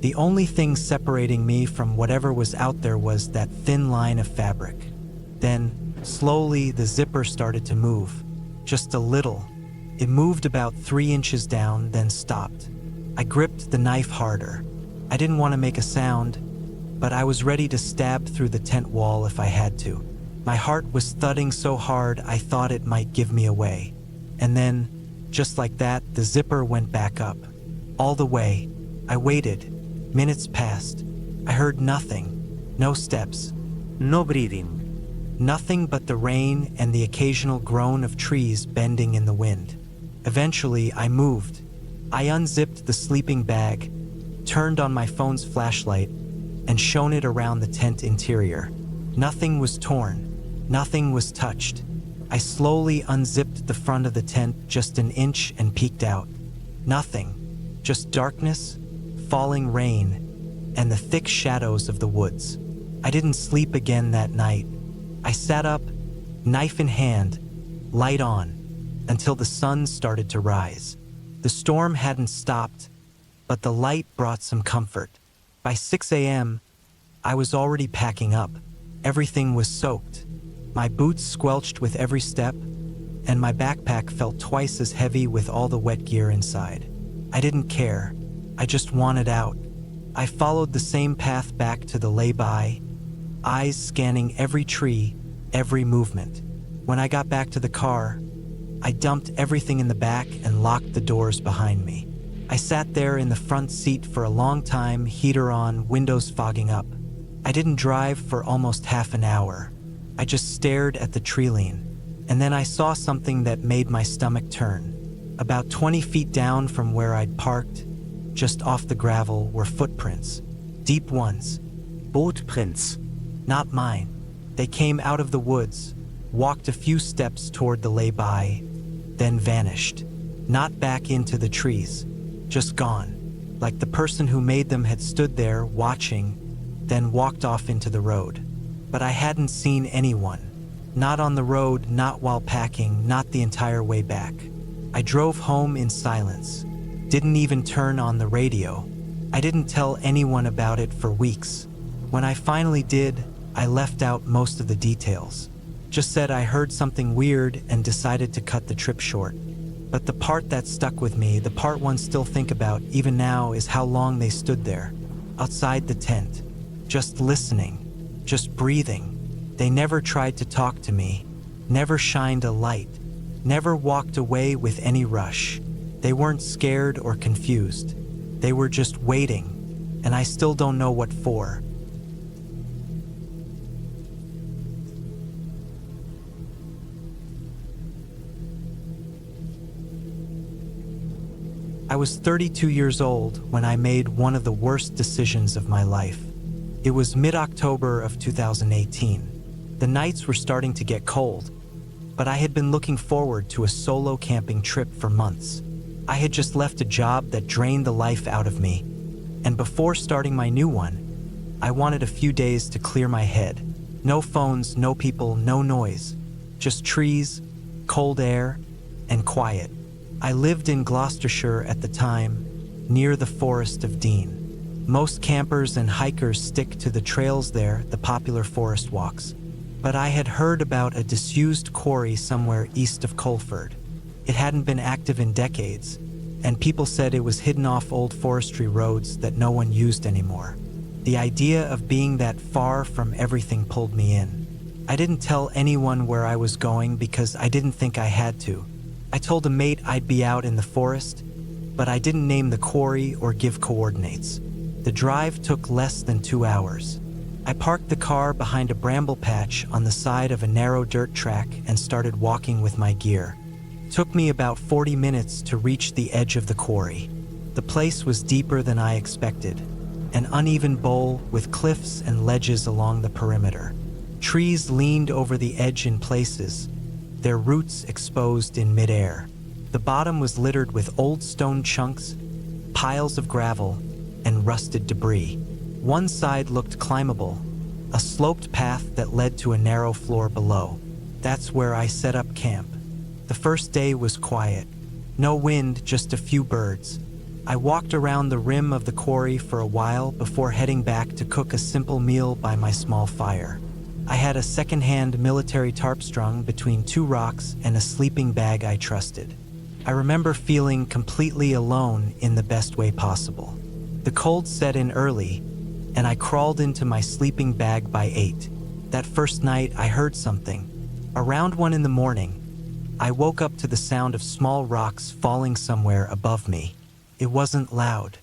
The only thing separating me from whatever was out there was that thin line of fabric. Then, slowly, the zipper started to move. Just a little. It moved about 3 inches down, then stopped. I gripped the knife harder. I didn't want to make a sound, but I was ready to stab through the tent wall if I had to. My heart was thudding so hard I thought it might give me away. And then, just like that, the zipper went back up. All the way. I waited. Minutes passed. I heard nothing. No steps. No breathing. Nothing but the rain and the occasional groan of trees bending in the wind. Eventually, I moved. I unzipped the sleeping bag, turned on my phone's flashlight, and shone it around the tent interior. Nothing was torn. Nothing was touched. I slowly unzipped the front of the tent just an inch and peeked out. Nothing. Just darkness, falling rain, and the thick shadows of the woods. I didn't sleep again that night. I sat up, knife in hand, light on, until the sun started to rise. The storm hadn't stopped, but the light brought some comfort. By 6 a.m., I was already packing up. Everything was soaked. My boots squelched with every step, and my backpack felt twice as heavy with all the wet gear inside. I didn't care. I just wanted out. I followed the same path back to the lay-by, eyes scanning every tree, every movement. When I got back to the car, I dumped everything in the back and locked the doors behind me. I sat there in the front seat for a long time, heater on, windows fogging up. I didn't drive for almost half an hour. I just stared at the tree line, and then I saw something that made my stomach turn. About 20 feet down from where I'd parked, just off the gravel, were footprints. Deep ones. Footprints. Not mine. They came out of the woods, walked a few steps toward the lay-by, then vanished. Not back into the trees. Just gone. Like the person who made them had stood there, watching, then walked off into the road. But I hadn't seen anyone. Not on the road, not while packing, not the entire way back. I drove home in silence. Didn't even turn on the radio. I didn't tell anyone about it for weeks. When I finally did, I left out most of the details. Just said I heard something weird and decided to cut the trip short. But the part that stuck with me, the part one still think about even now, is how long they stood there, outside the tent, just listening, just breathing. They never tried to talk to me, never shined a light, never walked away with any rush. They weren't scared or confused. They were just waiting, and I still don't know what for. I was 32 years old when I made one of the worst decisions of my life. It was mid-October of 2018. The nights were starting to get cold, but I had been looking forward to a solo camping trip for months. I had just left a job that drained the life out of me, and before starting my new one, I wanted a few days to clear my head. No phones, no people, no noise. Just trees, cold air, and quiet. I lived in Gloucestershire at the time, near the Forest of Dean. Most campers and hikers stick to the trails there, the popular forest walks. But I had heard about a disused quarry somewhere east of Colford. It hadn't been active in decades, and people said it was hidden off old forestry roads that no one used anymore. The idea of being that far from everything pulled me in. I didn't tell anyone where I was going because I didn't think I had to. I told a mate I'd be out in the forest, but I didn't name the quarry or give coordinates. The drive took less than 2 hours. I parked the car behind a bramble patch on the side of a narrow dirt track and started walking with my gear. It took me about 40 minutes to reach the edge of the quarry. The place was deeper than I expected, an uneven bowl with cliffs and ledges along the perimeter. Trees leaned over the edge in places, their roots exposed in midair. The bottom was littered with old stone chunks, piles of gravel, and rusted debris. One side looked climbable, a sloped path that led to a narrow floor below. That's where I set up camp. The first day was quiet. No wind, just a few birds. I walked around the rim of the quarry for a while before heading back to cook a simple meal by my small fire. I had a second-hand military tarp strung between 2 rocks and a sleeping bag I trusted. I remember feeling completely alone in the best way possible. The cold set in early, and I crawled into my sleeping bag by 8. That first night, I heard something. Around 1 in the morning, I woke up to the sound of small rocks falling somewhere above me. It wasn't loud,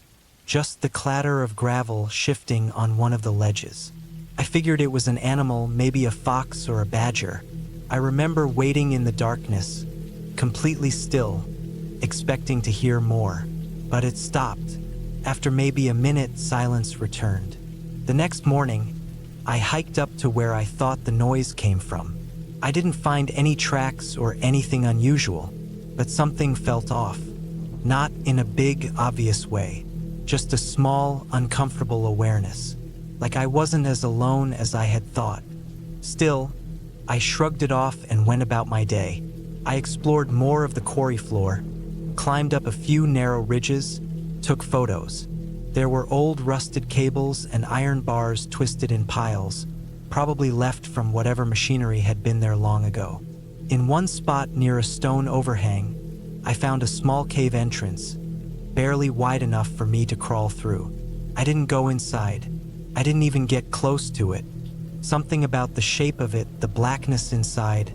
just the clatter of gravel shifting on one of the ledges. I figured it was an animal, maybe a fox or a badger. I remember waiting in the darkness, completely still, expecting to hear more. But it stopped. After maybe a minute, silence returned. The next morning, I hiked up to where I thought the noise came from. I didn't find any tracks or anything unusual, but something felt off. Not in a big, obvious way, just a small, uncomfortable awareness. Like I wasn't as alone as I had thought. Still, I shrugged it off and went about my day. I explored more of the quarry floor, climbed up a few narrow ridges, took photos. There were old rusted cables and iron bars twisted in piles, probably left from whatever machinery had been there long ago. In one spot near a stone overhang, I found a small cave entrance, barely wide enough for me to crawl through. I didn't go inside. I didn't even get close to it. Something about the shape of it, the blackness inside,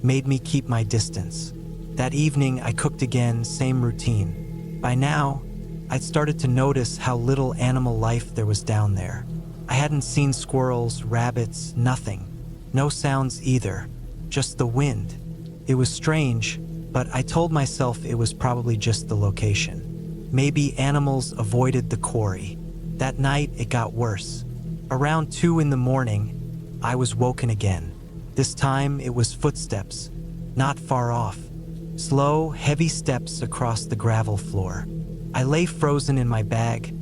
made me keep my distance. That evening, I cooked again, same routine. By now, I'd started to notice how little animal life there was down there. I hadn't seen squirrels, rabbits, nothing. No sounds either, just the wind. It was strange, but I told myself it was probably just the location. Maybe animals avoided the quarry. That night, it got worse. Around 2 in the morning, I was woken again. This time, it was footsteps, not far off. Slow, heavy steps across the gravel floor. I lay frozen in my bag,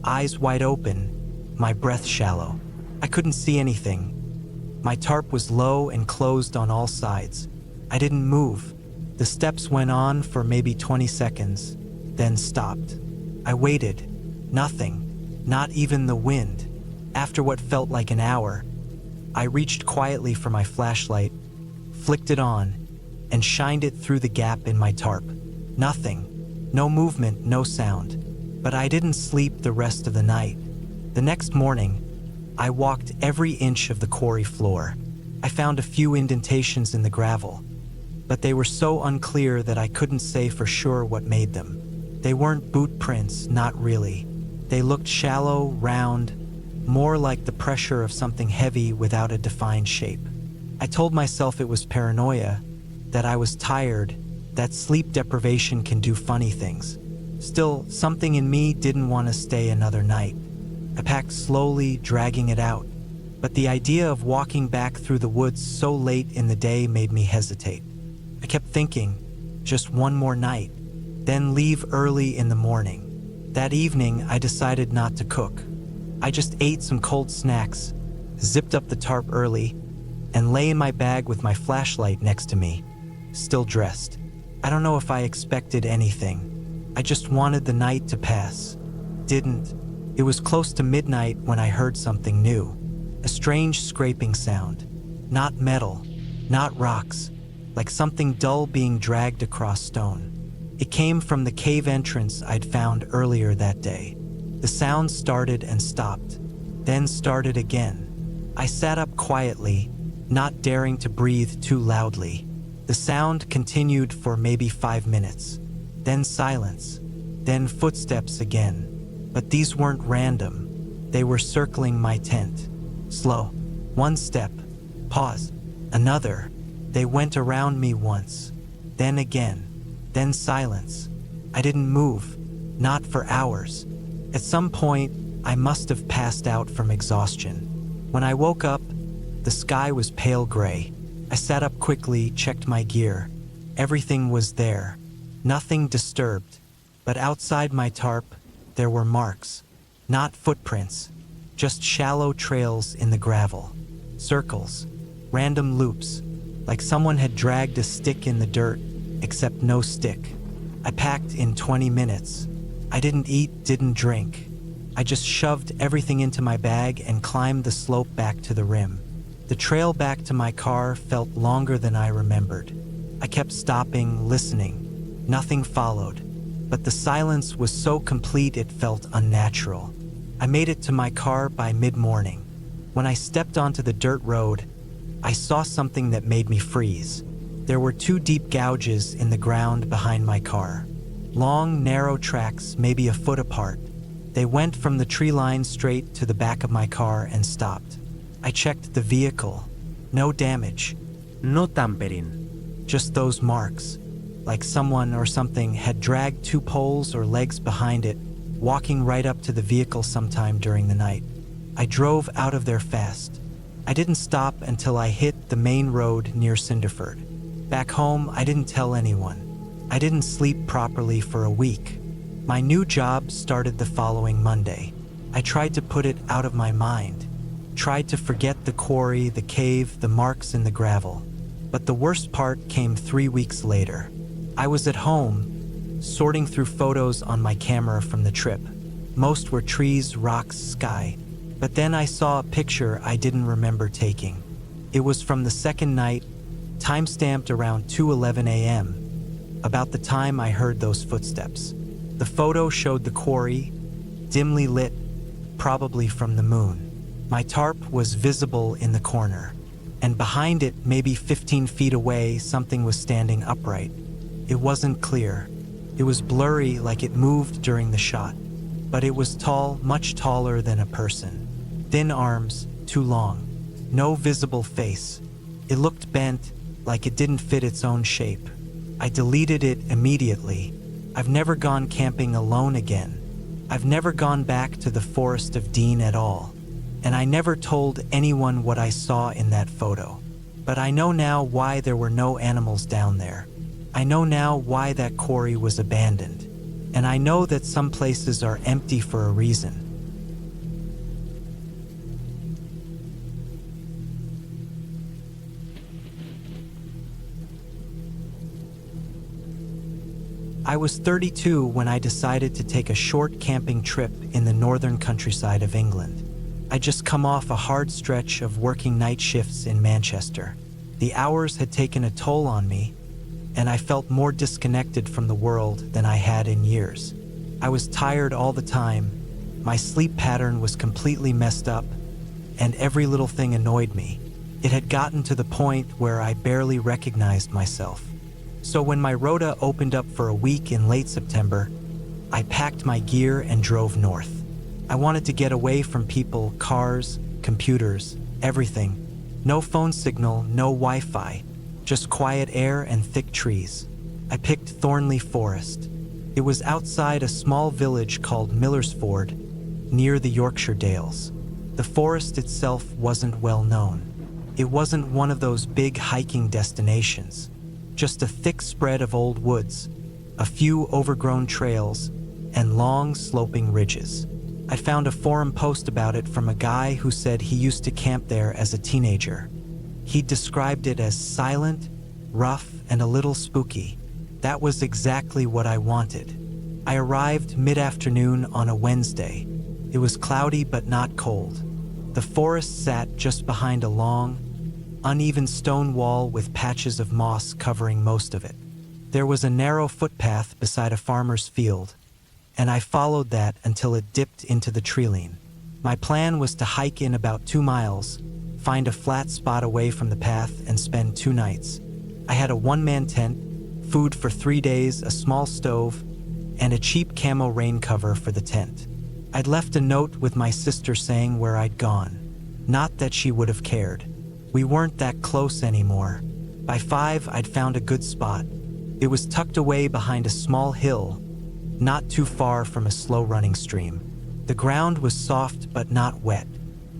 eyes wide open, my breath shallow. I couldn't see anything. My tarp was low and closed on all sides. I didn't move. The steps went on for maybe 20 seconds, then stopped. I waited. Nothing. Not even the wind. After what felt like an hour, I reached quietly for my flashlight, flicked it on, and shined it through the gap in my tarp. Nothing. No movement, no sound. But I didn't sleep the rest of the night. The next morning, I walked every inch of the quarry floor. I found a few indentations in the gravel, but they were so unclear that I couldn't say for sure what made them. They weren't boot prints, not really. They looked shallow, round, more like the pressure of something heavy without a defined shape. I told myself it was paranoia, that I was tired, that sleep deprivation can do funny things. Still, something in me didn't want to stay another night. I packed slowly, dragging it out. But the idea of walking back through the woods so late in the day made me hesitate. I kept thinking, just one more night, then leave early in the morning. That evening, I decided not to cook. I just ate some cold snacks, zipped up the tarp early, and lay in my bag with my flashlight next to me, still dressed. I don't know if I expected anything. I just wanted the night to pass. Didn't. It was close to midnight when I heard something new. A strange scraping sound. Not metal, not rocks, like something dull being dragged across stone. It came from the cave entrance I'd found earlier that day. The sound started and stopped, then started again. I sat up quietly, not daring to breathe too loudly. The sound continued for maybe 5 minutes, then silence, then footsteps again. But these weren't random. They were circling my tent. Slow. One step. Pause. Another. They went around me once. Then again. Then silence. I didn't move. Not for hours. At some point, I must have passed out from exhaustion. When I woke up, the sky was pale gray. I sat up quickly, checked my gear. Everything was there. Nothing disturbed. But outside my tarp, there were marks. Not footprints. Just shallow trails in the gravel. Circles. Random loops. Like someone had dragged a stick in the dirt, except no stick. I packed in 20 minutes. I didn't eat, didn't drink. I just shoved everything into my bag and climbed the slope back to the rim. The trail back to my car felt longer than I remembered. I kept stopping, listening. Nothing followed, but the silence was so complete it felt unnatural. I made it to my car by mid-morning. When I stepped onto the dirt road, I saw something that made me freeze. There were 2 deep gouges in the ground behind my car. Long, narrow tracks, maybe a foot apart. They went from the tree line straight to the back of my car and stopped. I checked the vehicle. No damage. No tampering. Just those marks. Like someone or something had dragged 2 poles or legs behind it, walking right up to the vehicle sometime during the night. I drove out of there fast. I didn't stop until I hit the main road near Cinderford. Back home, I didn't tell anyone. I didn't sleep properly for a week. My new job started the following Monday. I tried to put it out of my mind. Tried to forget the quarry, the cave, the marks in the gravel. But the worst part came 3 weeks later. I was at home, sorting through photos on my camera from the trip. Most were trees, rocks, sky. But then I saw a picture I didn't remember taking. It was from the second night, time-stamped around 2:11 a.m., about the time I heard those footsteps. The photo showed the quarry, dimly lit, probably from the moon. My tarp was visible in the corner, and behind it, maybe 15 feet away, something was standing upright. It wasn't clear. It was blurry, like it moved during the shot. But it was tall, much taller than a person. Thin arms, too long. No visible face. It looked bent, like it didn't fit its own shape. I deleted it immediately. I've never gone camping alone again. I've never gone back to the Forest of Dean at all. And I never told anyone what I saw in that photo. But I know now why there were no animals down there. I know now why that quarry was abandoned. And I know that some places are empty for a reason. I was 32 when I decided to take a short camping trip in the northern countryside of England. I'd just come off a hard stretch of working night shifts in Manchester. The hours had taken a toll on me, and I felt more disconnected from the world than I had in years. I was tired all the time, my sleep pattern was completely messed up, and every little thing annoyed me. It had gotten to the point where I barely recognized myself. So when my rota opened up for a week in late September, I packed my gear and drove north. I wanted to get away from people, cars, computers, everything. No phone signal, no Wi-Fi, just quiet air and thick trees. I picked Thornley Forest. It was outside a small village called Millersford, near the Yorkshire Dales. The forest itself wasn't well known. It wasn't one of those big hiking destinations. Just a thick spread of old woods, a few overgrown trails, and long sloping ridges. I found a forum post about it from a guy who said he used to camp there as a teenager. He described it as silent, rough, and a little spooky. That was exactly what I wanted. I arrived mid-afternoon on a Wednesday. It was cloudy but not cold. The forest sat just behind a long, uneven stone wall with patches of moss covering most of it. There was a narrow footpath beside a farmer's field, and I followed that until it dipped into the treeline. My plan was to hike in about 2 miles, find a flat spot away from the path, and spend 2 nights. I had a one-man tent, food for 3 days, a small stove, and a cheap camo rain cover for the tent. I'd left a note with my sister saying where I'd gone. Not that she would have cared. We weren't that close anymore. By 5, I'd found a good spot. It was tucked away behind a small hill, not too far from a slow-running stream. The ground was soft but not wet.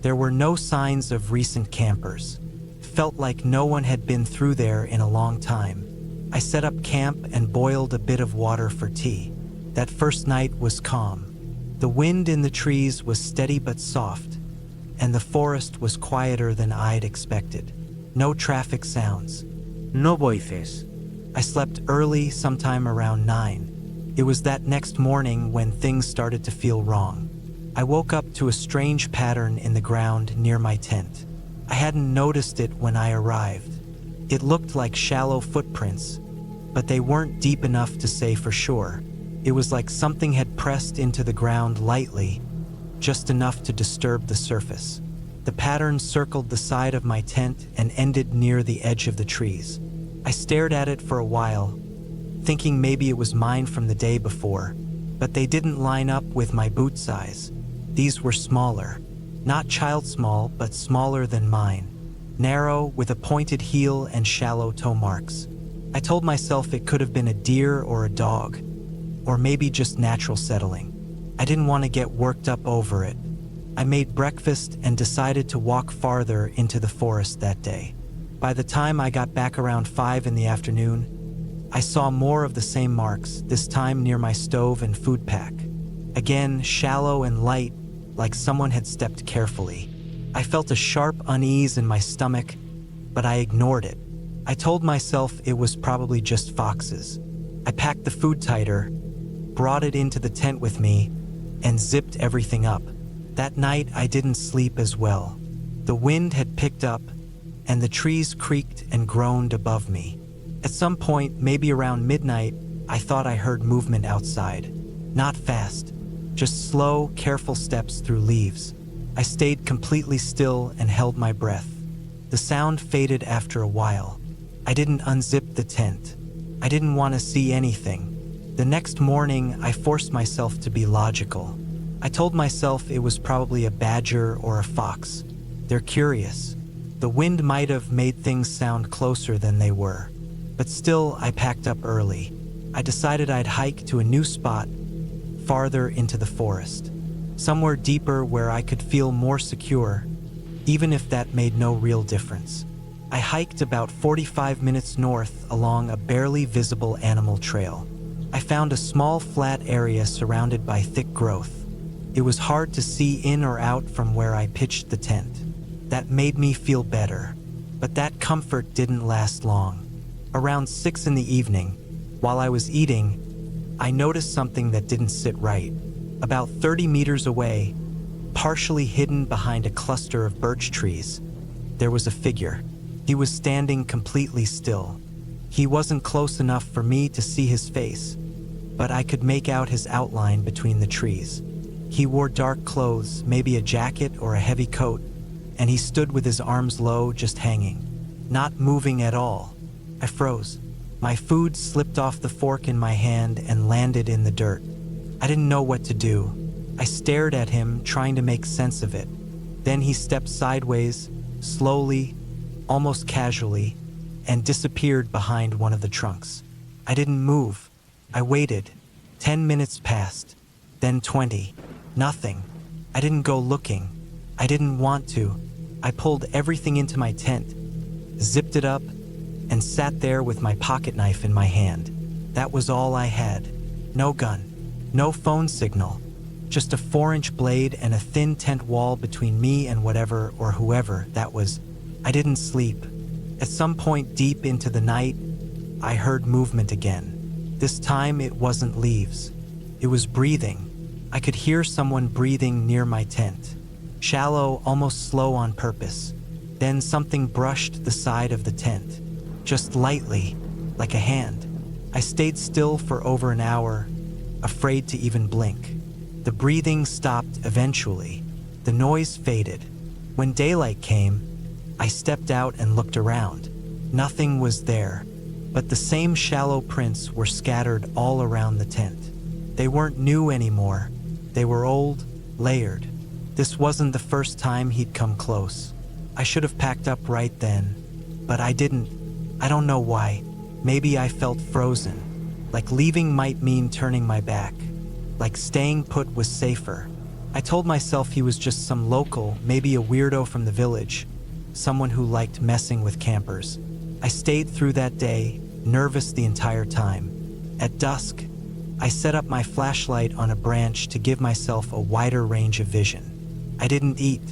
There were no signs of recent campers. Felt like no one had been through there in a long time. I set up camp and boiled a bit of water for tea. That first night was calm. The wind in the trees was steady but soft, and the forest was quieter than I'd expected. No traffic sounds. No voices. I slept early, sometime around 9. It was that next morning when things started to feel wrong. I woke up to a strange pattern in the ground near my tent. I hadn't noticed it when I arrived. It looked like shallow footprints, but they weren't deep enough to say for sure. It was like something had pressed into the ground lightly, just enough to disturb the surface. The pattern circled the side of my tent and ended near the edge of the trees. I stared at it for a while, thinking maybe it was mine from the day before, but they didn't line up with my boot size. These were smaller. Not child small, but smaller than mine. Narrow, with a pointed heel and shallow toe marks. I told myself it could have been a deer or a dog, or maybe just natural settling. I didn't want to get worked up over it. I made breakfast and decided to walk farther into the forest that day. By the time I got back around 5 in the afternoon, I saw more of the same marks, this time near my stove and food pack. Again, shallow and light, like someone had stepped carefully. I felt a sharp unease in my stomach, but I ignored it. I told myself it was probably just foxes. I packed the food tighter, brought it into the tent with me, and zipped everything up. That night, I didn't sleep as well. The wind had picked up, and the trees creaked and groaned above me. At some point, maybe around midnight, I thought I heard movement outside. Not fast, just slow, careful steps through leaves. I stayed completely still and held my breath. The sound faded after a while. I didn't unzip the tent. I didn't want to see anything. The next morning, I forced myself to be logical. I told myself it was probably a badger or a fox. They're curious. The wind might have made things sound closer than they were. But still, I packed up early. I decided I'd hike to a new spot, farther into the forest. Somewhere deeper where I could feel more secure, even if that made no real difference. I hiked about 45 minutes north along a barely visible animal trail. I found a small flat area surrounded by thick growth. It was hard to see in or out from where I pitched the tent. That made me feel better, but that comfort didn't last long. Around 6 in the evening, while I was eating, I noticed something that didn't sit right. About 30 meters away, partially hidden behind a cluster of birch trees, there was a figure. He was standing completely still. He wasn't close enough for me to see his face, but I could make out his outline between the trees. He wore dark clothes, maybe a jacket or a heavy coat, and he stood with his arms low, just hanging, not moving at all. I froze. My food slipped off the fork in my hand and landed in the dirt. I didn't know what to do. I stared at him, trying to make sense of it. Then he stepped sideways, slowly, almost casually, and disappeared behind one of the trunks. I didn't move. I waited. 10 minutes passed, then 20. Nothing. I didn't go looking. I didn't want to. I pulled everything into my tent, zipped it up, and sat there with my pocket knife in my hand. That was all I had. No gun, no phone signal, just a 4-inch blade and a thin tent wall between me and whatever or whoever that was. I didn't sleep. At some point deep into the night, I heard movement again. This time it wasn't leaves. It was breathing. I could hear someone breathing near my tent. Shallow, almost slow on purpose. Then something brushed the side of the tent. Just lightly, like a hand. I stayed still for over an hour, afraid to even blink. The breathing stopped eventually. The noise faded. When daylight came, I stepped out and looked around. Nothing was there, but the same shallow prints were scattered all around the tent. They weren't new anymore. They were old, layered. This wasn't the first time he'd come close. I should have packed up right then, but I didn't. I don't know why. Maybe I felt frozen. Like leaving might mean turning my back. Like staying put was safer. I told myself he was just some local, maybe a weirdo from the village, someone who liked messing with campers. I stayed through that day, nervous the entire time. At dusk, I set up my flashlight on a branch to give myself a wider range of vision. I didn't eat.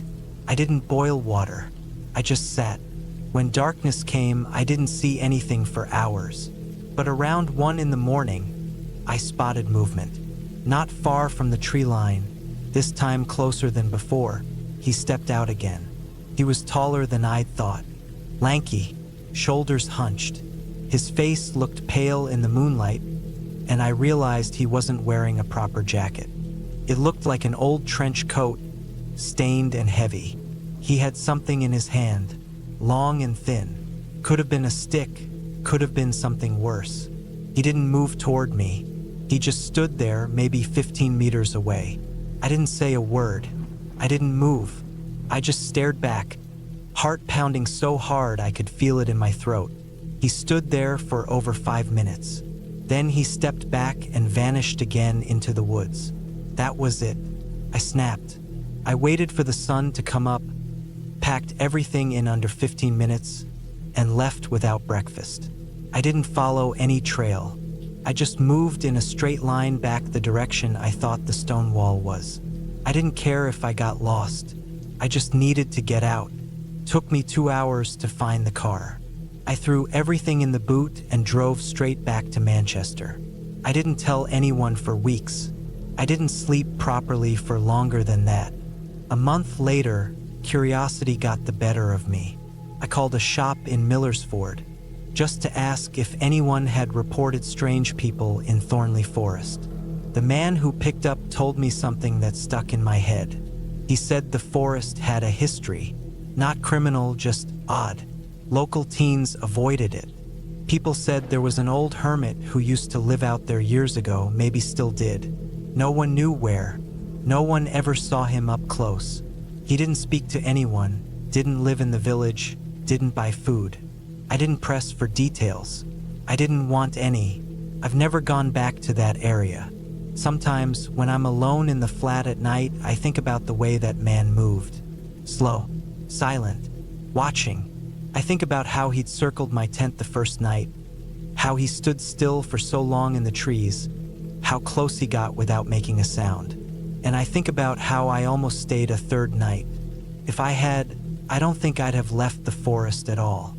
I didn't boil water. I just sat. When darkness came, I didn't see anything for hours. But around 1 in the morning, I spotted movement. Not far from the tree line, this time closer than before, he stepped out again. He was taller than I'd thought. Lanky, shoulders hunched. His face looked pale in the moonlight, and I realized he wasn't wearing a proper jacket. It looked like an old trench coat, stained and heavy. He had something in his hand, long and thin. Could have been a stick, could have been something worse. He didn't move toward me. He just stood there, maybe 15 meters away. I didn't say a word. I didn't move. I just stared back, heart pounding so hard I could feel it in my throat. He stood there for over 5 minutes. Then he stepped back and vanished again into the woods. That was it. I snapped. I waited for the sun to come up, packed everything in under 15 minutes, and left without breakfast. I didn't follow any trail. I just moved in a straight line back the direction I thought the stone wall was. I didn't care if I got lost. I just needed to get out. Took me 2 hours to find the car. I threw everything in the boot and drove straight back to Manchester. I didn't tell anyone for weeks. I didn't sleep properly for longer than that. A month later, curiosity got the better of me. I called a shop in Millersford just to ask if anyone had reported strange people in Thornley Forest. The man who picked up told me something that stuck in my head. He said the forest had a history, not criminal, just odd. Local teens avoided it. People said there was an old hermit who used to live out there years ago, maybe still did. No one knew where. No one ever saw him up close. He didn't speak to anyone, didn't live in the village, didn't buy food. I didn't press for details. I didn't want any. I've never gone back to that area. Sometimes, when I'm alone in the flat at night, I think about the way that man moved. Slow, silent, watching. I think about how he'd circled my tent the first night, how he stood still for so long in the trees, how close he got without making a sound. And I think about how I almost stayed a third night. If I had, I don't think I'd have left the forest at all.